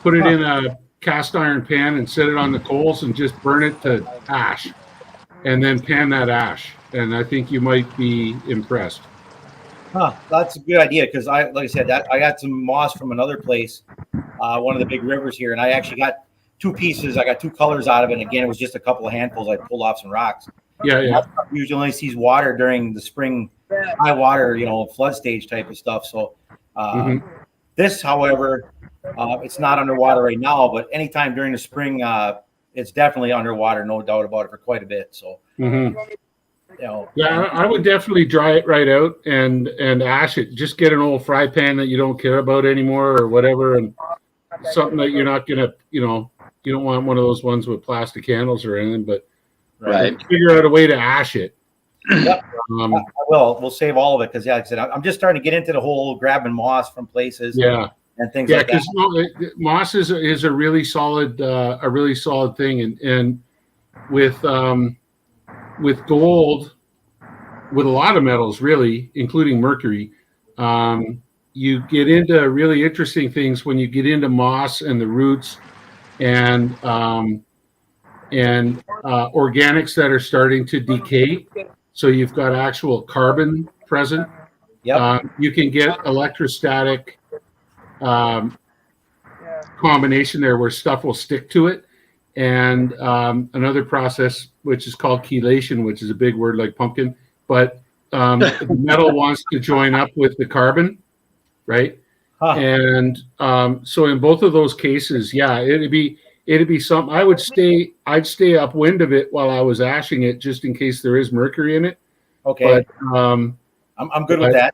Put it in a cast iron pan and set it on the coals and just burn it to ash, and then pan that ash. And I think you might be impressed. Huh? That's a good idea, because like I said, I got some moss from another place, one of the big rivers here, and I actually got 2 pieces. I got 2 colors out of it. And again, it was just a couple of handfuls. I pulled off some rocks. Yeah. Usually only sees water during the spring, high water, flood stage type of stuff. So this, however, it's not underwater right now, but anytime during the spring, it's definitely underwater, no doubt about it, for quite a bit. So, yeah, I would definitely dry it right out and ash it. Just get an old fry pan that you don't care about anymore or whatever, and something that you're not gonna, you don't want one of those ones with plastic handles or anything, but figure out a way to ash it. Yep. I will. We'll save all of it, because, like I said, I'm just starting to get into the whole grabbing moss from places. Yeah. And things like that. Yeah, because moss is a really solid thing, and with gold, with a lot of metals, really, including mercury, you get into really interesting things when you get into moss and the roots and organics that are starting to decay. So you've got actual carbon present. Yep. You can get electrostatic combination there where stuff will stick to it, and another process which is called chelation, which is a big word like pumpkin, but the metal wants to join up with the carbon, right? And so in both of those cases, it'd be something. I'd stay upwind of it while I was ashing it, just in case there is mercury in it. Okay. But I'm good with that.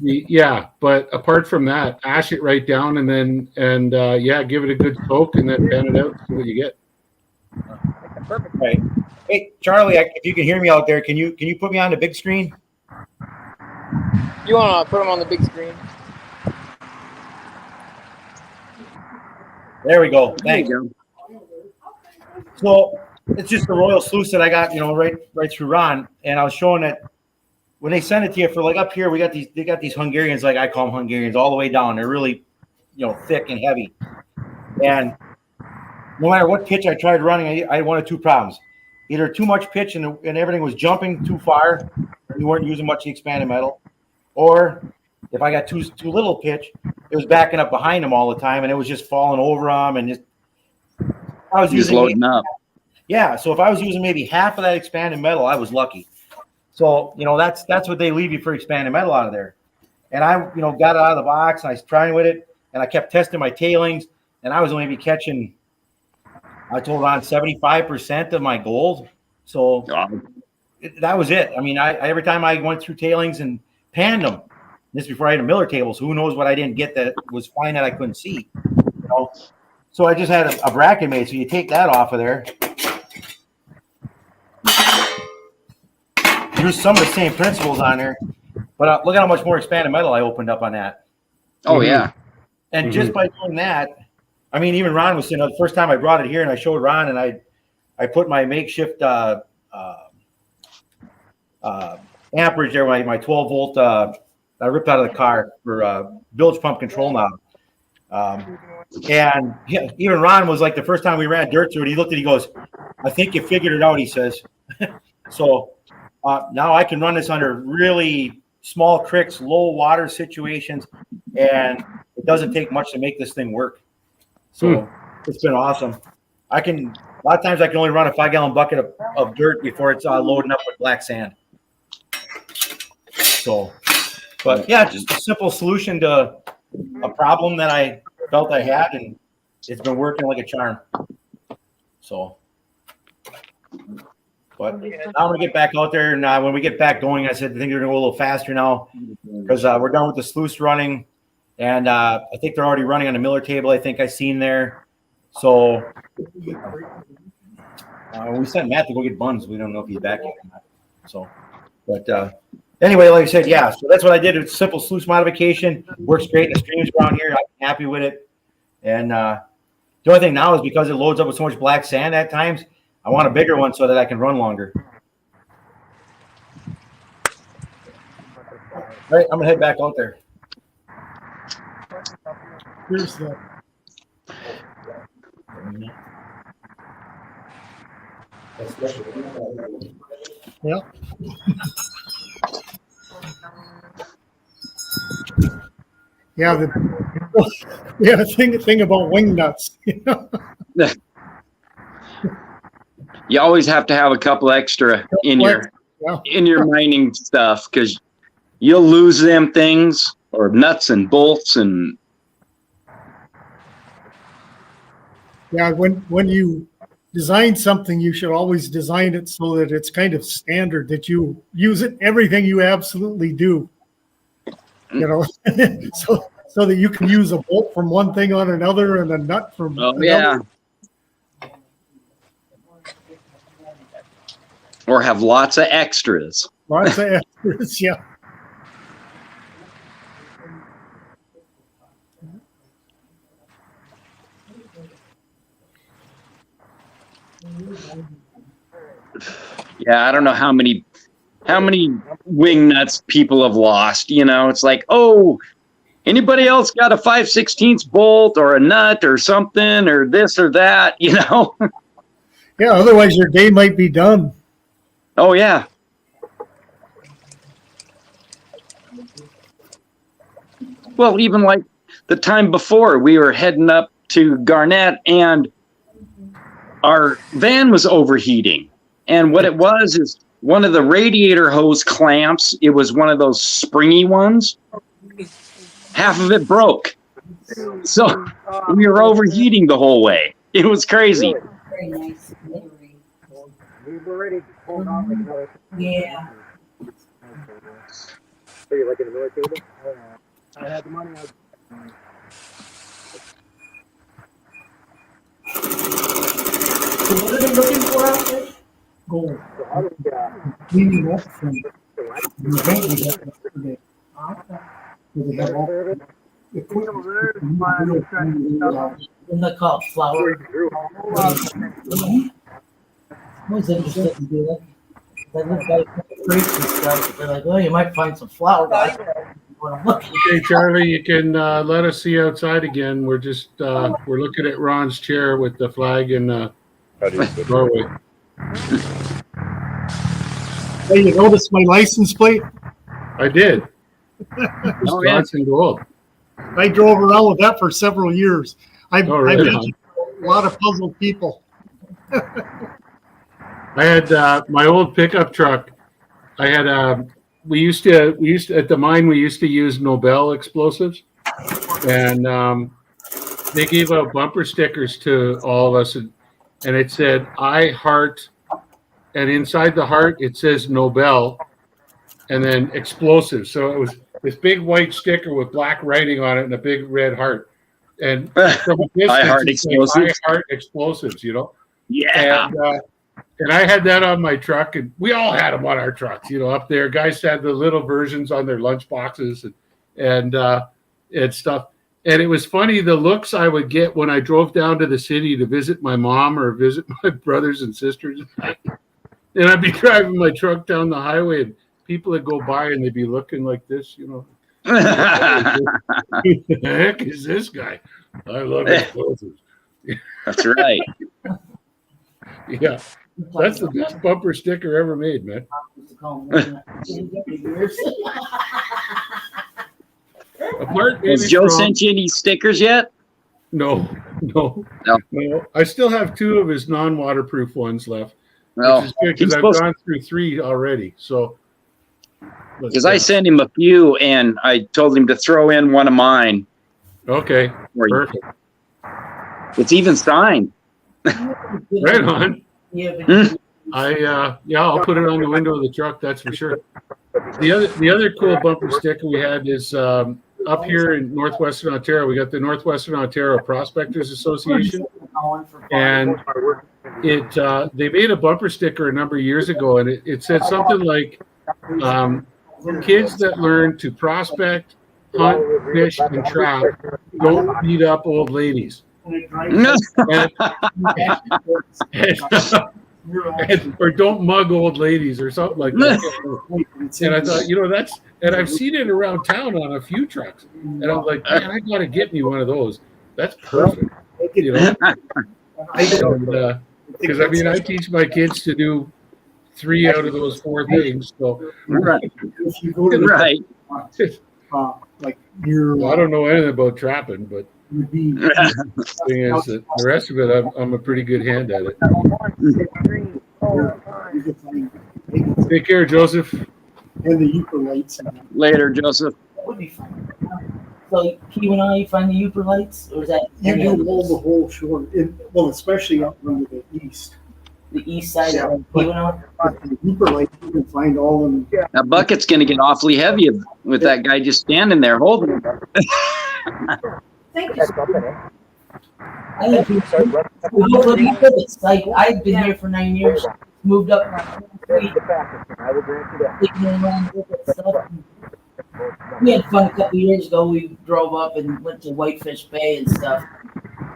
Yeah, but apart from that, ash it right down, and then give it a good soak, and then pan it out and see what you get. Perfect. Right. Hey, Charlie, if you can hear me out there, can you put me on the big screen? You want to put them on the big screen? There we go. Thanks. So it's just the Royal Sluice that I got, right through Ron. And I was showing that when they send it to you for like up here, they got these Hungarians, like I call them Hungarians, all the way down. They're really, thick and heavy. And no matter what pitch I tried running, I had one of two problems. Either too much pitch and everything was jumping too far, and you weren't using much of the expanded metal, or if I got too little pitch, it was backing up behind them all the time, and it was just falling over them, and I was just loading up. Yeah, so if I was using maybe half of that expanded metal, I was lucky. So that's what they leave you for expanded metal out of there. And I got it out of the box, and I was trying with it, and I kept testing my tailings, and I was only catching, I told Ron, 75% of my gold. So that was it. I mean, I every time I went through tailings and panned them, this before I had a Miller table, so who knows what I didn't get that was fine that I couldn't see. So I just had a bracket made. So you take that off of there. Use some of the same principles on there, but look at how much more expanded metal I opened up on that. Oh, yeah. And just by doing that, I mean, even Ron was saying the first time I brought it here and I showed Ron and I put my makeshift amperage there, my 12 volt, I ripped out of the car for bilge pump control now. And even Ron was like, the first time we ran dirt through it, he looked at it, he goes, I think you figured it out, he says. So now I can run this under really small cricks, low water situations, and it doesn't take much to make this thing work. So it's been awesome. A lot of times I can only run a 5-gallon bucket of dirt before it's loading up with black sand. So, but yeah, just a simple solution to a problem that I felt I had, and it's been working like a charm. So, but now I'm gonna get back out there, and when we get back going, I said I think they're gonna go a little faster now because we're done with the sluice running, and I think they're already running on the Miller table. I think I seen there. So we sent Matt to go get buns. We don't know if he's back yet or not. So, but anyway, like I said, yeah. So that's what I did. It's simple sluice modification. Works great. The streams around here, I'm happy with it. And the only thing now is because it loads up with so much black sand at times, I want a bigger one so that I can run longer. All right, I'm gonna head back out there. Here's the. Yeah. Yeah, the thing about wing nuts. You always have to have a couple extra in your mining stuff because you'll lose them things or nuts and bolts and. Yeah, when you design something, you should always design it so that it's kind of standard, that you use it everything you absolutely do. So that you can use a bolt from one thing on another and a nut from another. Yeah. Or have lots of extras. Lots of extras, yeah. Yeah, I don't know how many wing nuts people have lost. It's like, oh, anybody else got a 5/16 bolt or a nut or something or this or that, Yeah, otherwise your day might be done. Oh, yeah. Well, even like the time before, we were heading up to Garnett and our van was overheating. And what it was is one of the radiator hose clamps, it was one of those springy ones. Half of it broke. So we were overheating the whole way. It was crazy. Very nice. We've already pulled on like another. Yeah. So you're like in the Miller table? I had the money. So what are they looking for out there? Gold. Cleaning up from the event we had yesterday. They have all Isn't that called flour? I was interested in doing it. I live by creeks and stuff. They're like, well, you might find some flowers. Okay, Charlie, you can let us see outside again. We're just we're looking at Ron's chair with the flag in Norway. Hey, you notice my license plate? I did. Oh, yeah. Wisconsin Gold. I drove around with that for several years. I've Oh, really? met a lot of puzzled people. I had my old pickup truck. I had we used to at the mine we used to use Nobel explosives, and they gave out bumper stickers to all of us, and it said "I heart," and inside the heart it says Nobel, and then explosives. So it was this big white sticker with black writing on it and a big red heart. And from a distance, I heart it's like, explosives. I heart explosives, you know. Yeah. And I had that on my truck, and we all had them on our trucks, you know, up there. Guys had the little versions on their lunch boxes and stuff. And it was funny the looks I would get when I drove down to the city to visit my mom or visit my brothers and sisters. And I'd be driving my truck down the highway, and people would go by and they'd be looking like this, you know. Who the heck is this guy? I love explosives. That's right. Yeah. That's the best bumper sticker ever made, man. Apart maybe Has Joe from- sent you any stickers yet? No. I still have 2 of his non-waterproof ones left. No, Which is good because I've gone through 3 already. So because I sent him a few, and I told him to throw in one of mine. Okay, perfect. It's even signed. Right on. I'll put it on the window of the truck. That's for sure. The other cool bumper sticker we had is up here in Northwestern Ontario. We got the Northwestern Ontario Prospectors Association, and they made a bumper sticker a number of years ago, and it said something like, "Kids that learn to prospect, hunt, fish, and trap don't beat up old ladies." Or don't mug old ladies or something like that. And I thought, and I've seen it around town on a few trucks. And I'm like, man, I got to get me one of those. That's perfect. Because I teach my kids to do 3 out of those 4 things. So right. If you go to right. Like you're, I don't know anything about trapping, but the thing is that the rest of it, I'm a pretty good hand at it. Take care, Joseph. And the Uper lights. Later, Joseph. That would be fun. So, Keweenaw, you find the Uper lights, or is that You do hold the whole shore, well, especially up under the east. the east side of Keweenaw? The Uper lights, you can find all of them. That bucket's going to get awfully heavy with that guy just standing there holding it. Thank you. I've been here for 9 years. Moved up. We had fun a couple of years ago. We drove up and went to Whitefish Bay and stuff.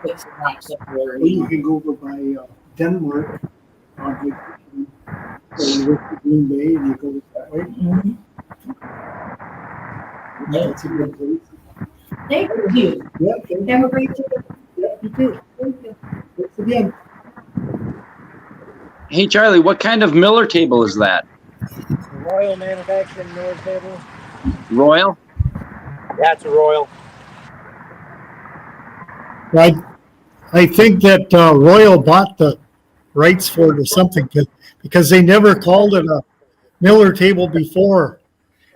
Picked some rocks up there. Well, you can go over by Denmark on vacation. So you go to Green Bay and you go that way. Mm-hmm. Yeah, it's a good place. Thank you. Yeah, okay. Have a great day. Yeah, you too. Thank you. Thanks again. Hey, Charlie, what kind of Miller table is that? Royal Manufacturing Miller table. Royal? That's a Royal. I think that Royal bought the rights for it or something because they never called it a Miller table before.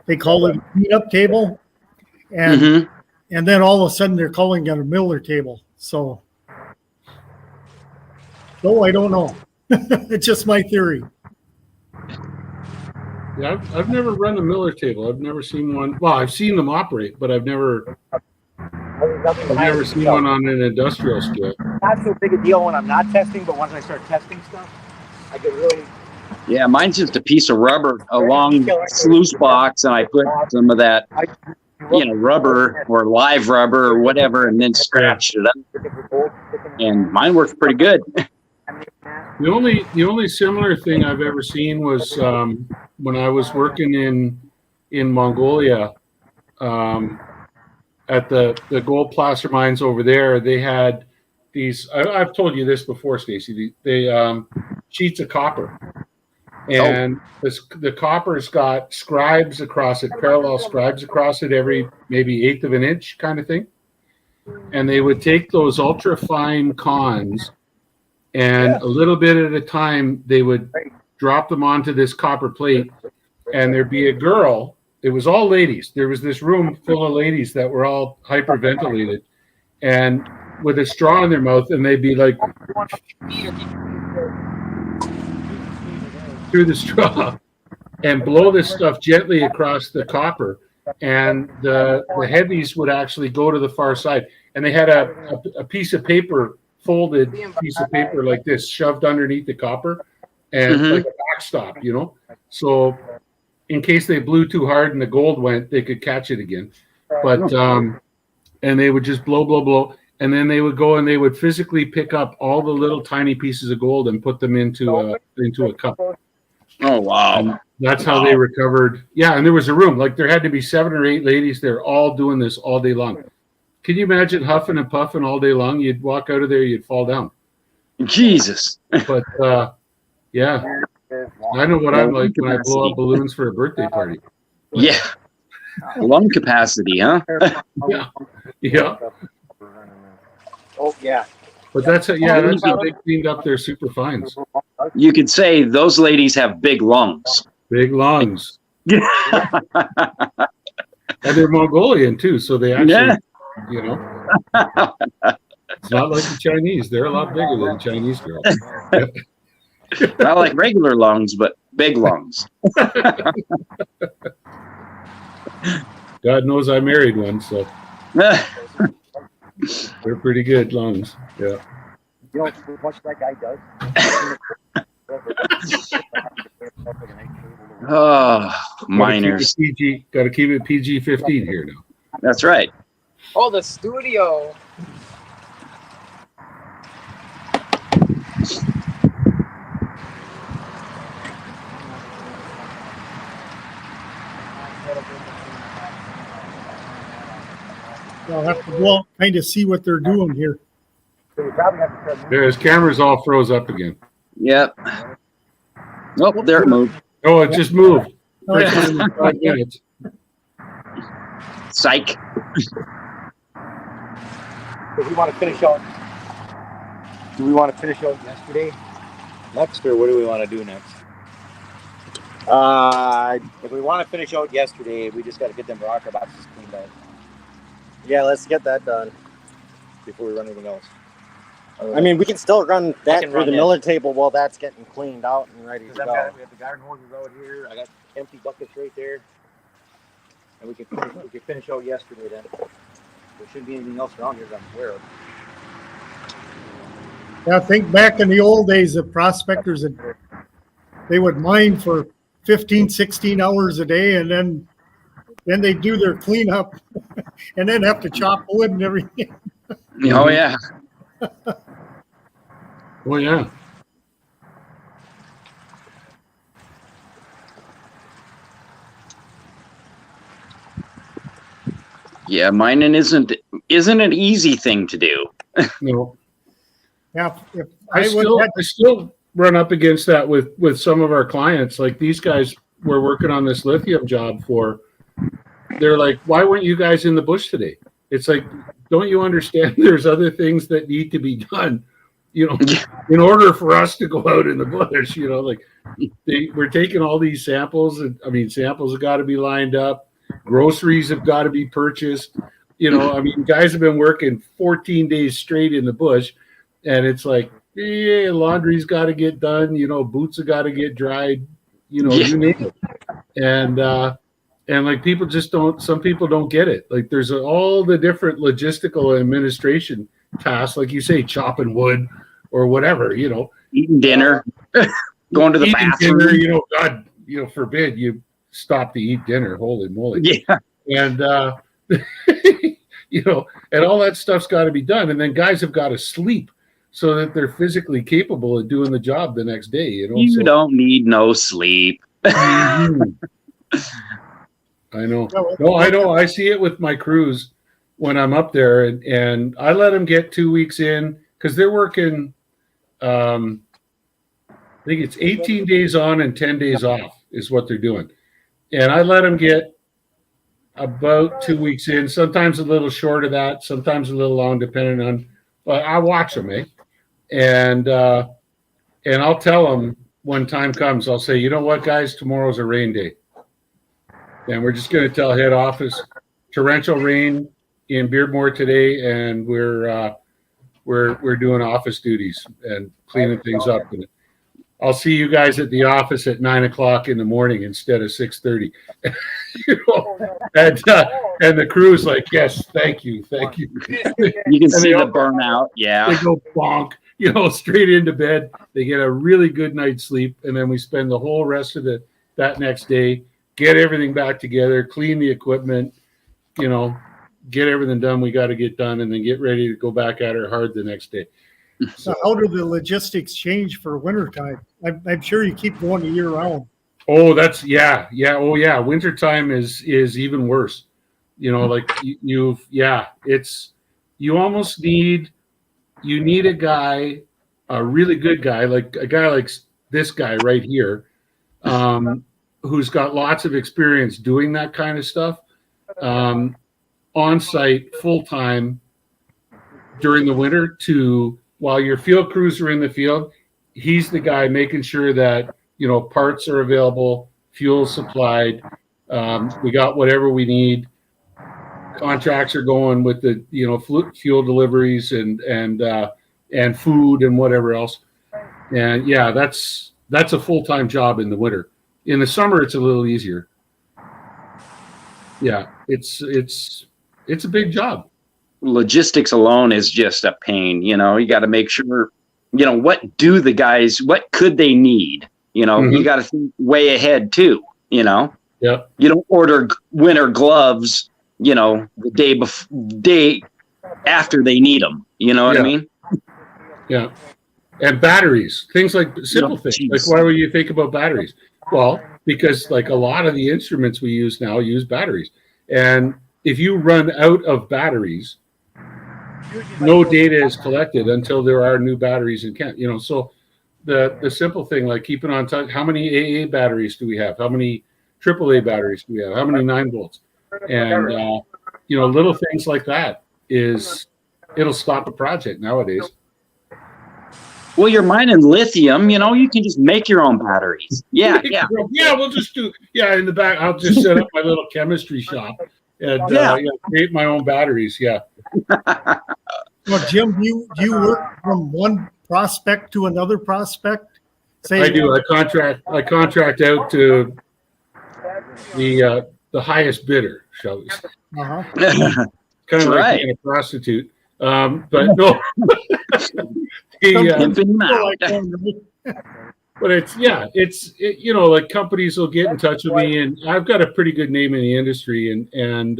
They called it a cleanup table, and then all of a sudden they're calling it a Miller table. So I don't know. It's just my theory. Yeah, I've never run a Miller table. I've never seen one. Well, I've seen them operate, but I've never seen one on an industrial scale. Not so big a deal when I'm not testing, but once I start testing stuff, I get really. Yeah, mine's just a piece of rubber, a long sluice box, and I put some of that, rubber or live rubber or whatever, and then scratched it up. And mine works pretty good. The only similar thing I've ever seen was when I was working in Mongolia at the gold placer mines over there. They had these. I've told you this before, Stacy. They sheets of copper, and the copper's got scribes across it, parallel scribes across it, every maybe eighth of an inch kind of thing. And they would take those ultra fine cons, and a little bit at a time, they would drop them onto this copper plate, and there'd be a girl. It was all ladies. There was this room full of ladies that were all hyperventilated, and with a straw in their mouth, and they'd be like through the straw and blow this stuff gently across the copper. And the heavies would actually go to the far side, and they had a piece of paper, folded piece of paper like this, shoved underneath the copper, and like a backstop, you know. So in case they blew too hard and the gold went, they could catch it again. But and they would just blow, and then they would go and they would physically pick up all the little tiny pieces of gold and put them into a cup. Oh wow. And that's how they recovered. Yeah, and there was a room, like there had to be 7 or 8 ladies there all doing this all day long. Can you imagine huffing and puffing all day long? You'd walk out of there, you'd fall down. Jesus. But yeah, I know what I'm like when I blow up balloons for a birthday party. Yeah. Lung capacity, huh? Yeah. Oh yeah. But that's that's how they cleaned up their super fines. You could say those ladies have big lungs. Big lungs. And they're Mongolian too, so they actually, you know, it's not like the Chinese. They're a lot bigger than Chinese girls. Not like regular lungs, but big lungs. God knows I married one, so they're pretty good lungs. Yeah. You know what that guy does? Oh, miners. Got to keep it PG-15 here now. That's right. Oh, the studio. I'll have to go out kind of see what they're doing here. There, his camera's all froze up again. Yep. Oh, there it moved. Oh, it just moved. Oh, yeah. First time in 5 minutes. Psych. Do we want to finish out? Do we want to finish out yesterday next, or what do we want to do next? If we want to finish out yesterday, we just got to get them rocker boxes cleaned out. Yeah, let's get that done. Before we run anything else. I mean, we can still run that can through run the this. miller table while that's getting cleaned out and ready to Because go. we have the garden hoses out here. I got empty buckets right there, and we can finish out yesterday. Then there shouldn't be anything else around here that I'm aware of. Yeah, I think back in the old days, the prospectors, they would mine for 15, 16 hours a day, and then they do their cleanup and then have to chop wood and everything. Oh, yeah. Oh, yeah. Yeah, mining isn't an easy thing to do. No. Yeah, if I still run up against that with some of our clients. Like these guys we're working on this lithium job for. They're like, why weren't you guys in the bush today? It's like, don't you understand there's other things that need to be done, you know, in order for us to go out in the bush, you know, like we're taking all these samples, and I mean, samples have got to be lined up. Groceries have got to be purchased. You know, I mean, guys have been working 14 days straight in the bush, and it's like, yeah, laundry's got to get done. You know, boots have got to get dried. You know, you name it. And like people just don't. Some people don't get it. Like there's all the different logistical and administration tasks, like you say, chopping wood or whatever. You know, eating dinner, going to the bathroom. Dinner, you know, God, you know, forbid you stop to eat dinner. Holy moly! Yeah, and you know, and all that stuff's got to be done. And then guys have got to sleep. so that they're physically capable of doing the job the next day. You know, You don't need no sleep. Mhm. I know. No, I know. I see it with my crews when I'm up there, and I let them get 2 weeks in because they're working. I think it's 18 days on and 10 days off is what they're doing, and I let them get about 2 weeks in. Sometimes a little short of that, sometimes a little long, depending on. But I watch them, and I'll tell them when time comes. I'll say, you know what, guys, tomorrow's a rain day. And we're just going to tell head office torrential rain in Beardmore today, and we're doing office duties and cleaning things up. And I'll see you guys at the office at 9 o'clock in the morning instead of 6:30. You know? And the crew's like, yes, thank you. You can see the burnout. Yeah. They go bonk, you know, straight into bed. They get a really good night's sleep, and then we spend the whole rest of that next day. Get everything back together, clean the equipment, you know, get everything done we got to get done, and then get ready to go back at her hard the next day. So how do the logistics change for wintertime? I'm sure you keep going a year round. Oh, that's yeah. Oh, yeah. Wintertime is even worse. You know, like you almost need a guy, a really good guy, like a guy like this guy right here, who's got lots of experience doing that kind of stuff, on site full time during the winter while your field crews are in the field. He's the guy making sure that, you know, parts are available, fuel supplied. We got whatever we need. Contracts are going with the, you know, fuel deliveries and food and whatever else. And yeah, that's a full-time job in the winter. In the summer, it's a little easier. Yeah, it's a big job. Logistics alone is just a pain. You know, you got to make sure, you know, what could they need? You know, you got to think way ahead too, you know? Yeah. You don't order winter gloves, you know, the day after they need them. You know what I mean? Yeah. And batteries, things like simple things. Like, why would you think about batteries? Well, because like a lot of the instruments we use now use batteries. And if you run out of batteries, no data is collected until there are new batteries in Kent. You know, so the simple thing, like keeping on touch, how many AA batteries do we have? How many AAA batteries do we have? How many 9 volts? And, you know, little things like that it'll stop a project nowadays. Well, you're mining lithium, you know, you can just make your own batteries. Yeah. We'll just do, in the back, I'll just set up my little chemistry shop and create my own batteries. Yeah. Well, Jim, do you work from one prospect to another prospect? I do. I contract out to the highest bidder, shall we say. Kind of like being a prostitute. But no. But it's you know, like companies will get in touch with me, and I've got a pretty good name in the industry, and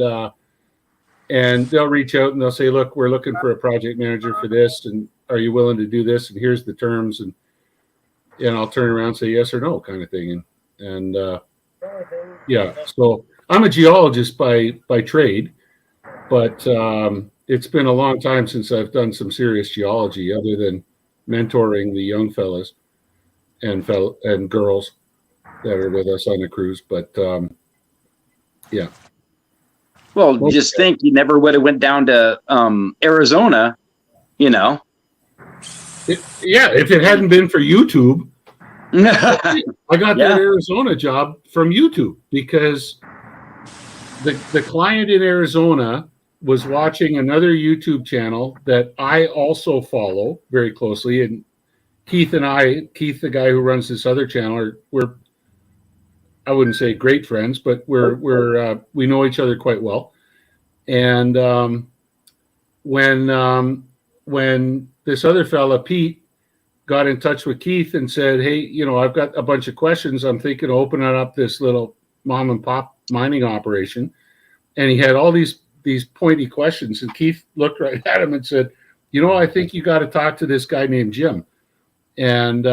they'll reach out and they'll say, look, we're looking for a project manager for this, and are you willing to do this? And here's the terms, and I'll turn around and say yes or no, kind of thing, and so I'm a geologist by trade, but it's been a long time since I've done some serious geology other than mentoring the young fellas and girls that are with us on the cruise. But Well, just think you never would have went down to Arizona, you know. If it hadn't been for YouTube, I got that Arizona job from YouTube because the client in Arizona was watching another YouTube channel that I also follow very closely, and Keith, the guy who runs this other channel, we're I wouldn't say great friends, but we know each other quite well. And when this other fella Pete got in touch with Keith and said, "Hey, you know, I've got a bunch of questions. I'm thinking of opening up this little mom and pop mining operation," and he had all these pointy questions, and Keith looked right at him and said, I think you got to talk to this guy named Jim. And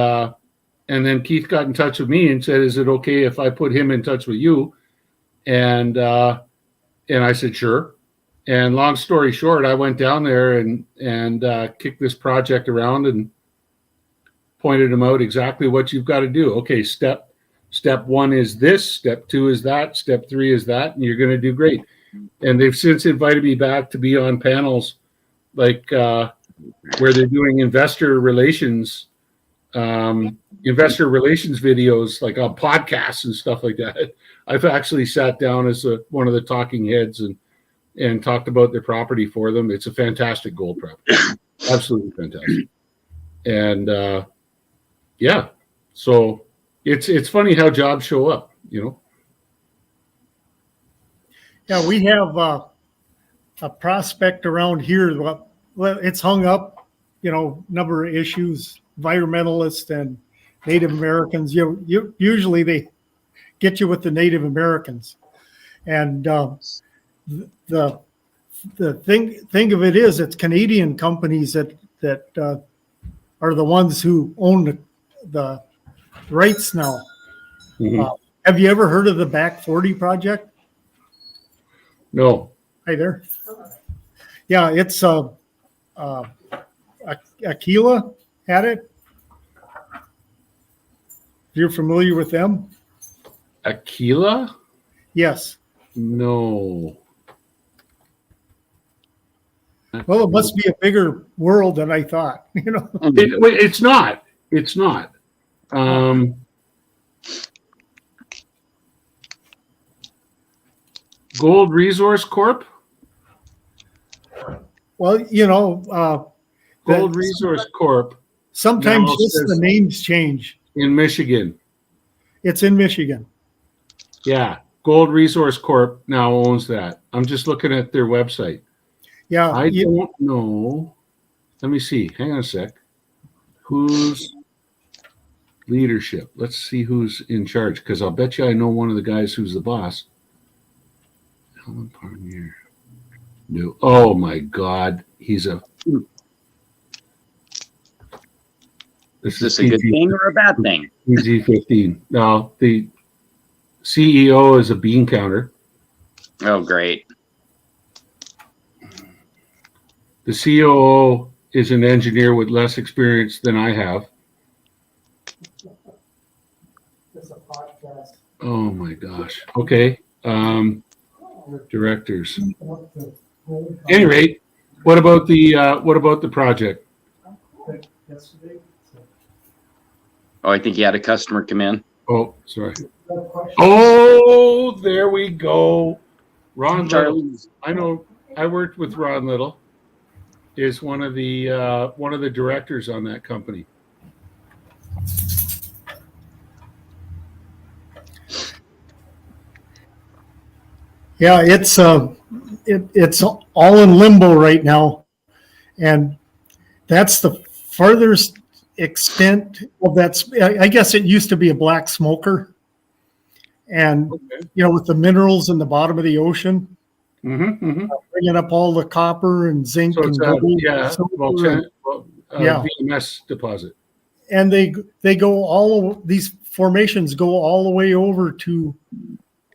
then Keith got in touch with me and said, is it okay if I put him in touch with you? And I said, sure. And long story short, I went down there and kicked this project around and pointed him out exactly what you've got to do. Okay, step one is this, step 2 is that, step 3 is that, and you're going to do great. And they've since invited me back to be on panels like where they're doing investor relations videos, like on podcasts and stuff like that. I've actually sat down as one of the talking heads and talked about their property for them. It's a fantastic gold property, absolutely fantastic. And yeah, so it's funny how jobs show up, Yeah, we have a prospect around here. Well, it's hung up, number of issues, environmentalists and Native Americans. Usually they get you with the Native Americans, and the thing of it is, it's Canadian companies that are the ones who own the rights now. Mm-hmm. Have you ever heard of the Back 40 project? No. Hi there. Yeah, it's Aquila had it. You're familiar with them? Aquila? Yes. No. Well, it must be a bigger world than I thought. It's not. It's not. Gold Resource Corp. Well, Gold Resource Corp. Sometimes just the names change. In Michigan. It's in Michigan. Yeah. Gold Resource Corp now owns that. I'm just looking at their website. Yeah. I don't know. Let me see. Hang on a sec. Who's leadership? Let's see who's in charge, because I'll bet you I know one of the guys who's the boss. Alan Parnier. No. Oh my God. He's a. Is this a good thing or a bad thing? PG-15. No, the CEO is a bean counter. Oh, great. The COO is an engineer with less experience than I have. Oh my gosh. Okay. Directors. Any rate, what about the project? Oh, I think you had a customer come in. Oh, sorry. Oh, there we go. Ron Little. I know. I worked with Ron Little. Is one of the directors on that company. Yeah, it's all in limbo right now, and that's the furthest extent of that. I guess it used to be a black smoker, and with the minerals in the bottom of the ocean, bringing up all the copper and zinc and gold, VMS deposit. And they go these formations go all the way over to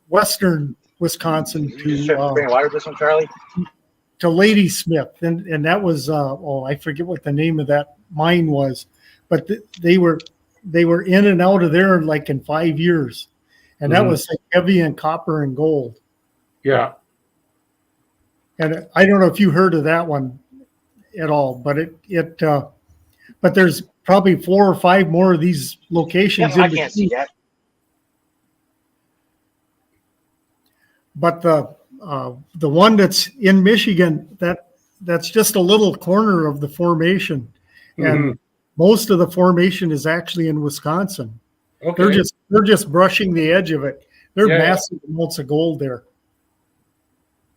western Wisconsin to Ladysmith, and that was I forget what the name of that mine was, but they were in and out of there like in 5 years, and that was like heavy in copper and gold. Yeah, and I don't know if you heard of that one at all, but but there's probably 4 or 5 more of these locations. Yeah, I can't see that. But the one that's in Michigan, that's just a little corner of the formation, and most of the formation is actually in Wisconsin. Okay. They're just brushing the edge of it. There are massive amounts of gold there.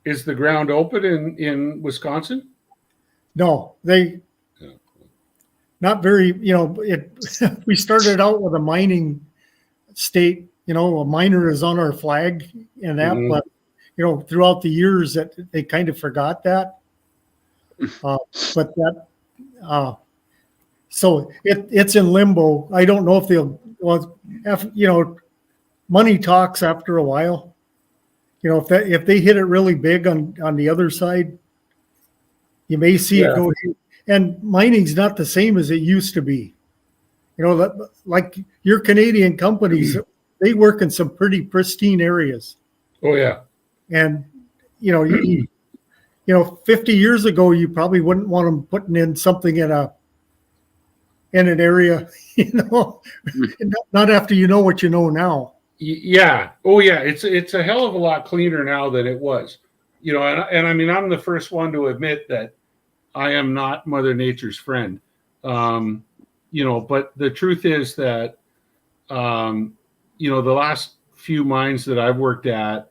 Is the ground open in Wisconsin? No, not very. We started out with a mining state. A miner is on our flag and that, but throughout the years that they kind of forgot that. But So it's in limbo. I don't know if they'll, well, money talks after a while. If they hit it really big on the other side, you may see it go. And mining's not the same as it used to be. Like your Canadian companies, they work in some pretty pristine areas. Oh yeah. And 50 years ago, you probably wouldn't want them putting in something in an area, not after you know what you know now. Yeah. Oh yeah. It's a hell of a lot cleaner now than it was. And I mean, I'm the first one to admit that I am not Mother Nature's friend. But the truth is that, the last few mines that I've worked at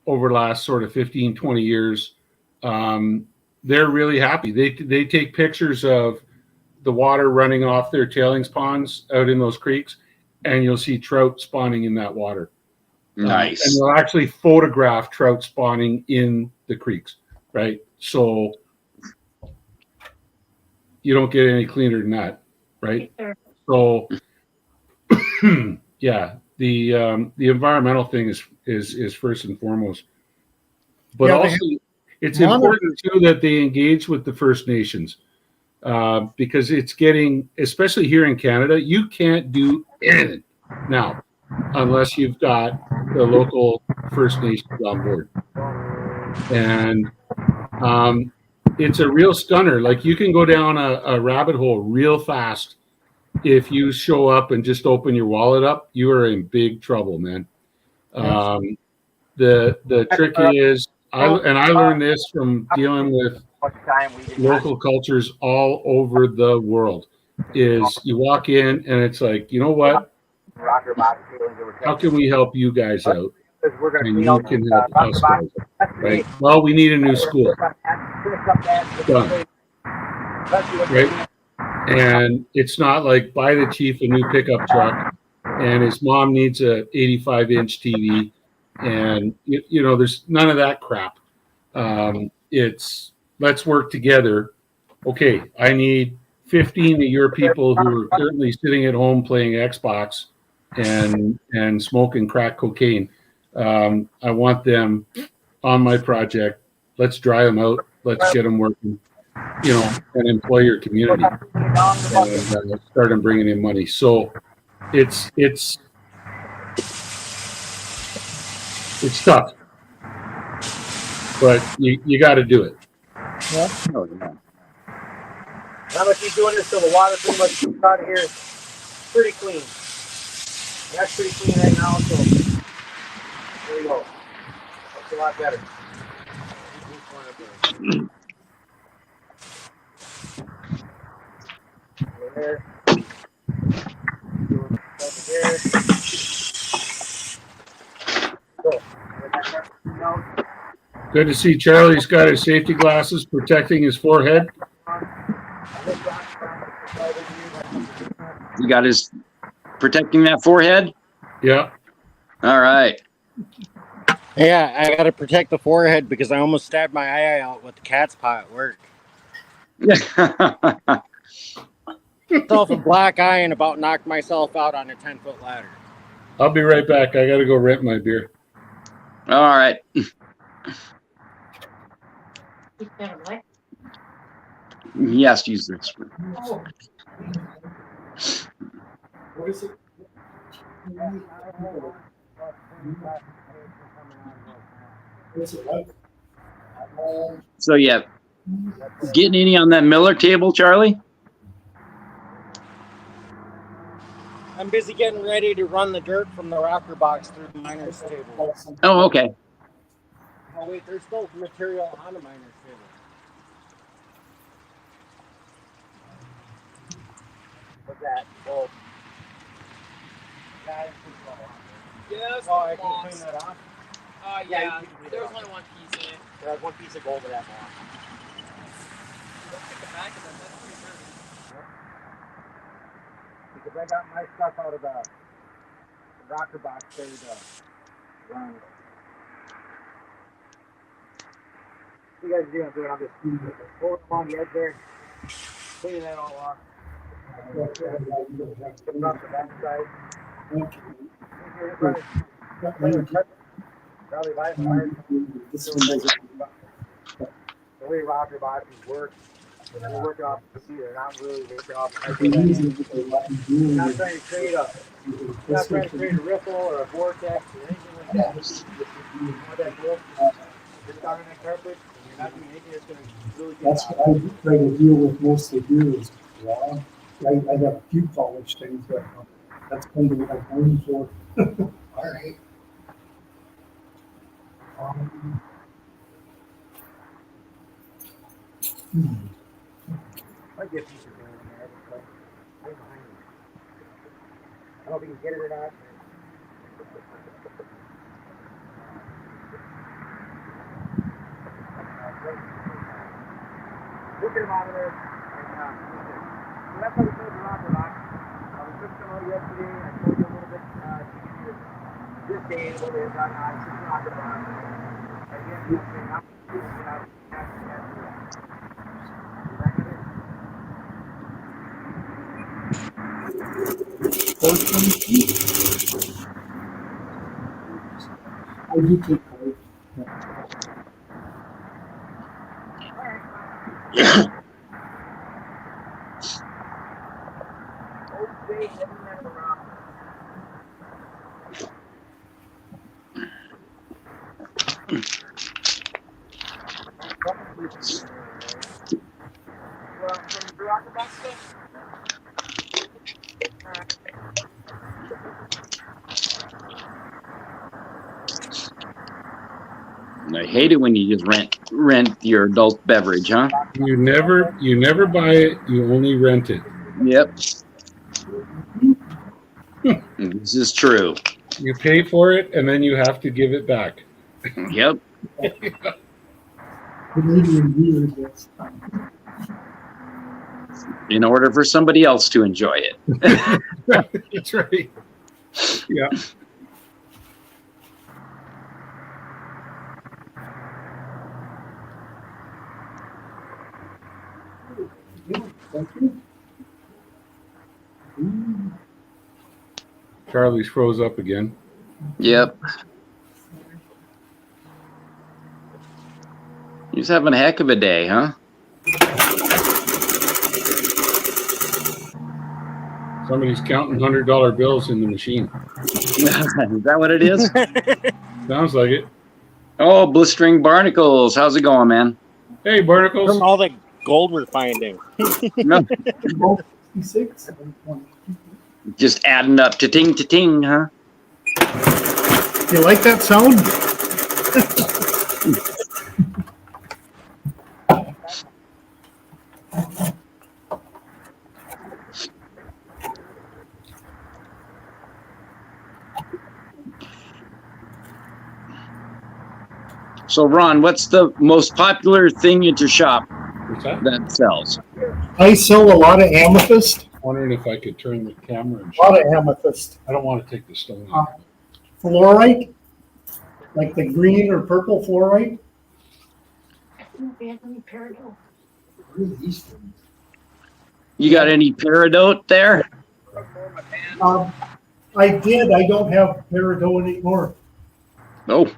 over the last sort of 15, 20 years, they're really happy. They take pictures of the water running off their tailings ponds out in those creeks, and you'll see trout spawning in that water. Nice. And they'll actually photograph trout spawning in the creeks, right? So you don't get any cleaner than that, right? So yeah, the environmental thing is first and foremost. But also it's important too that they engage with the First Nations. Because it's getting, especially here in Canada, you can't do anything now unless you've got the local First Nations on board. And it's a real stunner. Like you can go down a rabbit hole real fast if you show up and just open your wallet up. You are in big trouble, man. The trick is, I learned this from dealing with local cultures all over the world, is you walk in and it's like, you know what? How can we help you guys out? And you can help us guys out, right? Well, we need a new school. Done. Right? And it's not like buy the chief a new pickup truck and his mom needs a 85-inch TV and there's none of that crap. It's let's work together. Okay, I need 15 of your people who are currently sitting at home playing Xbox and smoking crack cocaine. I want them on my project. Let's dry them out. Let's get them working, and employ your community and start them bringing in money. So it's tough, but you got to do it. Now that he's doing this, so the water pretty much comes out of here pretty clean. That's pretty clean right now, so there you go. That's a lot better. Over there. Over there. Good to see Charlie's got his safety glasses protecting his forehead. You got his protecting that forehead? Yeah. All right. Yeah, I got to protect the forehead because I almost stabbed my eye out with the cat's paw at work. Myself a black eye and about knocked myself out on a 10-foot ladder. I'll be right back. I got to go rent my beer. All right. Yes, use this one. Oh. What is it? So yeah, getting any on that Miller table, Charlie? I'm busy getting ready to run the dirt from the rocker box through the miner's table. Oh, okay. Oh wait, there's still material on the miner's table. What's that? Oh. Yes. Oh, I can clean that off? Yeah. There was only one piece in it. There's one piece of gold in that block. Look at the back of that. That's pretty dirty. Because I got my stuff out of the rocker box there to run. What you guys are doing? I'm just pulling along the edge there. cleaning that all off. Put it off the backside. Probably buy the way rocker boxes work. When they're working off the seat, they're not really working off the not trying to create a ripple or a vortex or anything like that. Just want that lift, just down in that carpet, and you're not doing anything that's going to really get That's what I try to deal with mostly here is raw. I have a few polished things, but that's kind of what I'm going for. All right. Might get a piece of in there, but right behind me. I don't know if you can get it or not. Look at him out of there. So that's how we build the rocker box. We took some out yesterday. I told you a little bit this day what it is on this rocker box. Again, not I do take cold. I hate it when you just rent your adult beverage, huh? You never buy it. You only rent it. Yep. This is true. You pay for it, and then you have to give it back. Yep. In order for somebody else to enjoy it. That's right. Yeah. Thank you. Charlie's froze up again. Yep. He's having a heck of a day, huh? Somebody's counting $100 bills in the machine. Is that what it is? Sounds like it. Oh, Blistering Barnacles. How's it going, man? Hey, Barnacles. From all the gold we're finding. No, 66. just adding up to ting, huh? You like that sound? So, Ron, what's the most popular thing at your shop What's that? that sells? I sell a lot of amethyst. Wondering if I could turn the camera and A lot of amethyst. I don't want to take the stone out. Fluorite, like the green or purple fluorite. You got any peridot there? I did. I don't have peridot anymore. Oh,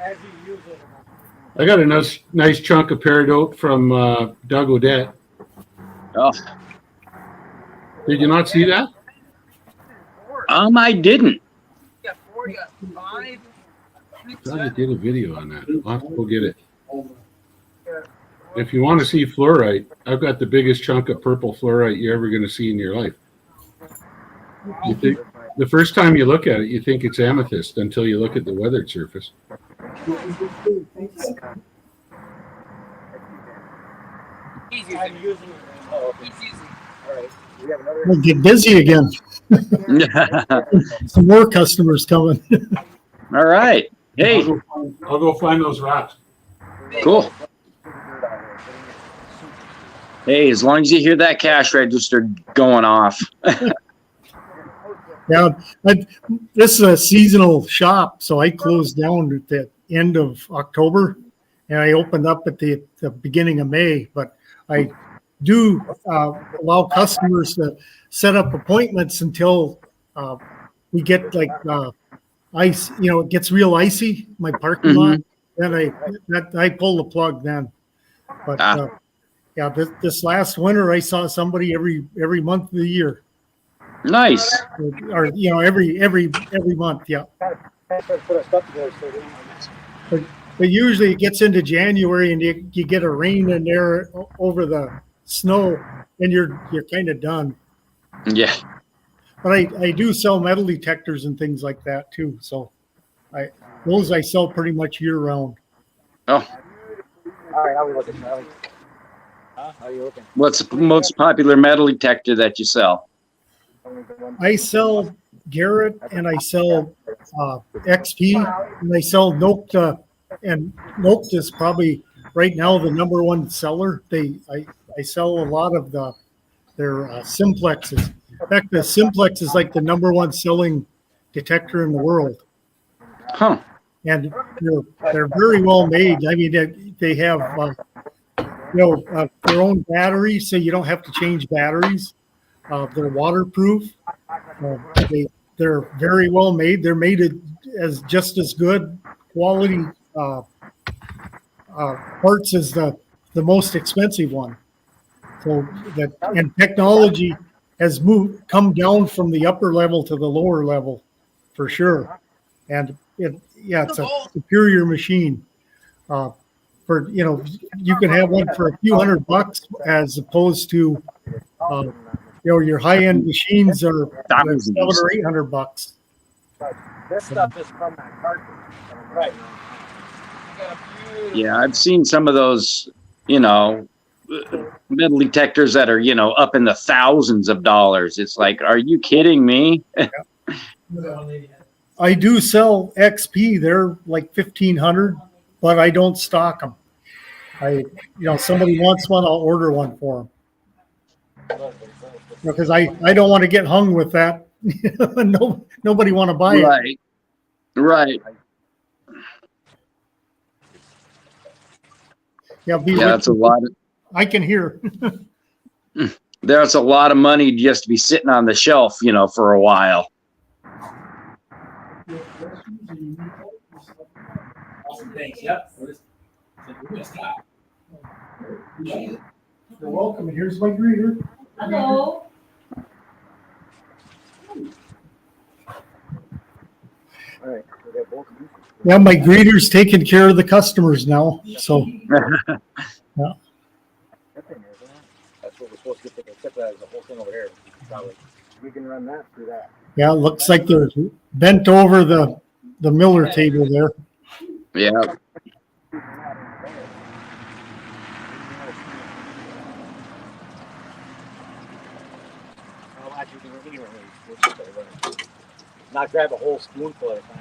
as you use it. I got a nice chunk of peridot from Doug Odette. oh, Did you not see that? I didn't. Yeah, 4, you got 5. I thought I did a video on that. I'll have to go get it. If you want to see fluorite, I've got the biggest chunk of purple fluorite you're ever going to see in your life. You think the first time you look at it, you think it's amethyst until you look at the weathered surface. Easy. I'm using it. Oh, okay. Easy. All right. We have another. We'll get busy again. Some more customers coming. All right. Hey, I'll go find those rocks. cool. Hey, as long as you hear that cash register going off. Yeah, this is a seasonal shop, so I closed down at the end of October, and I opened up at the beginning of May. But I do allow customers to set up appointments until we get like ice, it gets real icy, my parking lot. Then I pull the plug then. But yeah, this last winter I saw somebody every month of the year. Nice. Or every month, yeah. But usually it gets into January and you get a rain in there over the snow and you're kind of done. Yeah. But I do sell metal detectors and things like that too. So those I sell pretty much year round. Oh. All right, how are we looking, Charlie? How are you looking? What's the most popular metal detector that you sell? I sell Garrett and I sell XP and I sell Nokta, and Nokta is probably right now the number one seller. I sell a lot of their simplexes. In fact, the simplex is like the number one selling detector in the world. Huh. And they're very well made. I mean, they have their own batteries, so you don't have to change batteries. They're waterproof. They're very well made. They're made as just as good quality parts as the most expensive one. So and technology has come down from the upper level to the lower level, for sure. And it's a superior machine. You can have one for a few $100 as opposed to your high-end machines are $700 or $800. This stuff is from that cartridge. Right. Yeah, I've seen some of those, metal detectors that are, up in the thousands of dollars. It's like, are you kidding me? I do sell XP. They're like $1,500, but I don't stock them. Somebody wants one, I'll order one for them. Because I don't want to get hung with that. Nobody want to buy it. Right. Yeah, that's a lot. I can hear. There's a lot of money just to be sitting on the shelf, for a while. Thanks. Yep. You're welcome. And here's my greeter. Hello. All right. We got both of these. Yeah, my greeter's taking care of the customers now. So, yeah. That thing is, isn't it? That's what we're supposed to get. Except that is the whole thing over here. Probably. We can run that through that. Yeah, it looks like they're bent over the Miller table there. Yeah. Not grab a whole spoonful at a time.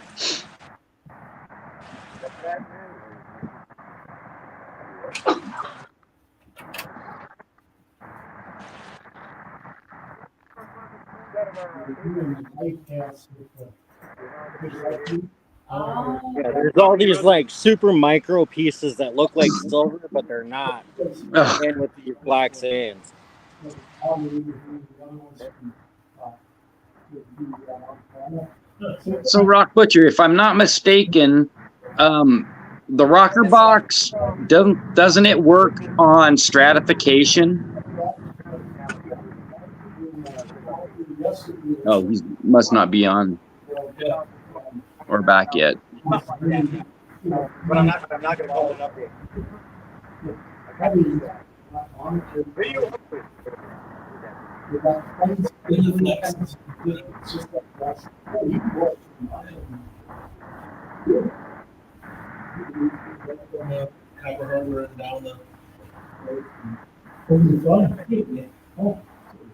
Yeah, there's all these like super micro pieces that look like silver, but they're not. And with these black sands. So, Rock Butcher, if I'm not mistaken, the rocker box doesn't it work on stratification? Oh, he must not be on or back yet. But I'm not going to hold it up here.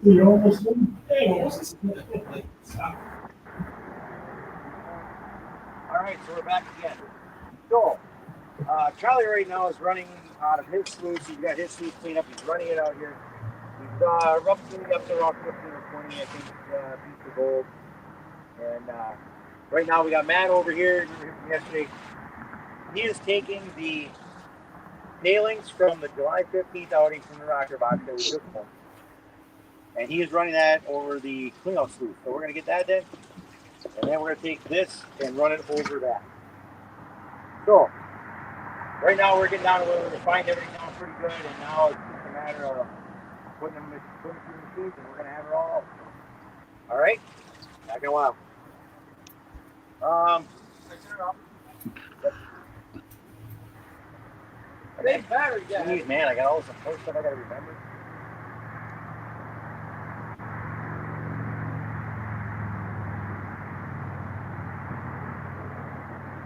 You're almost done. All right, so we're back again. So, Charlie right now is running out of his sluice. He's got his sluice cleaned up. He's running it out here. He's roughly up to around 15 or 20, I think, piece of gold. And right now we got Matt over here. Yesterday, he is taking the nailings from the July 15th outing from the rocker box that we took home. And he is running that over the cleanout sluice. So we're going to get that done. And then we're going to take this and run it over that. So, right now we're getting down to where we refined everything down pretty good. And now it's just a matter of putting them through the machines and we're going to have it all out. All right? Back in a while. Big battery, guys. Jeez, man, I got all this important stuff I got to remember.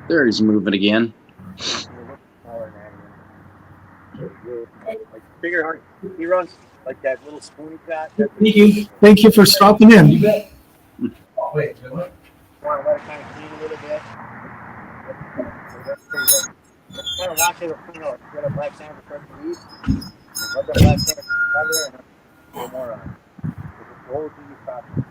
There he's moving again. Figure hard. He runs like that little spoony cat. Thank you. Thank you for stopping in. You bet. Oh, wait, you know what? Want to let it kind of clean a little bit. That's pretty good. Let's kind of watch it clean out. Get a black sand for the leaf. Let the black sand cover and a little more on it. It's a whole easy process.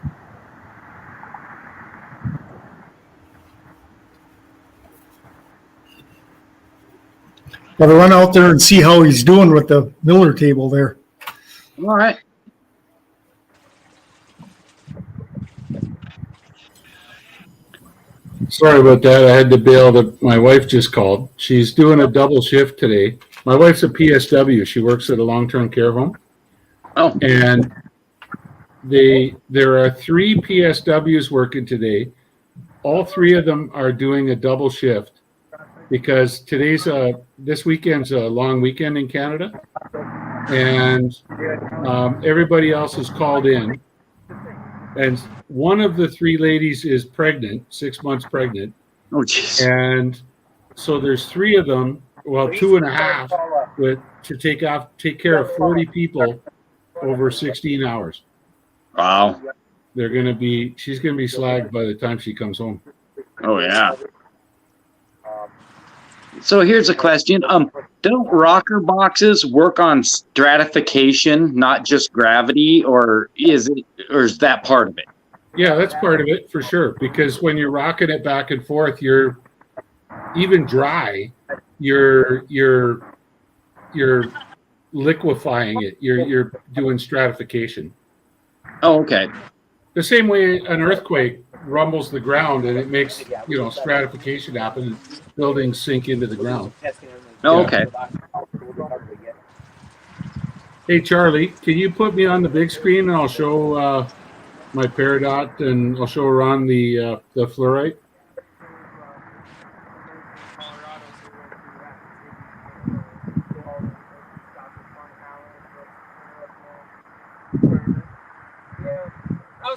Gotta run out there and see how he's doing with the Miller table there. All right. Sorry about that. I had to bail. My wife just called. She's doing a double shift today. My wife's a PSW. She works at a long-term care home. Oh. And there are 3 PSWs working today. All 3 of them are doing a double shift because this weekend's a long weekend in Canada, and everybody else is called in. And one of the 3 ladies is pregnant, 6 months pregnant. Oh, jeez. And so there's 3 of them, well, 2.5, to take care of 40 people over 16 hours. Wow. She's going to be slagged by the time she comes home. Oh, yeah. So here's a question. Don't rocker boxes work on stratification, not just gravity, or is that part of it? Yeah, that's part of it for sure. Because when you're rocking it back and forth, you're even dry. You're liquefying it. You're doing stratification. Oh, okay. The same way an earthquake rumbles the ground and it makes stratification happen. Buildings sink into the ground. Oh, okay. Hey Charlie, can you put me on the big screen and I'll show my Peridot and I'll show Ron the fluorite?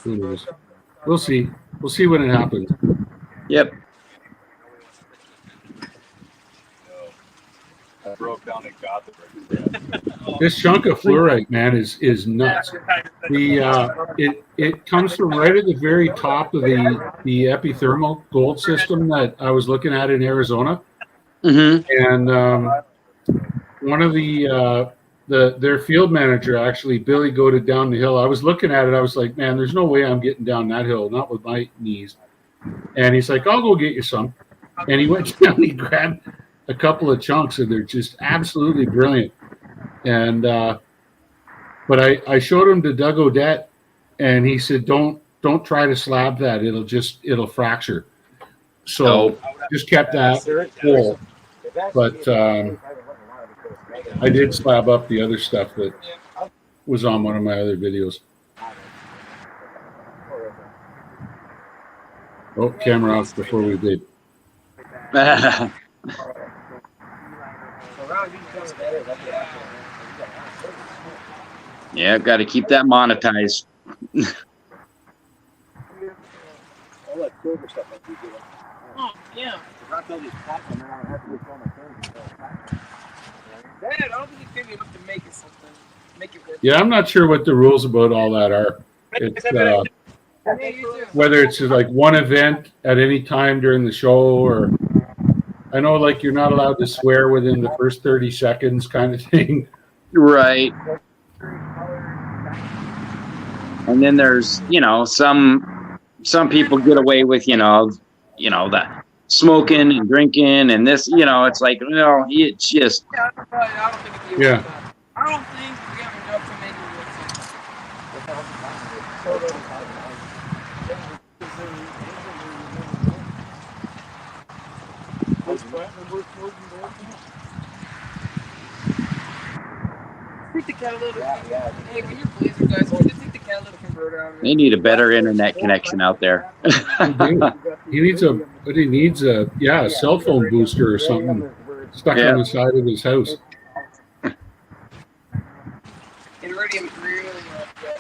Who knows? We'll see. We'll see when it happens. Yep. I broke down and got the This chunk of fluorite, man, is nuts. It comes from right at the very top of the epithermal gold system that I was looking at in Arizona. Mm-hmm. And one of their field manager, actually, Billy, goaded down the hill. I was looking at it. I was like, man, there's no way I'm getting down that hill, not with my knees. And he's like, I'll go get you some. And he went down, he grabbed a couple of chunks, and they're just absolutely brilliant. And but I showed him to Doug Odette, and he said, don't try to slab that. It'll fracture. So just kept that full. But I did slab up the other stuff that was on one of my other videos. Oh, camera off before we did. Yeah, got to keep that monetized. Oh, yeah. Dad, I don't think you paid me enough to make it something. Make it work. Yeah, I'm not sure what the rules about all that are. It's whether it's like one event at any time during the show, or I know like you're not allowed to swear within the first 30 seconds kind of thing. Right. And then there's, some people get away with, that smoking and drinking and this, it's like, it's just, Yeah, I don't think it'd be Yeah. worth that. I don't think we have enough to make it worth it. Take the catalytic. Hey, when you're Blazer guys, just take the catalytic converter out of it. they need a better internet connection out there. He needs a cell phone booster or something stuck Yeah. on the side of his house. Iridium really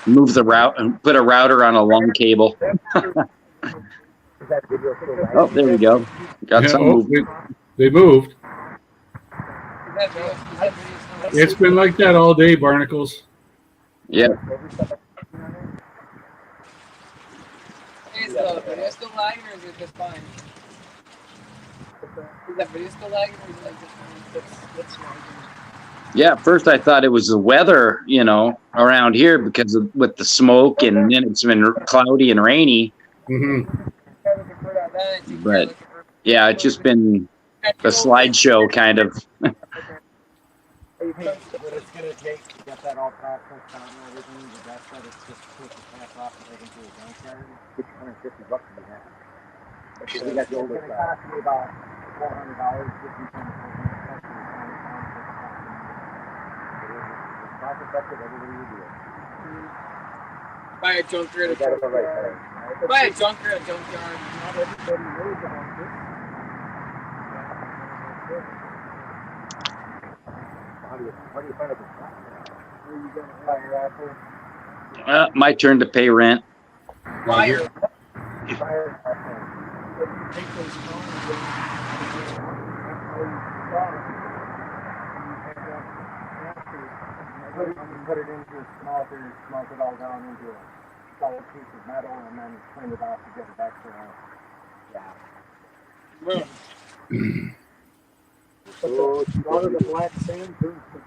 Move the route and put a router on a long cable. Oh, there we go. Got Yeah, some oh, movement. they moved. It's been like that all day, Barnacles. Yeah. Is the video still lagging or is it just fine? Is that video still lagging or is it like just fine? Yeah, at first I thought it was the weather, around here because with the smoke, and then it's been cloudy and rainy. Mm-hmm. But yeah, it's just been a slideshow kind of. What it's gonna take to get that all processed out and everything, the best that it's just take the crap off and take it to a junkyard. $650 to do that. It's gonna cost me about $400 just in terms of Cost effective, everybody will do it. Buy a junker at a You got it junkyard. right. Buy a junker at a junkyard. not everybody knows about this. How do you find a good spot? Where you gonna fire after? My turn to pay rent. Fire. Fire after. But you take those phones and you put it into a smelter, smelt it all down into a solid piece of metal, and then clean it off to get it back to life. But a lot of the black sand turns to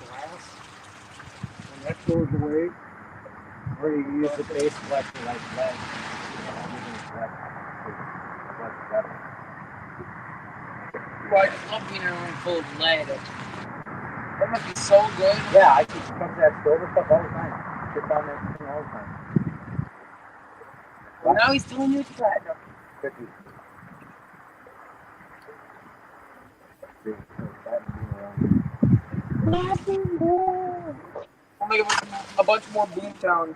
glass, and that goes away. Or you use the base collector like lead. Well, I just love being in a room full of lead. That must be so good. Yeah, I keep some of that silver stuff all the time. Get down there thing all the time. Well, now he's telling you it's platinum. 50. I'll make a bunch more Boomtown.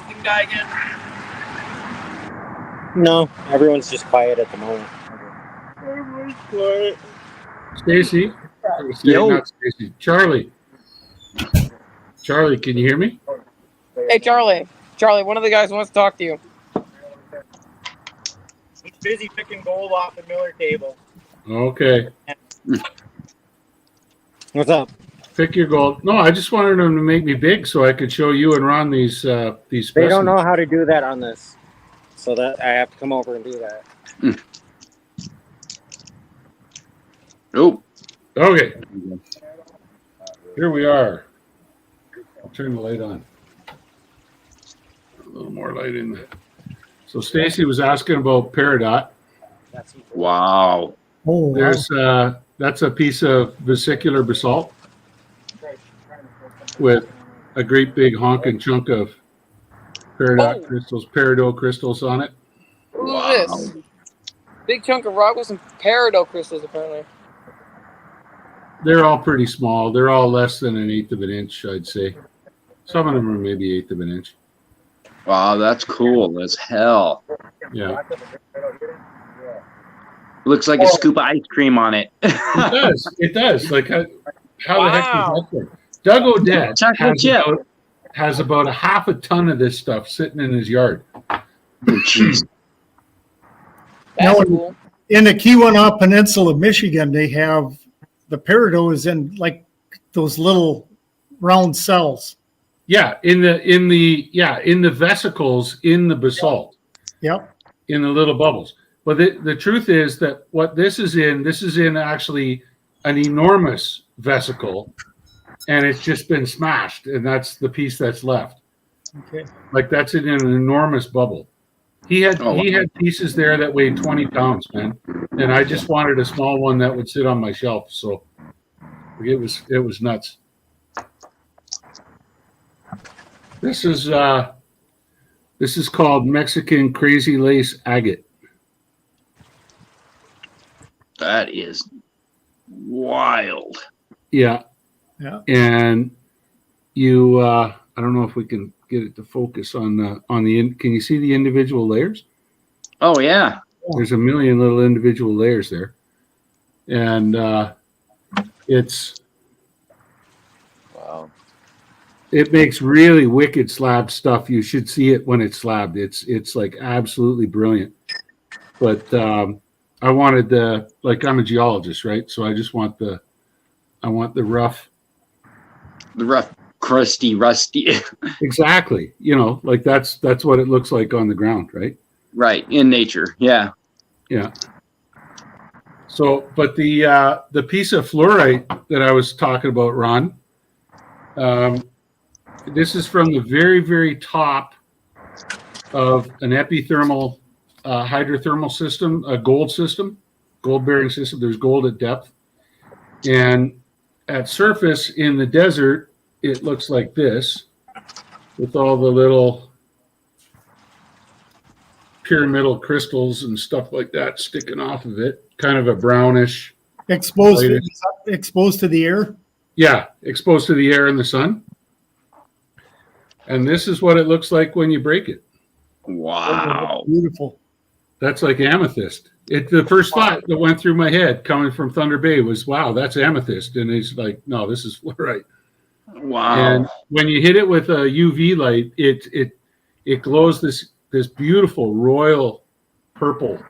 Didn't die again. No, everyone's just quiet at the moment. Everybody's quiet. Stacy, Yo. not Stacy. Charlie, can you hear me? Hey, Charlie. Charlie, one of the guys wants to talk to you. He's busy picking gold off the Miller table. Okay, What's up? pick your gold. No, I just wanted them to make me big so I could show you and Ron these specimens. They don't know how to do that on this, so that I have to come over and do that. Oh, Okay, here we are. I'll turn the light on. A little more light in there. So Stacy was asking about peridot. wow. Oh, wow. There's that's a piece of vesicular basalt with a great big honking chunk of peridot crystals, peridot crystals on it. Look at this. Big chunk of rock with some peridot crystals, apparently. They're all pretty small. They're all less than an eighth of an inch, I'd say. Some of them are maybe eighth of an inch. Wow, that's cool as hell. Yeah, Looks like a scoop of ice cream on it. it does. It does. Like how the heck does that work? Doug Odette Chocolate chip. has about a half a ton of this stuff sitting in his yard. Oh, jeez. That's Now, cool. in the Keweenaw Peninsula, Michigan, they have the peridot is in like those little round cells. Yeah, in the vesicles in the basalt. Yep. In the little bubbles. But the truth is that what this is in actually an enormous vesicle, and it's just been smashed, and that's the piece that's left. Okay. Like that's in an enormous bubble. He had pieces there that weighed 20 pounds, man. And I just wanted a small one that would sit on my shelf. So it was nuts. This is called Mexican Crazy Lace Agate. That is wild. Yeah. Yeah. And you I don't know if we can get it to focus on the can you see the individual layers? Oh yeah. There's a million little individual layers there. And it's Wow. it makes really wicked slab stuff. You should see it when it's slabbed. It's like absolutely brilliant. But I wanted I'm a geologist, right? So I just want the rough, crusty, rusty. Exactly. Like that's what it looks like on the ground, right? Right, in nature. Yeah. Yeah. So, but the piece of fluorite that I was talking about, Ron, this is from the very, very top of an epithermal hydrothermal system, a gold bearing system. There's gold at depth. And at surface in the desert, it looks like this with all the little pyramidal crystals and stuff like that sticking off of it, kind of a brownish. Exposed to the air? Yeah, exposed to the air and the sun. And this is what it looks like when you break it. Wow. Beautiful. That's like amethyst. The first thought that went through my head coming from Thunder Bay was, wow, that's amethyst. And it's like, no, this is fluorite. Wow. And when you hit it with a UV light, it glows this beautiful royal purple.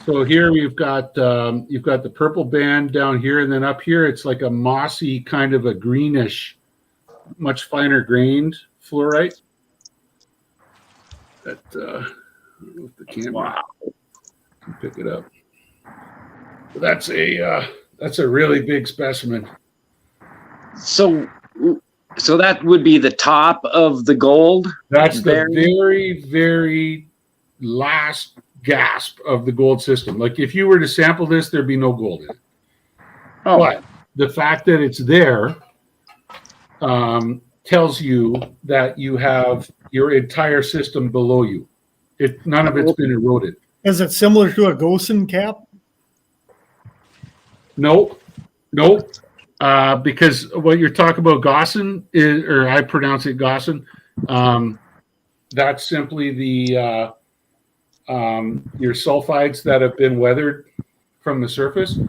So here you've got the purple band down here, and then up here it's like a mossy kind of a greenish, much finer grained fluorite. That I don't know if the camera can pick it up. But that's a really big specimen. So that would be the top of the gold? That's the very, very last gasp of the gold system. Like if you were to sample this, there'd be no gold in it. Oh. But the fact that it's there tells you that you have your entire system below you. None of it's been eroded. Is it similar to a Gosen cap? Nope. Because what you're talking about, Gosen, or I pronounce it Gosen, that's simply the your sulfides that have been weathered from the surface.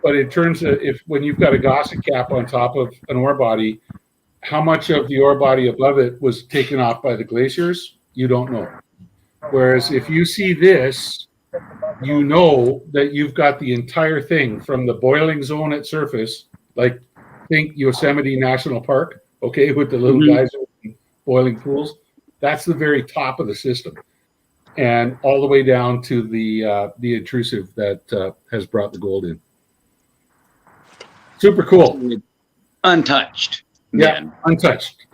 But it turns out when you've got a Gosen cap on top of an ore body, how much of the ore body above it was taken off by the glaciers, you don't know. Whereas if you see this, you know that you've got the entire thing from the boiling zone at surface, like think Yosemite National Park, okay, with the little guys in boiling pools. That's the very top of the system, and all the way down to the intrusive that has brought the gold in. Super cool. Untouched. Yeah, untouched,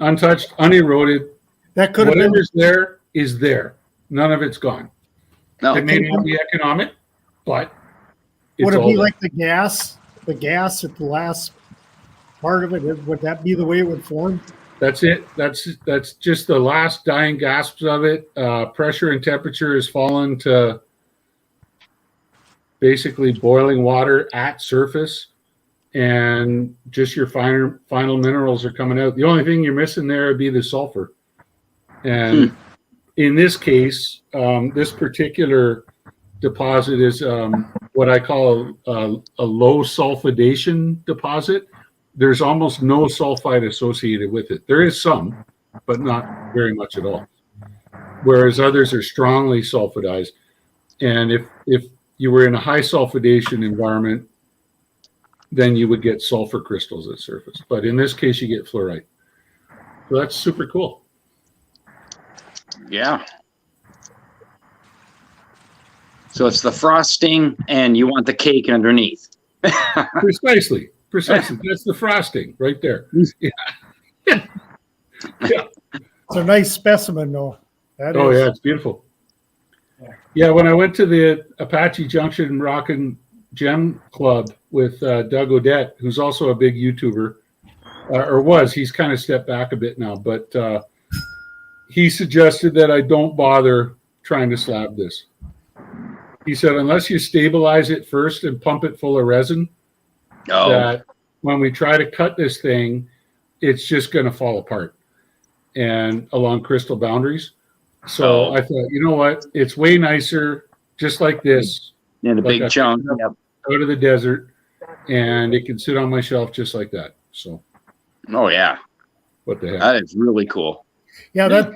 uneroded. That could have been. Whatever's there is there. None of it's gone. No. It may not be economic, but it's Would it all be there. like the gas at the last part of it? Would that be the way it would form? That's it. That's just the last dying gasps of it. Pressure and temperature has fallen to basically boiling water at surface, and just your final minerals are coming out. The only thing you're missing there would be the sulfur. And in this case, this particular deposit is what I call a low sulfidation deposit. There's almost no sulfide associated with it. There is some, but not very much at all. Whereas others are strongly sulfidized. And if you were in a high sulfidation environment, then you would get sulfur crystals at surface. But in this case, you get fluorite. So that's super cool. Yeah. So it's the frosting, and you want the cake underneath. Precisely. That's the frosting right there. Yeah. It's a nice specimen, though. That Oh is. yeah, it's beautiful. Yeah, when I went to the Apache Junction Rockin' Gem Club with Doug Odette, who's also a big YouTuber, or was, he's kind of stepped back a bit now, but he suggested that I don't bother trying to slab this. He said, unless you stabilize it first and pump it full of resin, that when we try to cut this thing, it's just going to fall apart and along crystal boundaries. So I thought, you know what? It's way nicer, just like this. In a like big chunk. Yep. Out of the desert, and it can sit on my shelf just like that. So, oh yeah, what the heck? That is really cool. Yeah, that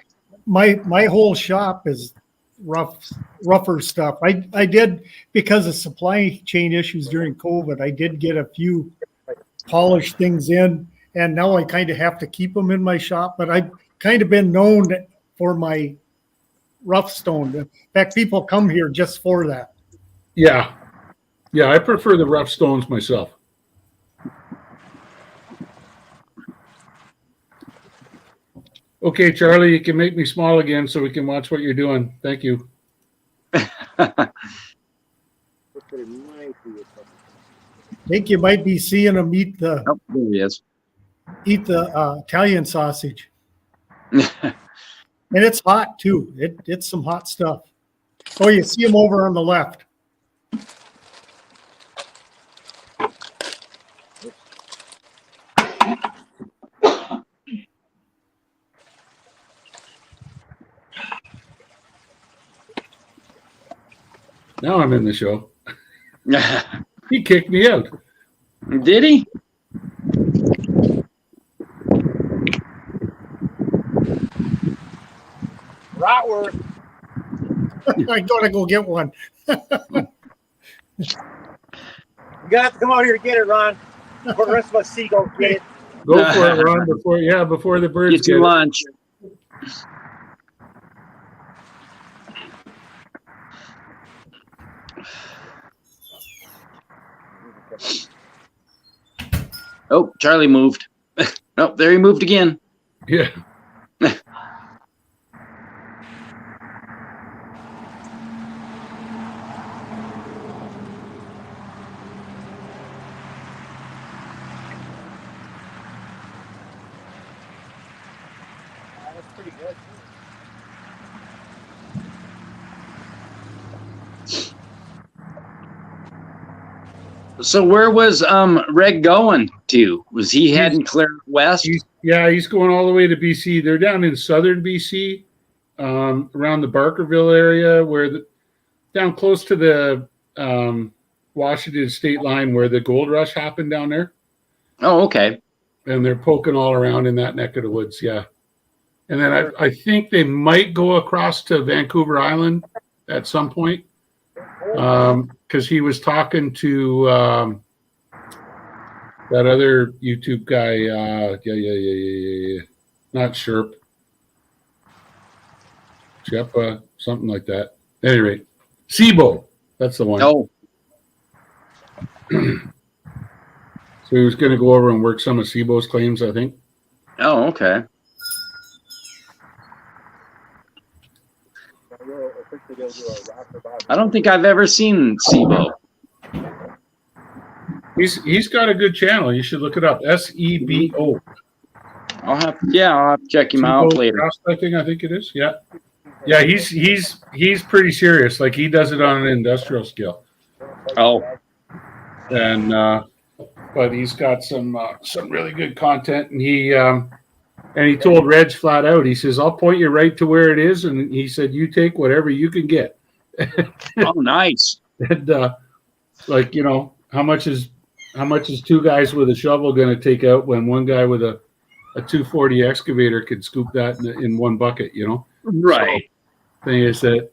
my whole shop is rougher stuff. I did, because of supply chain issues during COVID, I did get a few polished things in, and now I kind of have to keep them in my shop. But I've kind of been known for my rough stone. In fact, people come here just for that. Yeah. Yeah, I prefer the rough stones myself. Okay, Charlie, you can make me small again so we can watch what you're doing. Thank you. I think you might be seeing them eat the there he is. Italian sausage. And it's hot too. It's some hot stuff. Oh, you see them over on the left. Now I'm in the show. He kicked me out. Did he? Rotworth. I gotta go get one. You got to come out here to get it, Ron. Before the rest of us see go get it. Go for it, Ron, before the birds Get your lunch. Oh, Charlie moved. Oh, there he moved again. Yeah. That's pretty good. So where was Reg going to? Was he heading clear west? He's going all the way to BC. They're down in southern BC, around the Barkerville area, down close to the Washington state line where the gold rush happened down there. Oh, okay. And they're poking all around in that neck of the woods, yeah. And then I think they might go across to Vancouver Island at some point, because he was talking to that other YouTube guy. Yeah. Not Sherp. Shepa, something like that. At any rate, SIBO, that's the one. Oh. So he was going to go over and work some of SIBO's claims, I think. Oh, okay. I don't think I've ever seen SIBO. He's got a good channel. You should look it up. SEBO. I'll have to check him out later. Prospecting, I think it is. Yeah. Yeah, he's pretty serious. Like, he does it on an industrial scale. Oh. And but he's got some really good content, and he told Reg flat out, he says, I'll point you right to where it is, and he said, you take whatever you can get. Oh, nice. And like, you know, how much is two guys with a shovel going to take out when one guy with a 240 excavator could scoop that in one bucket, you know? Right. So, thing is that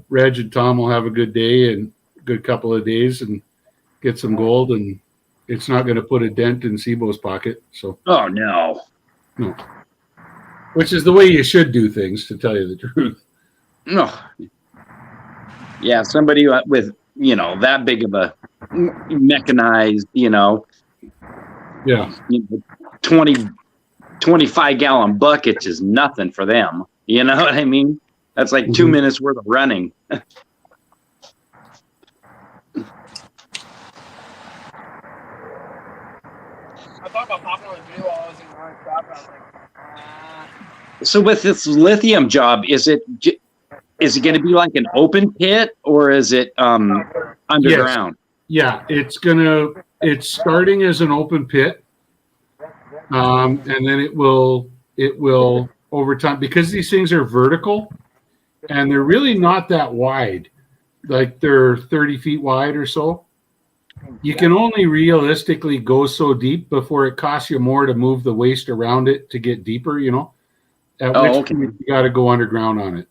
Reg and Tom will have a good day and a good couple of days and get some gold, and it's not going to put a dent in SIBO's pocket. So. Oh, no. No. Which is the way you should do things, to tell you the truth. No. Yeah, somebody with, you know, that big of a mechanized, you know, yeah, 20 25-gallon buckets is nothing for them. You know what I mean? That's like 2 minutes worth of running. I thought about popping on the video while I was in my shop. I was like, So with this lithium job, is it going to be like an open pit or is it underground? Yeah, it's starting as an open pit. And then it will over time, because these things are vertical and they're really not that wide, like they're 30 feet wide or so. You can only realistically go so deep before it costs you more to move the waste around it to get deeper, you know, at which point you got to go underground on it.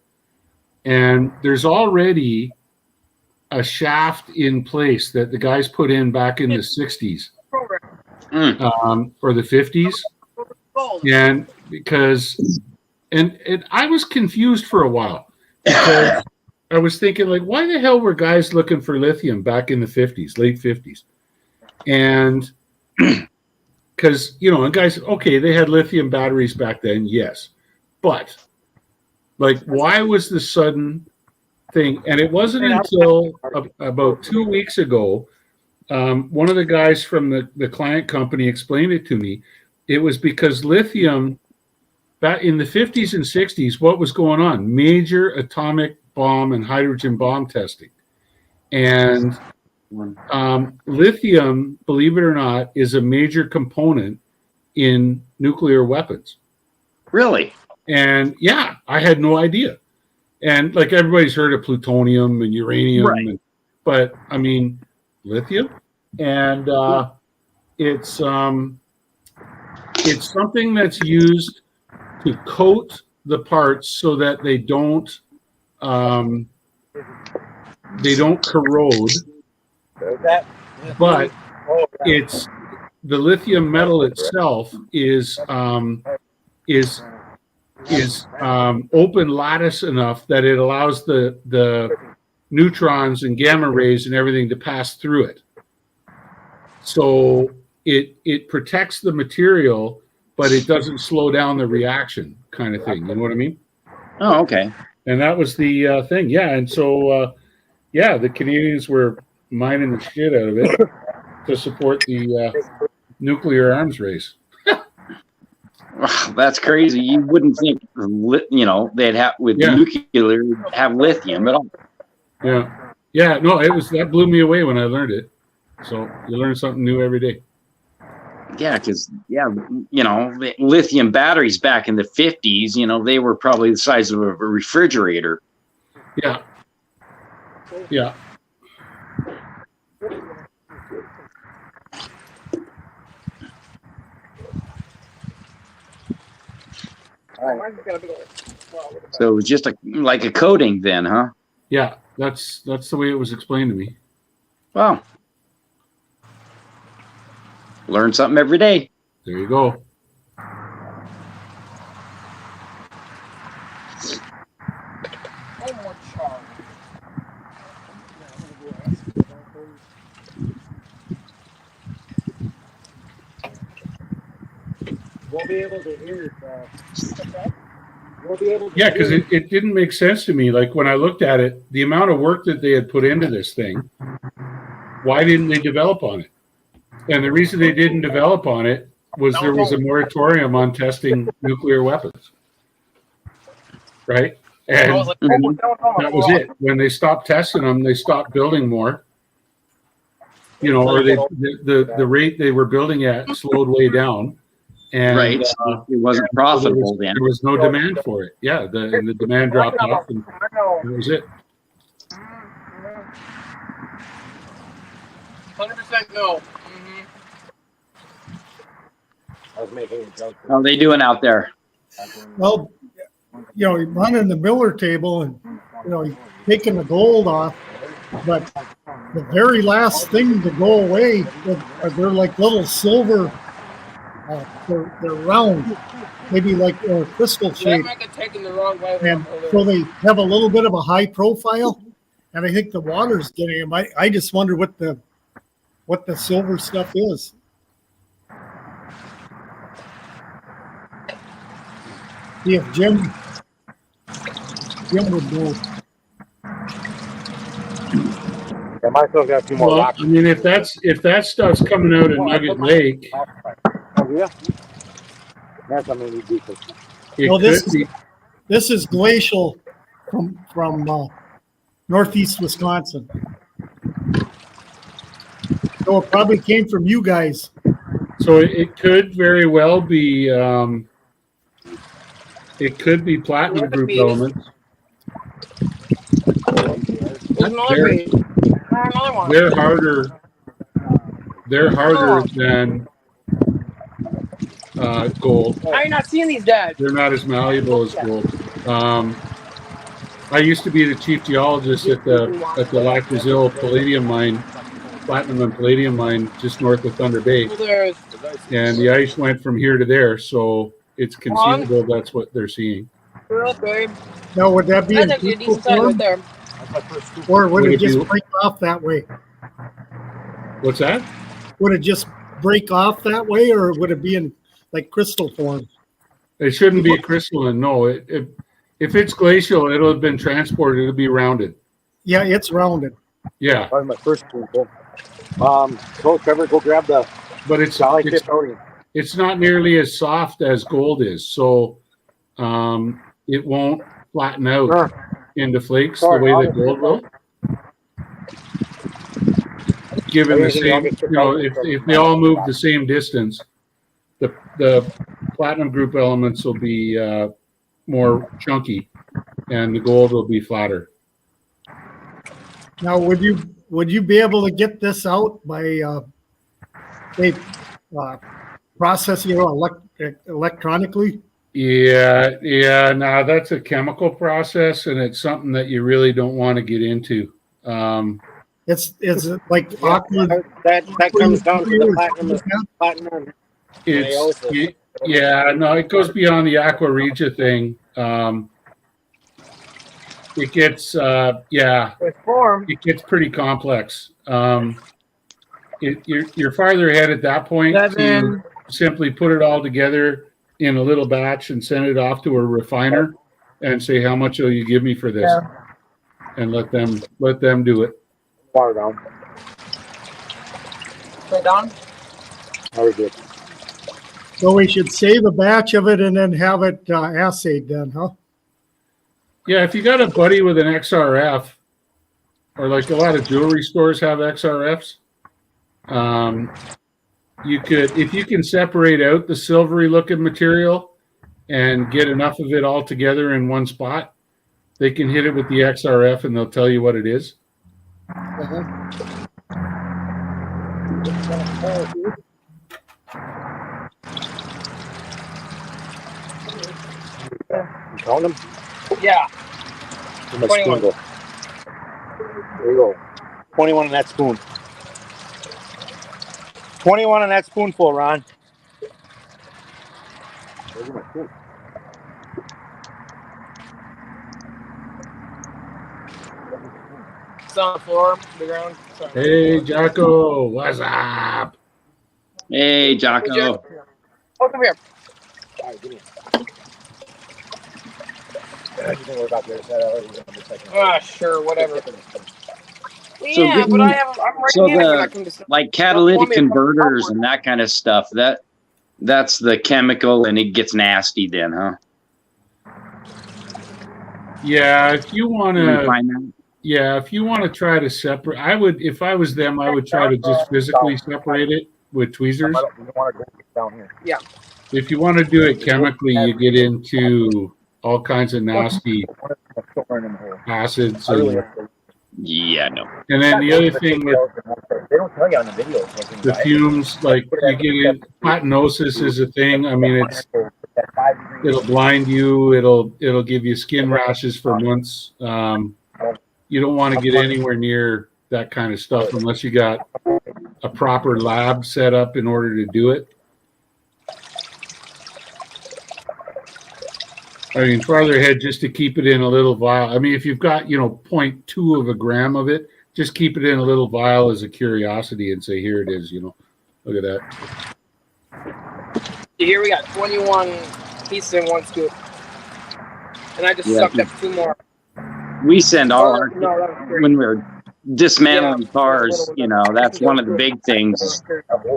And there's already a shaft in place that the guys put in back in the 60s or the 50s. And because, and I was confused for a while because I was thinking, like, why the hell were guys looking for lithium back in the 50s, late 50s? And because, you know, and guys, okay, they had lithium batteries back then, yes. But, like, why was the sudden thing? And it wasn't until about 2 weeks ago, one of the guys from the client company explained it to me. It was because lithium, back in the 50s and 60s, what was going on? Major atomic bomb and hydrogen bomb testing. And lithium, believe it or not, is a major component in nuclear weapons. Really? And yeah, I had no idea. And like everybody's heard of plutonium and uranium, right. But I mean, lithium, and it's something that's used to coat the parts so that they don't corrode. But it's the lithium metal itself is open lattice enough that it allows the neutrons and gamma rays and everything to pass through it. So it protects the material, but it doesn't slow down the reaction, kind of thing. You know what I mean? Oh, okay. And that was the thing. Yeah. And so, the Canadians were mining the shit out of it to support the nuclear arms race. Wow, that's crazy. You wouldn't think, you know, they'd have with nuclear have lithium at all. Yeah. Yeah. No, that blew me away when I learned it. So you learn something new every day. Yeah, because you know, the lithium batteries back in the 50s, you know, they were probably the size of a refrigerator. Yeah. Yeah. So it was just like a coating then, huh? Yeah, that's the way it was explained to me. Wow. Learn something every day. There you go. We'll be able to hear we'll be able to Yeah, because it didn't make sense to me. Like when I looked at it, the amount of work that they had put into this thing, why didn't they develop on it? And the reason they didn't develop on it was there was a moratorium on testing nuclear weapons. Right? And that was it. When they stopped testing them, they stopped building more. You know, or the rate they were building at slowed way down. And right. It wasn't profitable then. There was no demand for it. Yeah, the demand dropped off and that was it. 100% no. I was making a joke. How are they doing out there? Well, you know, running the Miller table and, you know, taking the gold off, but the very last thing to go away, they're like little silver, they're round, maybe like crystal shape. Taken the wrong way. And so they have a little bit of a high profile, and I think the water's getting them. I just wonder what the silver stuff is. See if Jim would know. I might still got a few more Well, rocks. I mean, if that stuff's coming out of Nugget Lake, Oh, yeah. That's something we do. it No, could be. This is glacial from northeast Wisconsin. So it probably came from you guys. So it could very well be. It could be platinum group elements. There's another They're- bait. Another one. They're harder. They're harder than gold. How are you not seeing these, Dad? They're not as malleable as gold. I used to be the chief geologist at the Lac Brazil palladium mine, platinum and palladium mine, just north of Thunder Bay, There's and the ice went from here to there. So it's conceivable that's what they're seeing. real babe. Now, would that be That's in actually a crystal decent size right form, there. or would Would it it just be- break off that way? What's that? Would it just break off that way, or would it be in like crystal form? It shouldn't be crystalline. No, if it's glacial, it'll have been transported. It'll be rounded. Yeah, it's rounded. Yeah, That was my first spoonful. Go, Trevor, go grab the but it's Jolly it's, Fit Podium. it's not nearly as soft as gold is, so it won't flatten out Sure. into flakes Sorry, the way I'll that just gold put will. Given the Anything I'll same, just you put know, down. if they all move the same distance, the platinum group elements will be more chunky, and the gold will be flatter. Now, would you be able to get this out by processing it electronically? Yeah. Now that's a chemical process, and it's something that you really don't want to get into. It's like awkward. That comes down to the platinum. It goes beyond the Aqua Regia thing. It gets it gets pretty complex. You're farther ahead at that point to simply put it all together in a little batch and send it off to a refiner and say, how much will you give me for this? And let them do it. Far down. Straight down. Very good. So we should save a batch of it and then have it assayed then, huh? Yeah, if you got a buddy with an XRF, or like a lot of jewelry stores have XRFs, you could, if you can separate out the silvery looking material and get enough of it all together in one spot, they can hit it with the XRF and they'll tell you what it is. You count them? Yeah. Where'd my 21. spoon go? There you go. 21 in that spoon. 21 in that spoonful, Ron. Where's my spoon? It's on the floor, the ground. Sorry. Hey, Jocko, what's up? Hey, Jocko. Oh, come here. All right, give me You can work out the other side. I'll let you know in a second. Ah, sure, whatever. So Yeah, didn't- but I'm right so here. the- I can just- Like catalytic converters and that kind of stuff, that's the chemical and it gets nasty then, huh? Yeah, if you want You to, find that? yeah, if you want to try to separate, I would, if I was them, I would try to just physically separate it with tweezers. You don't want to go down here. If you want to do it chemically, you get into all kinds of nasty Storing in the hole. acids. I really And Yeah, no. then the other thing with They don't tell you on the videos. the fumes, like you get in, platinosis is a thing. I mean, it'll blind you. It'll give you skin rashes for months. You don't want to get anywhere near that kind of stuff unless you got a proper lab set up in order to do it. I mean, farther ahead, just to keep it in a little vial. I mean, if you've got, 0.2 of a gram of it, just keep it in a little vial as a curiosity and say, here it is, look at that. Here we got 21 pieces in one scoop. and I just Yeah. sucked up 2 more. We send all Or, our no, that was 3. when we're dismantling cars. You know, that's one of the big things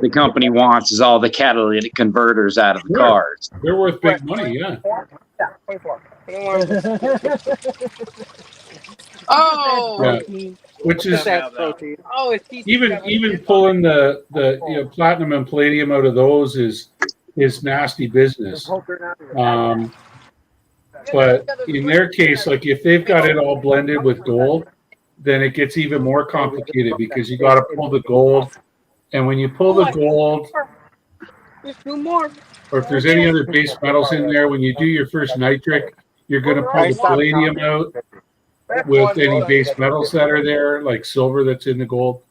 the company wants is all the catalytic converters out of the Sure. cars. They're worth big money, yeah. Yeah, 24. Oh, Yeah. Which is that's protein. Oh, it's even pulling the platinum and palladium out of those is nasty business. But in their case, like if they've got it all blended with gold, then it gets even more complicated because you got to pull the gold, and when you pull the gold, There's 2 more. or if there's any other base metals in there, when you do your first nitric, you're going to pull the palladium out with any base metals that are there, like silver that's in the gold,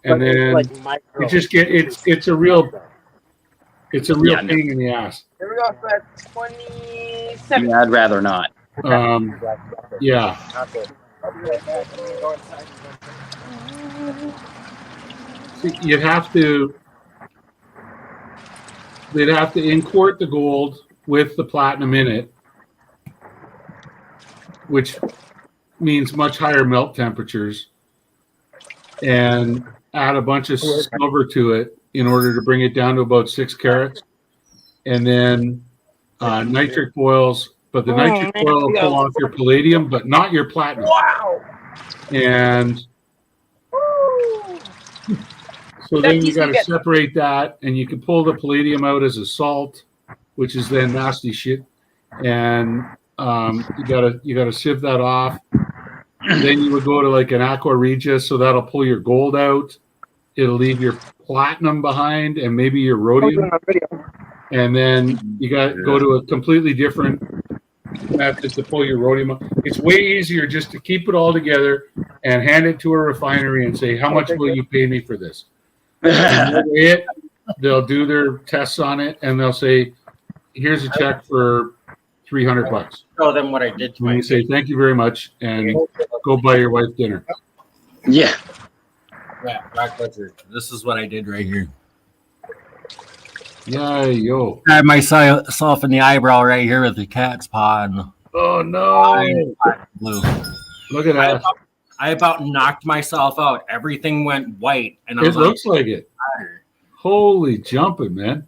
and then you just get it's a real pain in the ass. Here we go. So that's 27. Yeah, I'd rather not. Yeah. See, they'd have to import the gold with the platinum in it, which means much higher melt temperatures, and add a bunch of silver to it in order to bring it down to about 6 carats, and then nitric foils. But the nitric foil will pull off your palladium, but not your platinum. Wow! And so then you got to separate that, and you can pull the palladium out as a salt, which is then nasty shit. And you gotta sieve that off. Then you would go to like an Aqua Regia, so that'll pull your gold out. It'll leave your platinum behind, and maybe your rhodium. And then you got to go to a completely different method to pull your rhodium. It's way easier just to keep it all together and hand it to a refinery and say, how much will you pay me for this? And they'll do their tests on it, and they'll say, here's a check for $300. Show them what I did to And you say, thank you very much, and go buy your wife dinner. Yeah. Yeah, Black Butcher. This is what I did right here. Yeah, yo. I had myself in the eyebrow right here with the cat's paw. And oh no! Blue. Look at that. I about knocked myself out. Everything went white, and I It was looks like it. Holy jumping, man!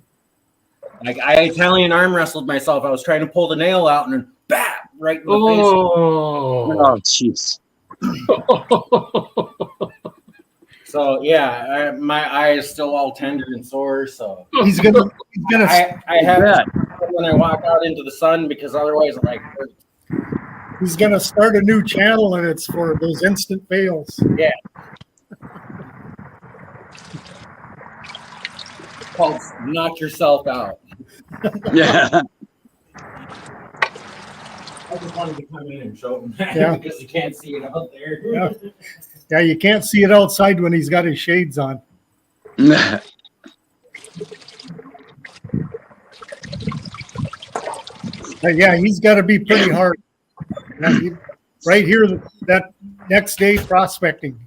Like I Italian arm wrestled myself. I was trying to pull the nail out, and then bam, right in the Oh, jeez. So yeah, my eye is still all tender and sore. So He's gonna. I have when I walk out into the sun because otherwise, like, He's gonna start a new channel, and it's for those instant fails. yeah. Called knock yourself out. Yeah. I just wanted to come in and show him that Yeah. because you can't see it out there. Yeah. Yeah, you can't see it outside when he's got his shades on. Yeah, he's got to be pretty hard. Right here, that next day prospecting.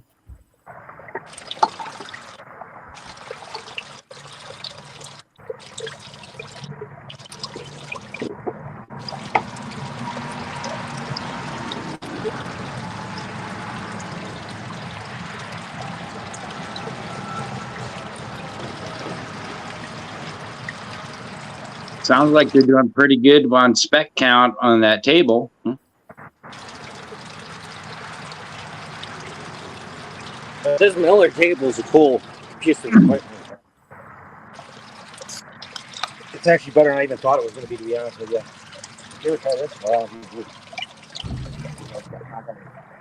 Sounds like they're doing pretty good on spec count on that table. This Miller table is a cool piece of equipment. It's actually better than I even thought it was going to be honest with you. You ever try this? Well,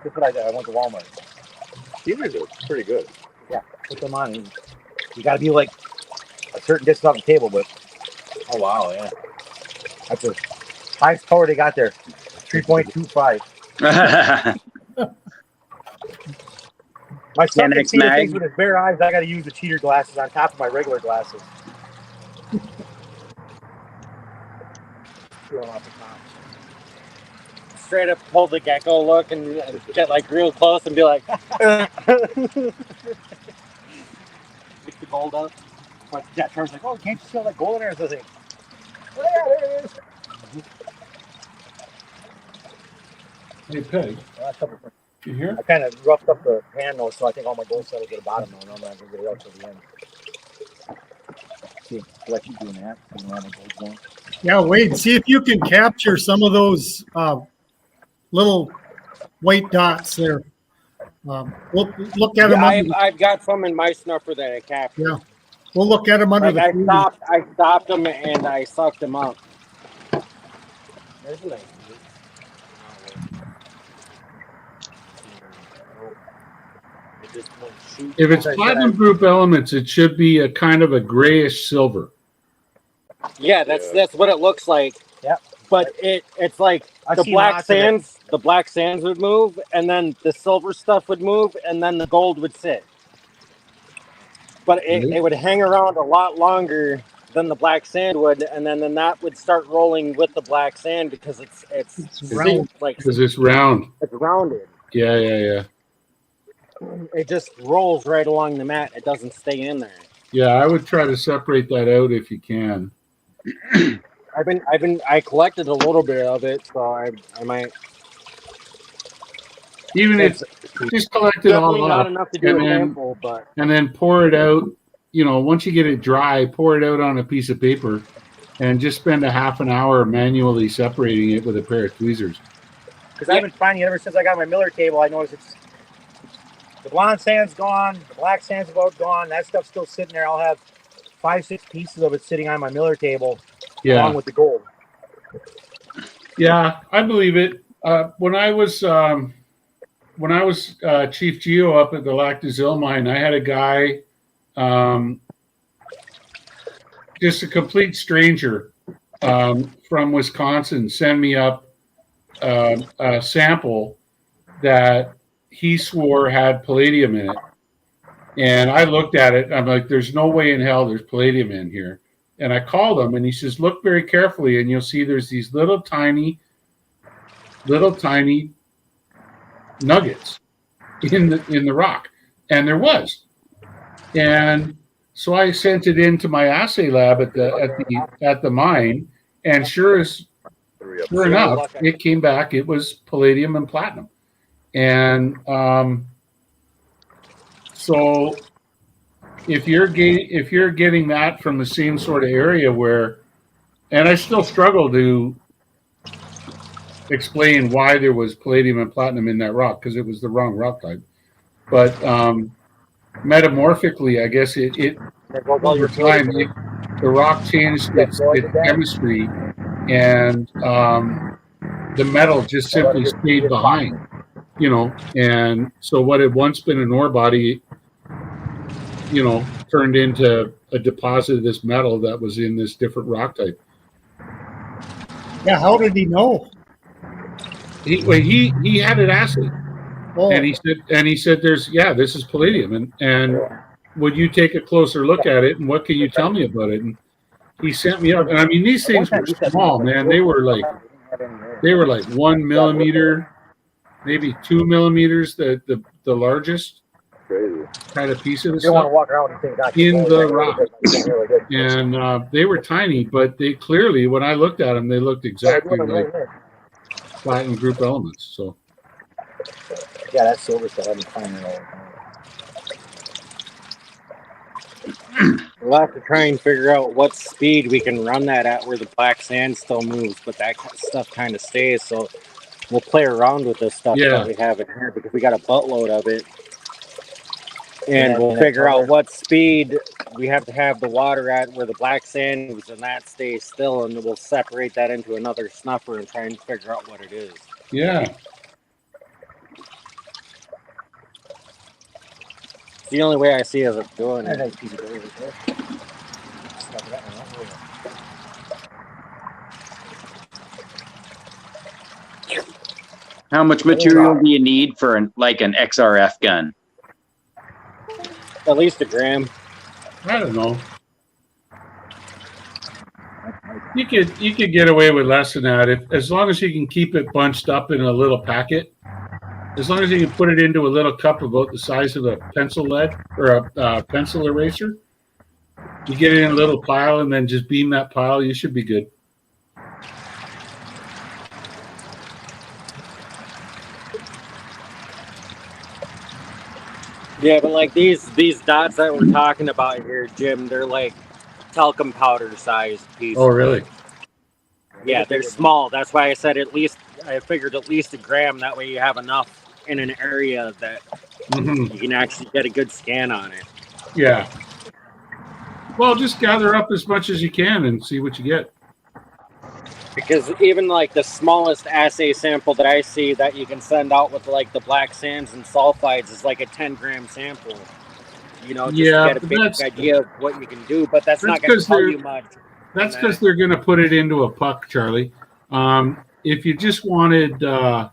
that's what I did. I went to Walmart. These are pretty good. Yeah, put them on. And you got to be like a certain distance off the table, but oh wow, yeah. That's the highest power they got there. 3.25. My son can see the things with his bare eyes. I got to use the cheater glasses on top of my regular glasses. Straight up pull the gecko look and get like real close and be like, Pick the gold up. But yeah, Charles like, oh, can't you see all that gold in there? So I was like, oh, yeah, there it is. Hey, Peg, you here? I kind of roughed up the handle, so I think all my gold settled to the bottom now. I'm not gonna get it out till the end. See, so I keep doing that. You know, all my gold's going. Yeah, Wade, see if you can capture some of those little white dots there. Look at them. I've got some in my snuffer that I captured. Yeah, we'll look at them under Like the. I stopped them and I sucked them up. There's a nice If it's platinum group elements, it should be a kind of a grayish silver. Yeah, that's what it looks like. Yeah. But it's like I've the seen black lots of it. sands, the black sands would move, and then the silver stuff would move, and then the gold would sit. But it would hang around a lot longer than the black sand would, and then that would start rolling with the black sand because it's round. like Because it's round. it's rounded. Yeah. It just rolls right along the mat. It doesn't stay in there. Yeah, I would try to separate that out if you can. I collected a little bit of it, so I might. Even if just collect it Definitely all not up enough to do a sample, but and then pour it out. You know, once you get it dry, pour it out on a piece of paper and just spend a half an hour manually separating it with a pair of tweezers. Because I've been finding it ever since I got my Miller table. I noticed it's the blonde sand's gone, the black sand's about gone. That stuff's still sitting there. I'll have 5-6 pieces of it sitting on my Miller table, along with the gold. Yeah, I believe it. When I was chief geo up at the Lac des Îles mine, I had a guy, just a complete stranger from Wisconsin, send me up a sample that he swore had palladium in it. And I looked at it. I'm like, there's no way in hell there's palladium in here. And I called him and he says, look very carefully and you'll see there's these little tiny nuggets in the rock. And there was. And so I sent it into my assay lab at the mine, and sure enough, it came back. It was palladium and platinum. And so if you're getting that from the same sort of area where, and I still struggle to explain why there was palladium and platinum in that rock because it was the wrong rock type, but metamorphically, I guess it over time the rock changed its chemistry, and the metal just simply stayed behind, you know. And so what had once been an ore body, you know, turned into a deposit of this metal that was in this different rock type. Yeah, how did he know? He had it acid. Oh. And he said this is palladium, and would you take a closer look at it, and what can you tell me about it? And he sent me up, and I mean, these things were small, man. They were like 1 millimeter, maybe 2 millimeters, the largest kind of piece of the You don't want to stuff walk around and think that's in the rock. really good. And they were tiny, but they clearly, when I looked at them, they looked exactly like platinum group elements. So. Yeah, that's silver stuff. I've been finding it all the time. We'll have to try and figure out what speed we can run that at where the black sand still moves, but that stuff kind of stays. So we'll play around with this stuff that we have in here because we got a buttload of it. And we'll figure out what speed we have to have the water at where the black sand moves and that stays still. And we'll separate that into another snuffer and try and figure out what it is. Yeah. It's the only way I see of it doing it. How much material do you need for an XRF gun? At least a gram. I don't know. You could get away with less than that as long as you can keep it bunched up in a little packet. As long as you can put it into a little cup about the size of a pencil lead or a pencil eraser, you get it in a little pile and then just beam that pile. You should be good. Yeah, but like these dots that we're talking about here, Jim, they're like talcum powder sized pieces. Oh, really? Yeah, they're small. That's why I said at least. I figured at least a gram. That way you have enough in an area that Mhm. you can actually get a good scan on it. Yeah. Well, just gather up as much as you can and see what you get. Because even like the smallest assay sample that I see that you can send out with like the black sands and sulfides is like a 10-gram sample. You know, just Yeah, to get a but basic idea of what you can do, but that's not going 'cause to tell they're- you much. That's because they're going to put it into a puck, Charlie. If you just wanted, to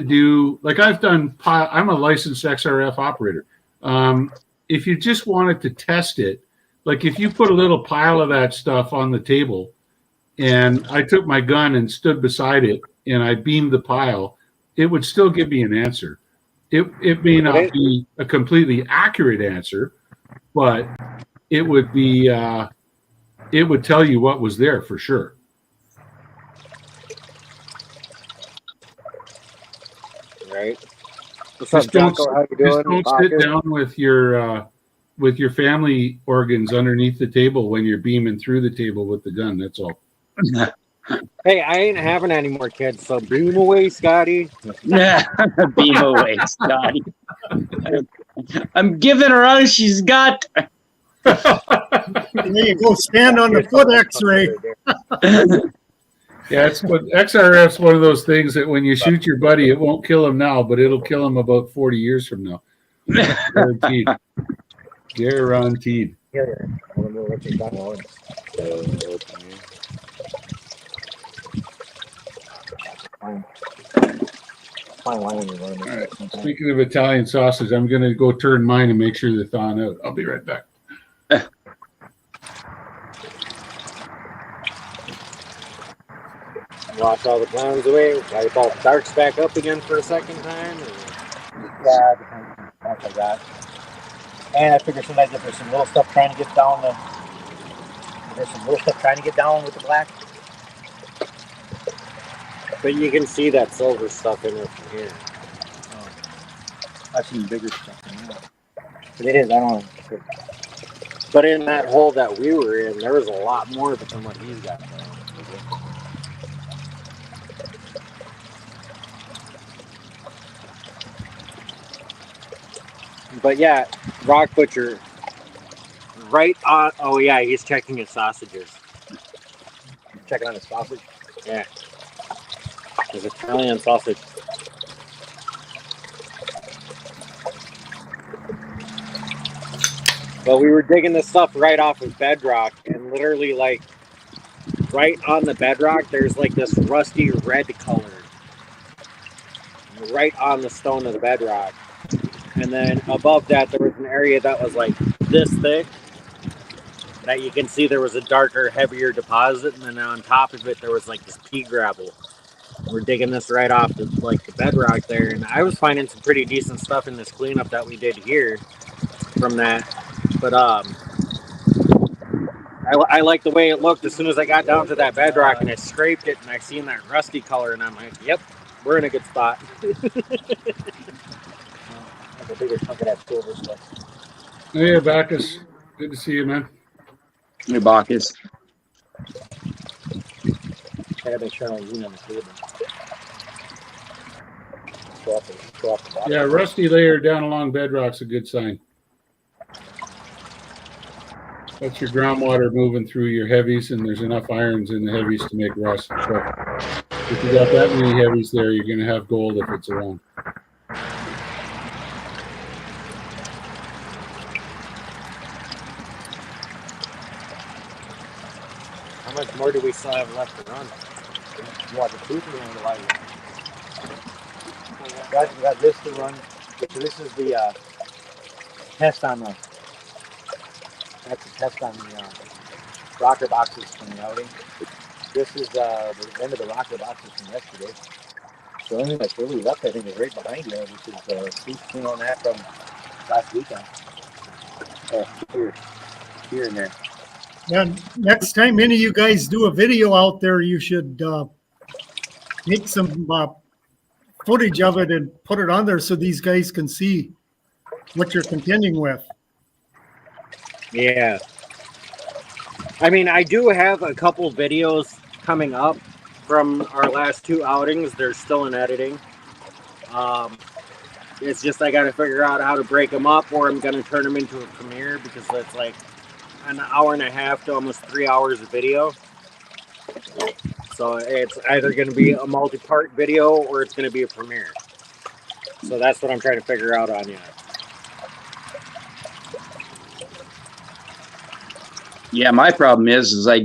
do like I've done, I'm a licensed XRF operator. If you just wanted to test it, like if you put a little pile of that stuff on the table, and I took my gun and stood beside it, and I beamed the pile, it would still give me an answer. It may not be a completely accurate answer, but it would be. It would tell you what was there for sure. Right. What's Just up, Jocko? How you doing? don't sit down with your family organs underneath the table when you're beaming through the table with the gun. That's all. Hey, I ain't having any more kids, so beam away, Scotty. Beam away, Scotty. I'm giving her all she's got. There you go. Stand on the foot X-ray. Yeah, it's what XRF's one of those things that when you shoot your buddy, it won't kill him now, but it'll kill him about 40 years from now. Guaranteed. Guaranteed. Speaking of Italian sausage, I'm going to go turn mine and make sure they're thawing out. I'll be right back. Wash all the clowns away. Wipe all the darks back up again for a second time. Yeah, different stuff like that. And I figure sometimes if there's some little stuff trying to get down with the black. But you can see that silver stuff in it from here. I've seen bigger stuff than that. But it is, I don't know. But in that hole that we were in, there was a lot more of it than what he's got. But yeah, Rock Butcher, right on. Oh yeah, he's checking his sausages. Checking on his sausage. Yeah, his Italian sausage. But we were digging this stuff right off of bedrock, and literally like right on the bedrock, there's like this rusty red color right on the stone of the bedrock. And then above that, there was an area that was like this thick that you can see there was a darker, heavier deposit. And then on top of it, there was like this pea gravel. We're digging this right off the, like the bedrock there. And I was finding some pretty decent stuff in this cleanup that we did here from that. But I like the way it looked as soon as I got down to that bedrock and I scraped it and I seen that rusty color and I'm like, yep, we're in a good spot. A bigger chunk of that silver stuff. Hey, Bacchus. Good to see you, man. Hey, Bacchus. Gotta make sure I don't lean on the table. Yeah, rusty layer down along bedrock's a good sign. That's your groundwater moving through your heavies, and there's enough irons in the heavies to make rust. So if you got that many heavies there, you're going to have gold if it's around. How much more do we still have left to run? You want the tooth or you want the light one? Guys, we got this to run. So this is the test on the. That's a test on the rocker boxes from the outing. This is the end of the rocker boxes from yesterday. So the only thing that's really left, I think, is right behind you, which is the seat clean on that from last weekend. Here and there. Yeah, next time any of you guys do a video out there, you should make some footage of it and put it on there so these guys can see what you're contending with. Yeah. I mean, I do have a couple videos coming up from our last 2 outings. They're still in editing. It's just I got to figure out how to break them up, or I'm going to turn them into a premiere, because it's like an hour and a half to almost 3 hours of video. So it's either going to be a multi-part video or it's going to be a premiere. So that's what I'm trying to figure out on yet. Yeah, my problem is I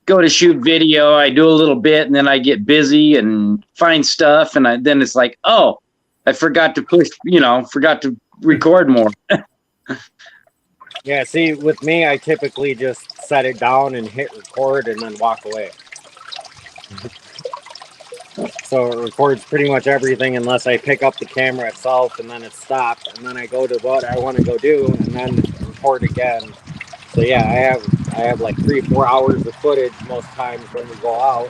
go to shoot video, I do a little bit, and then I get busy and find stuff, and then it's like, oh, I forgot to forgot to record more. Yeah, see, with me, I typically just set it down and hit record and then walk away. So it records pretty much everything unless I pick up the camera itself and then it stopped, and then I go to what I want to go do and then record again. So yeah, I have like 3-4 hours of footage most times when we go out.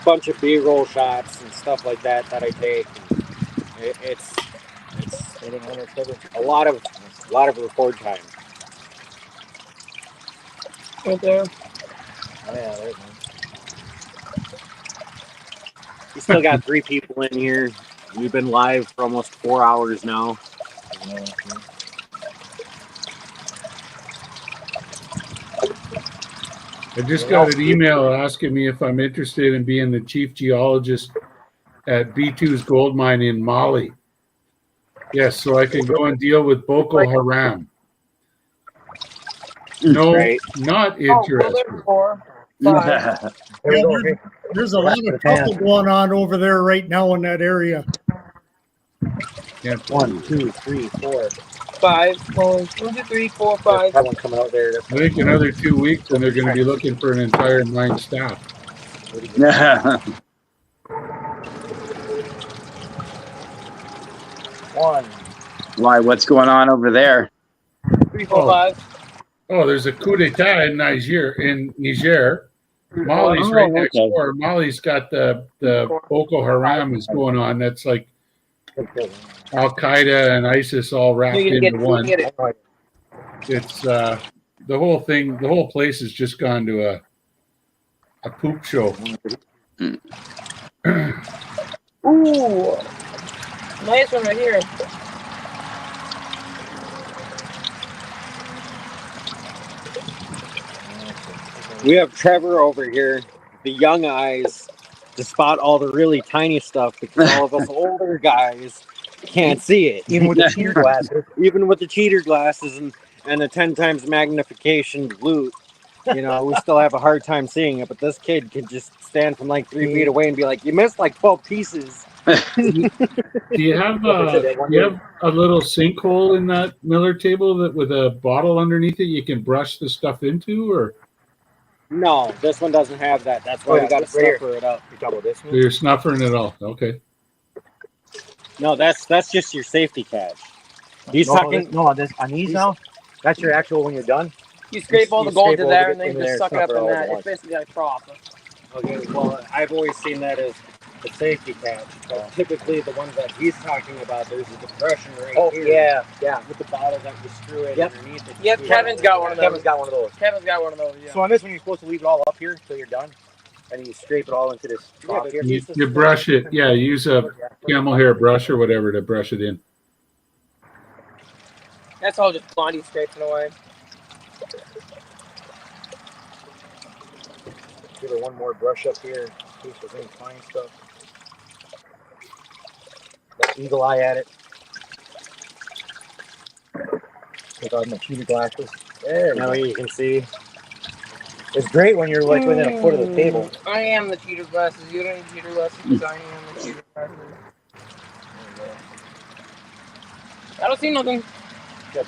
Bunch of B-roll shots and stuff like that I take. It's a lot of record time. Right there. Oh, yeah, there's one. We still got 3 people in here. We've been live for almost 4 hours now. I just got an email asking me if I'm interested in being the chief geologist at B2's gold mine in Mali. Yes, so I can go and deal with Boko Haram. No, Right. not Oh, interested. there's 4, 5. Yeah, there's a lot of trouble going on over there right now in that area. Can't 1, 2, 3, 4. 5. 1, 2, 3, 4, 5. That one coming out there. I think another 2 weeks and they're going to be looking for an entire mine staff. One. Why? What's going on over there? 3, 4, 5. Oh, there's a coup d'etat in Niger. Mali's Oh, right next okay. door. Mali's got the Boko Haram is going on. That's like Al Qaeda and ISIS all wrapped into one. It's the whole thing. The whole place has just gone to a poop show. Ooh. Nice one right here. We have Trevor over here, the young eyes, to spot all the really tiny stuff, because all of us older guys can't see it. Even with the cheater glasses. Even with the cheater glasses and the 10 times magnification loot, we still have a hard time seeing it. But this kid can just stand from like 3 feet away and be like, "You missed like 12 pieces." Do you have a little sinkhole in that Miller table that with a bottle underneath it you can brush the stuff into, or? No, this one doesn't have that. That's why we got to snuffer it up. You talk about this one? You're snuffering it all. Okay. No, that's just your safety catch. He's No, sucking. on these now? That's your actual when you're done? You scrape all the You gold scrape to all there the and then in you there, just suck it up snuffer in all that. at It's once. basically like froth. Okay, well, I've always seen that as the safety catch. But typically, the ones that he's talking about, there's a depression right here. Yeah. With the bottle that you screw it Yep. underneath it. Yep, Kevin's got one of those. Kevin's got one of those. Kevin's got one of those, yeah. So on this one, you're supposed to leave it all up here until you're done, and you scrape it all into this trough but here. You brush it. Yeah, use a camel hair brush or whatever to brush it in. That's all just Blondie scraping away. Give it one more brush up here in case there's any fine stuff. Got eagle eye at it. Take off my cheater glasses. There we Now go. you can see. It's great when you're like within a foot of the table. I am the cheater glasses. You don't need cheater glasses because I am the cheater glasses. I don't see nothing. Good.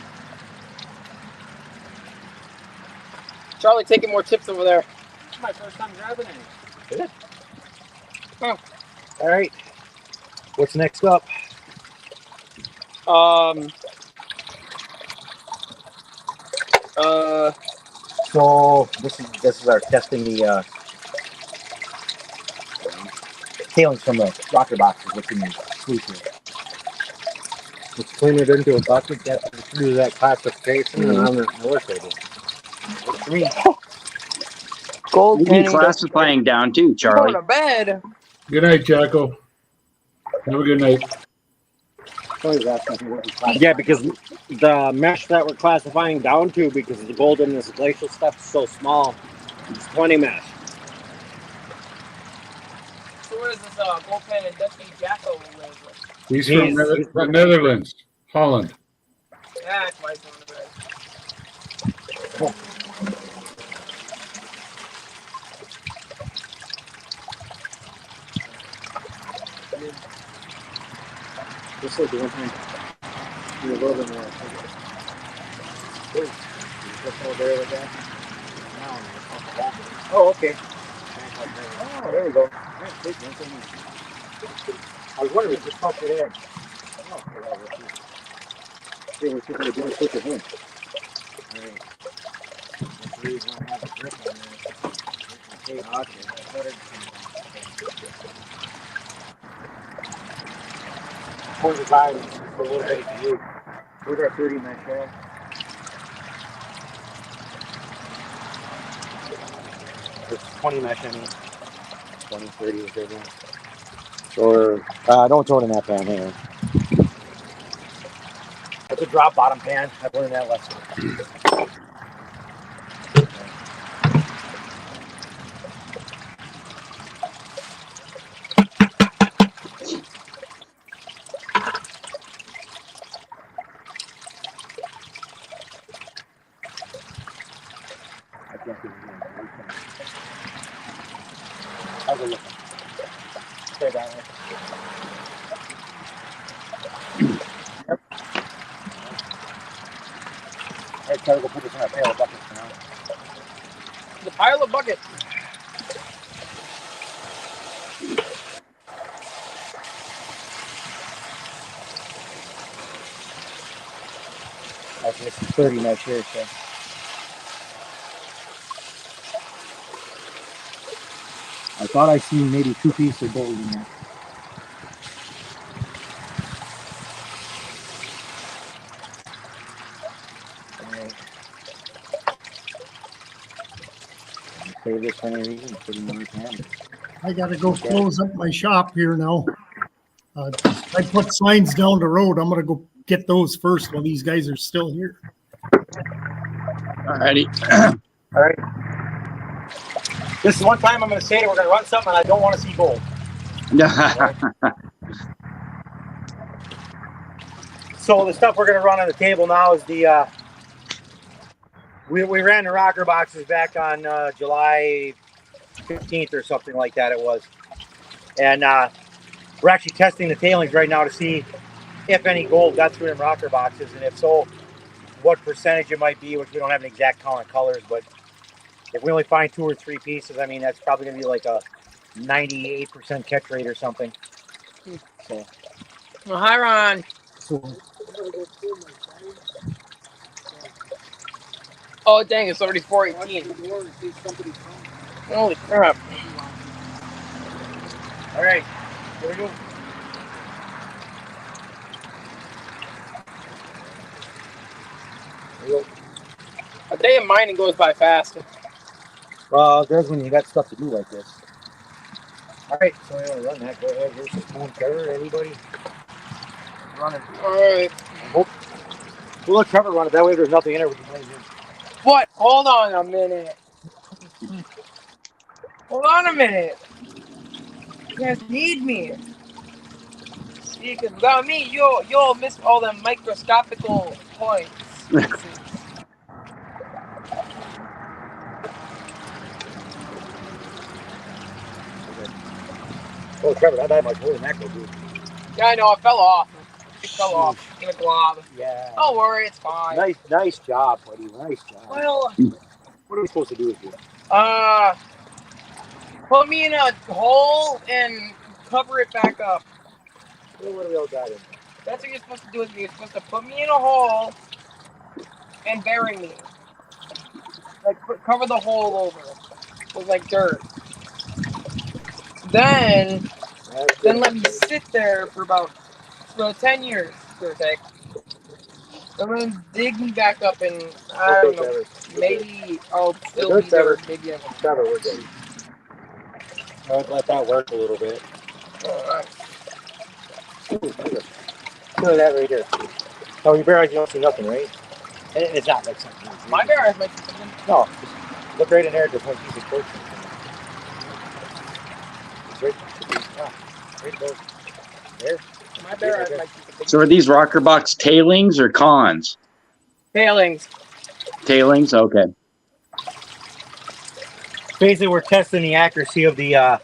Charlie, taking more tips over there. It's my first time driving it. Good. Oh. All right. What's next up? So this is our testing the tailings from the rocker box is what's in the sluice here. Let's clean it into a bucket, get through that classification, and on the north table. Works for me. Gold Maybe panning. classifying down too, Going Charlie. to bed. Good night, Jacko. Have a good night. Charlie's asking for what we classify. Yeah, because the mesh that we're classifying down to, because the gold in this glacial stuff is so small, it's 20 mesh. So where is this gold panning Dusty Jacko live? He's from the Netherlands, Holland. Yeah, that's why he's going to bed. Just like the one thing. You're a little bit more. Ooh. Just over there with that. Oh, okay. Oh, there we go. I was wondering, just pop it in. Oh, see, we're just going to do a quick event. All right. Let's leave one have a grip on there. Okay. Point the line for a little bit of view. Where's our 30 mesh at? It's 20 mesh, I mean. 20, 30 is good one. Or, don't throw it in that pan here. It's a drop bottom pan. I've learned that lesson. How's it looking? Stay that way. Yep. All right, Charlie, go put this in our pail of buckets for now. The pile of buckets. Okay, this is 30 mesh here, so. I thought I seen maybe 2 pieces of gold in there. Alright. Save this for any reason, put it in my hand. I gotta go close up my shop here now. I put signs down the road. I'm gonna go get those first while these guys are still here. Alrighty. All right. This is one time I'm going to say that we're going to run something and I don't want to see gold. So the stuff we're going to run on the table now is the, we ran the rocker boxes back on July 15th or something like that it was. And we're actually testing the tailings right now to see if any gold got through them rocker boxes. And if so, what percentage it might be, which we don't have an exact count on colors, but if we only find 2 or 3 pieces, I mean, that's probably going to be like a 98% catch rate or something. So. Well, hi, Ron. Oh, dang, it's already 4:18. Holy crap. All right, here we go. A day of mining goes by fast. Well, there's when you got stuff to do like this. All right, so I'm going to run that. Go ahead. Here's some phone cover. Anybody? Run it. All right. We'll let Trevor run it. That way there's nothing in there we can blame him. What? Hold on a minute. Hold on a minute. You guys need me. See, because without me, you'll miss all the microscopical points. Oh, Trevor, that might holy mackerel, dude. Yeah, I know. It fell off. It fell off in a glob. Yeah. Don't worry, it's fine. Nice job, buddy. Nice job. Well, what are we supposed to do with you? put me in a hole and cover it back up. Well, what do we all got in? That's what you're supposed to do with me. You're supposed to put me in a hole and bury me. Like, cover the hole over with, like, dirt. Then, then let me sit there for about 10 years, for a sec. And then dig me back up, and I don't know, maybe I'll still be there. Maybe I won't. Trevor, we're good. I would let that work a little bit. Alright. Look at that right there. Oh, your bare eyes, you don't see nothing, right? It's not like something. My bear eyes might see something. No, just look right in there. Just one piece of torch. It's right. Right about there. My bear eyes might see something. So are these rocker box tailings or cons? Tailings. Tailings, okay. Basically, we're testing the accuracy of the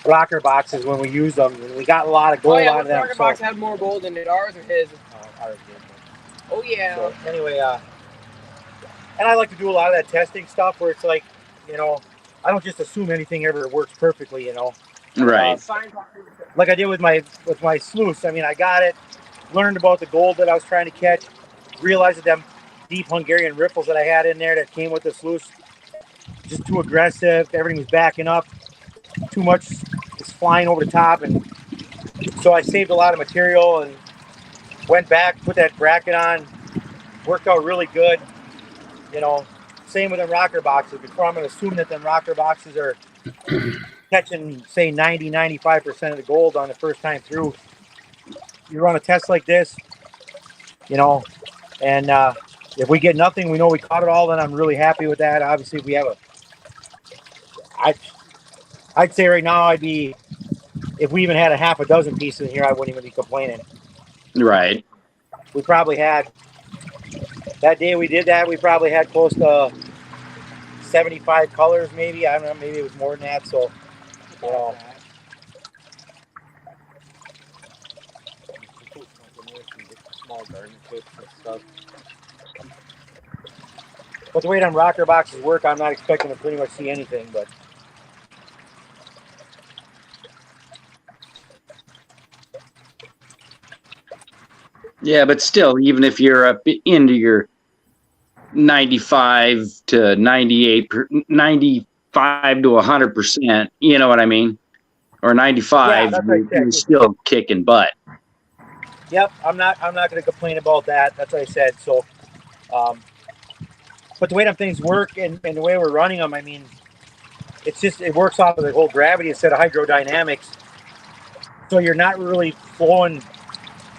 rocker boxes when we use them. And we got a lot of gold out of them. Rocker box had more gold in it. Ours or his? Ours did. Oh yeah. So anyway, and I like to do a lot of that testing stuff where it's like, you know, I don't just assume anything ever works perfectly, you know. Right. Like I did with my sluice. I mean, I got it, learned about the gold that I was trying to catch, realized that them deep Hungarian riffles that I had in there that came with the sluice, just too aggressive. Everything was backing up. Too much was flying over the top, and so I saved a lot of material and went back, put that bracket on, worked out really good. You know, same with them rocker boxes. Before I'm going to assume that them rocker boxes are catching, say, 90-95% of the gold on the first time through. You run a test like this, you know, and if we get nothing, we know we caught it all, then I'm really happy with that. Obviously, if we have I'd say right now if we even had a half a dozen pieces in here, I wouldn't even be complaining. Right. We probably had, that day we did that, we probably had close to 75 colors maybe. I don't know, maybe it was more than that. So, you know. Small garden kits and stuff. But the way them rocker boxes work, I'm not expecting to pretty much see anything, but Yeah, but still, even if you're up into your 95 to 98, 95 to 100%, you know what I mean? Or 95, Yeah, right, you're still kicking butt. yep, I'm not going to complain about that. That's what I said. So, but the way them things work and the way we're running them, I mean, it works off of the whole gravity instead of hydrodynamics. So you're not really flowing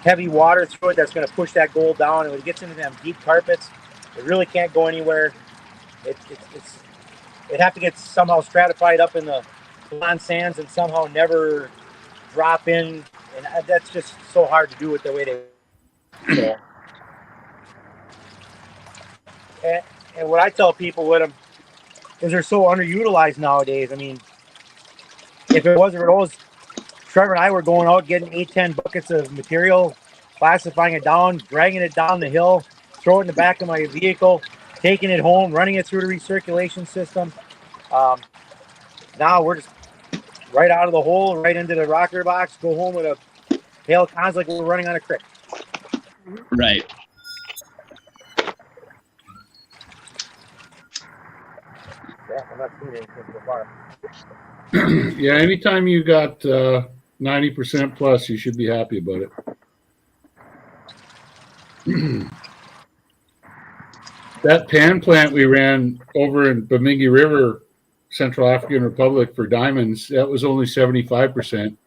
heavy water through it that's going to push that gold down. And when it gets into them deep carpets, it really can't go anywhere. It'd have to get somehow stratified up in the blonde sands and somehow never drop in. And that's just so hard to do with the way they. So. And what I tell people with them is they're so underutilized nowadays. I mean, if it wasn't for those, Trevor and I were going out getting 8-10 buckets of material, classifying it down, dragging it down the hill, throw it in the back of my vehicle, taking it home, running it through the recirculation system. Now we're just right out of the hole, right into the rocker box, go home with a pail of cons like we're running on a creek. Right. Yeah, I'm not seeing anything so far. Yeah, anytime you got 90% plus, you should be happy about it. That pan plant we ran over in Bemidji River, Central African Republic for diamonds, that was only 75%.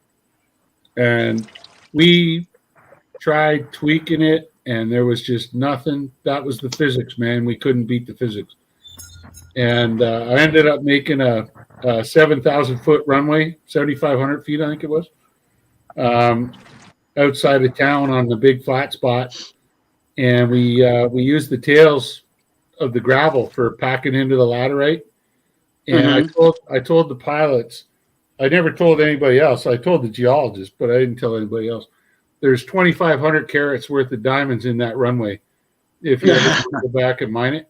And we tried tweaking it and there was just nothing. That was the physics, man. We couldn't beat the physics. And I ended up making a 7,000 foot runway, 7,500 feet, I think it was, outside of town on the big flat spot. And we used the tails of the gravel for packing into the laterite. And I told the pilots, I never told anybody else. I told the geologist, but I didn't tell anybody else. There's 2,500 carats worth of diamonds in that runway if you ever go back and mine it.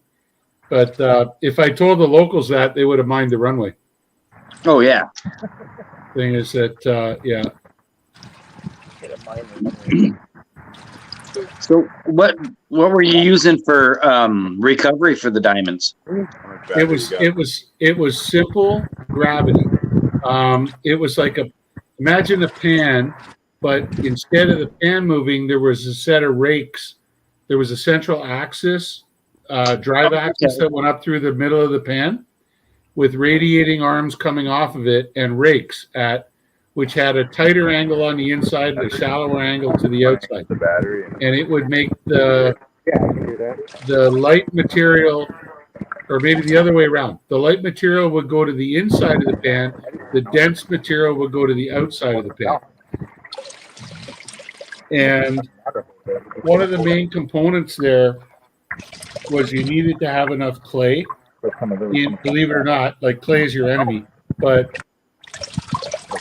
But if I told the locals that, they would have mined the runway. Oh, yeah. Thing is that, yeah. So what were you using for recovery for the diamonds? It was simple gravity. It was like imagine a pan, but instead of the pan moving, there was a set of rakes. There was a central axis, drive axis that went up through the middle of the pan with radiating arms coming off of it and rakes which had a tighter angle on the inside and a shallower angle to the outside. The battery. And it would make the light material, or maybe the other way around. The light material would go to the inside of the pan. The dense material would go to the outside of the pan. And one of the main components there was you needed to have enough clay. Believe it or not, like clay is your enemy, but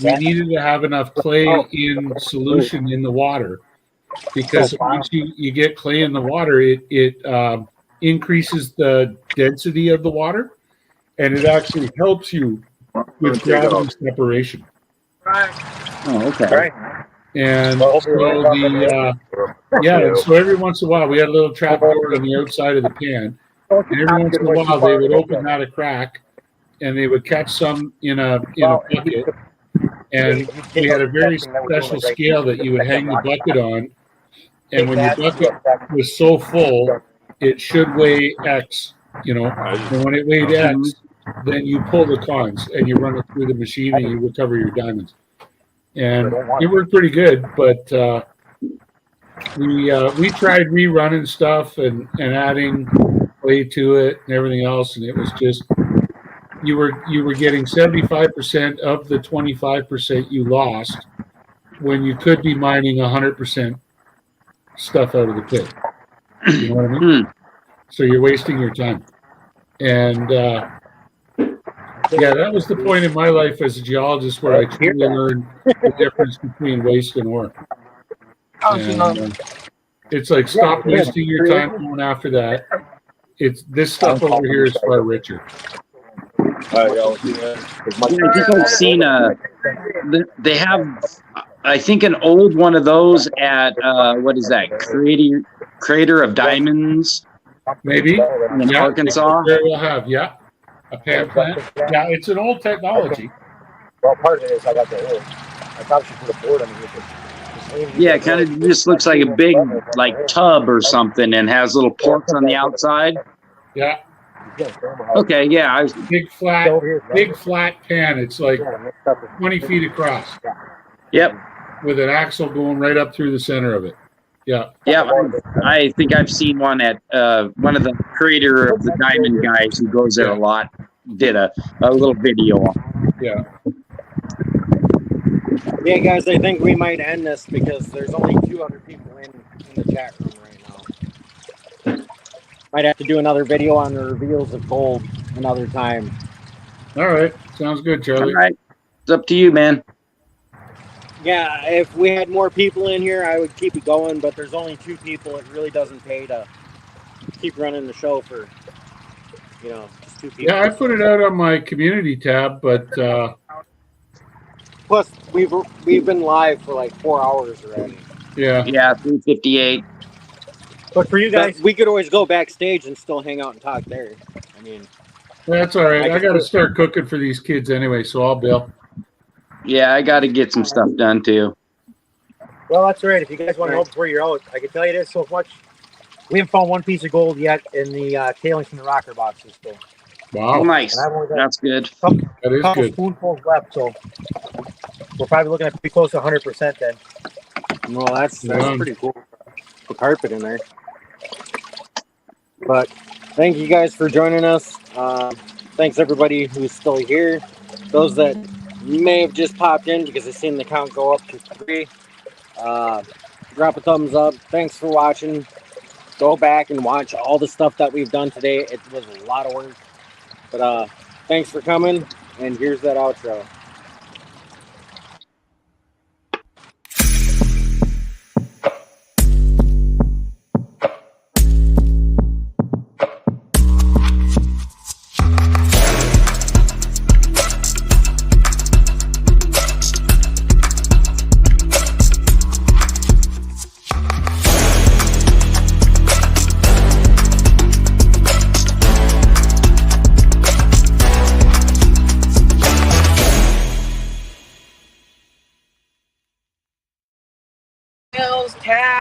you needed to have enough clay in solution in the water, because once you get clay in the water, it increases the density of the water, and it actually helps you with gravity separation. Oh, okay. And so so every once in a while we had a little trapdoor on the outside of the pan, and every once in a while they would open that a crack, and they would catch some in a bucket, and we had a very special scale that you would hang the bucket on, and when your bucket was so full, it should weigh X, and when it weighed X, then you pull the cons and you run it through the machine and you recover your diamonds. And it worked pretty good, but we tried rerunning stuff and adding clay to it and everything else, and it was just you were getting 75% of the 25% you lost when you could be mining 100% stuff out of the pit. You know what I mean? So you're wasting your time. And that was the point in my life as a geologist where I truly learned the difference between waste and ore. And, it's like, stop wasting your time going after that. This stuff over here is far richer. I think I've seen they have, I think, an old one of those at what is that, Crater of Diamonds, maybe in Arkansas. We'll have a pan plant. Yeah, it's an old technology. Well, part of it is I got the old. I probably should put a board on it. Yeah, it kind of just looks like a big tub or something, and has little ports on the outside. Yeah. Okay, yeah. Big flat pan. It's like 20 feet across. Yep. With an axle going right up through the center of it. Yeah. Yeah, I think I've seen one at one of the Creator of the Diamond guys who goes there a lot. Did a little video on it. Yeah. Yeah, guys, I think we might end this because there's only 2 other people in the chat room right now. Might have to do another video on the reveals of gold another time. All right. Sounds good, Charlie. All right. It's up to you, man. Yeah, if we had more people in here, I would keep it going, but there's only 2 people. It really doesn't pay to keep running the show for, just 2 people. Yeah, I put it out on my community tab, but plus we've been live for like 4 hours already. Yeah. Yeah, 3:58. But for you guys, we could always go backstage and still hang out and talk there. I mean, that's all right. I got to start cooking for these kids anyway, so I'll bail. Yeah, I got to get some stuff done too. Well, that's all right. If you guys want to know before you're out, I can tell you this so much. We haven't found one piece of gold yet in the tailings from the rocker boxes. So. Wow. Oh, nice. That's good. That is good. Spoonfuls left, so we're probably looking at pretty close to 100% then. Well, that's pretty cool. The carpet in there. But thank you guys for joining us. Thanks everybody who's still here. Those that may have just popped in because I've seen the count go up to 3. Drop a thumbs up. Thanks for watching. Go back and watch all the stuff that we've done today. It was a lot of work. But thanks for coming, and here's that outro. cat.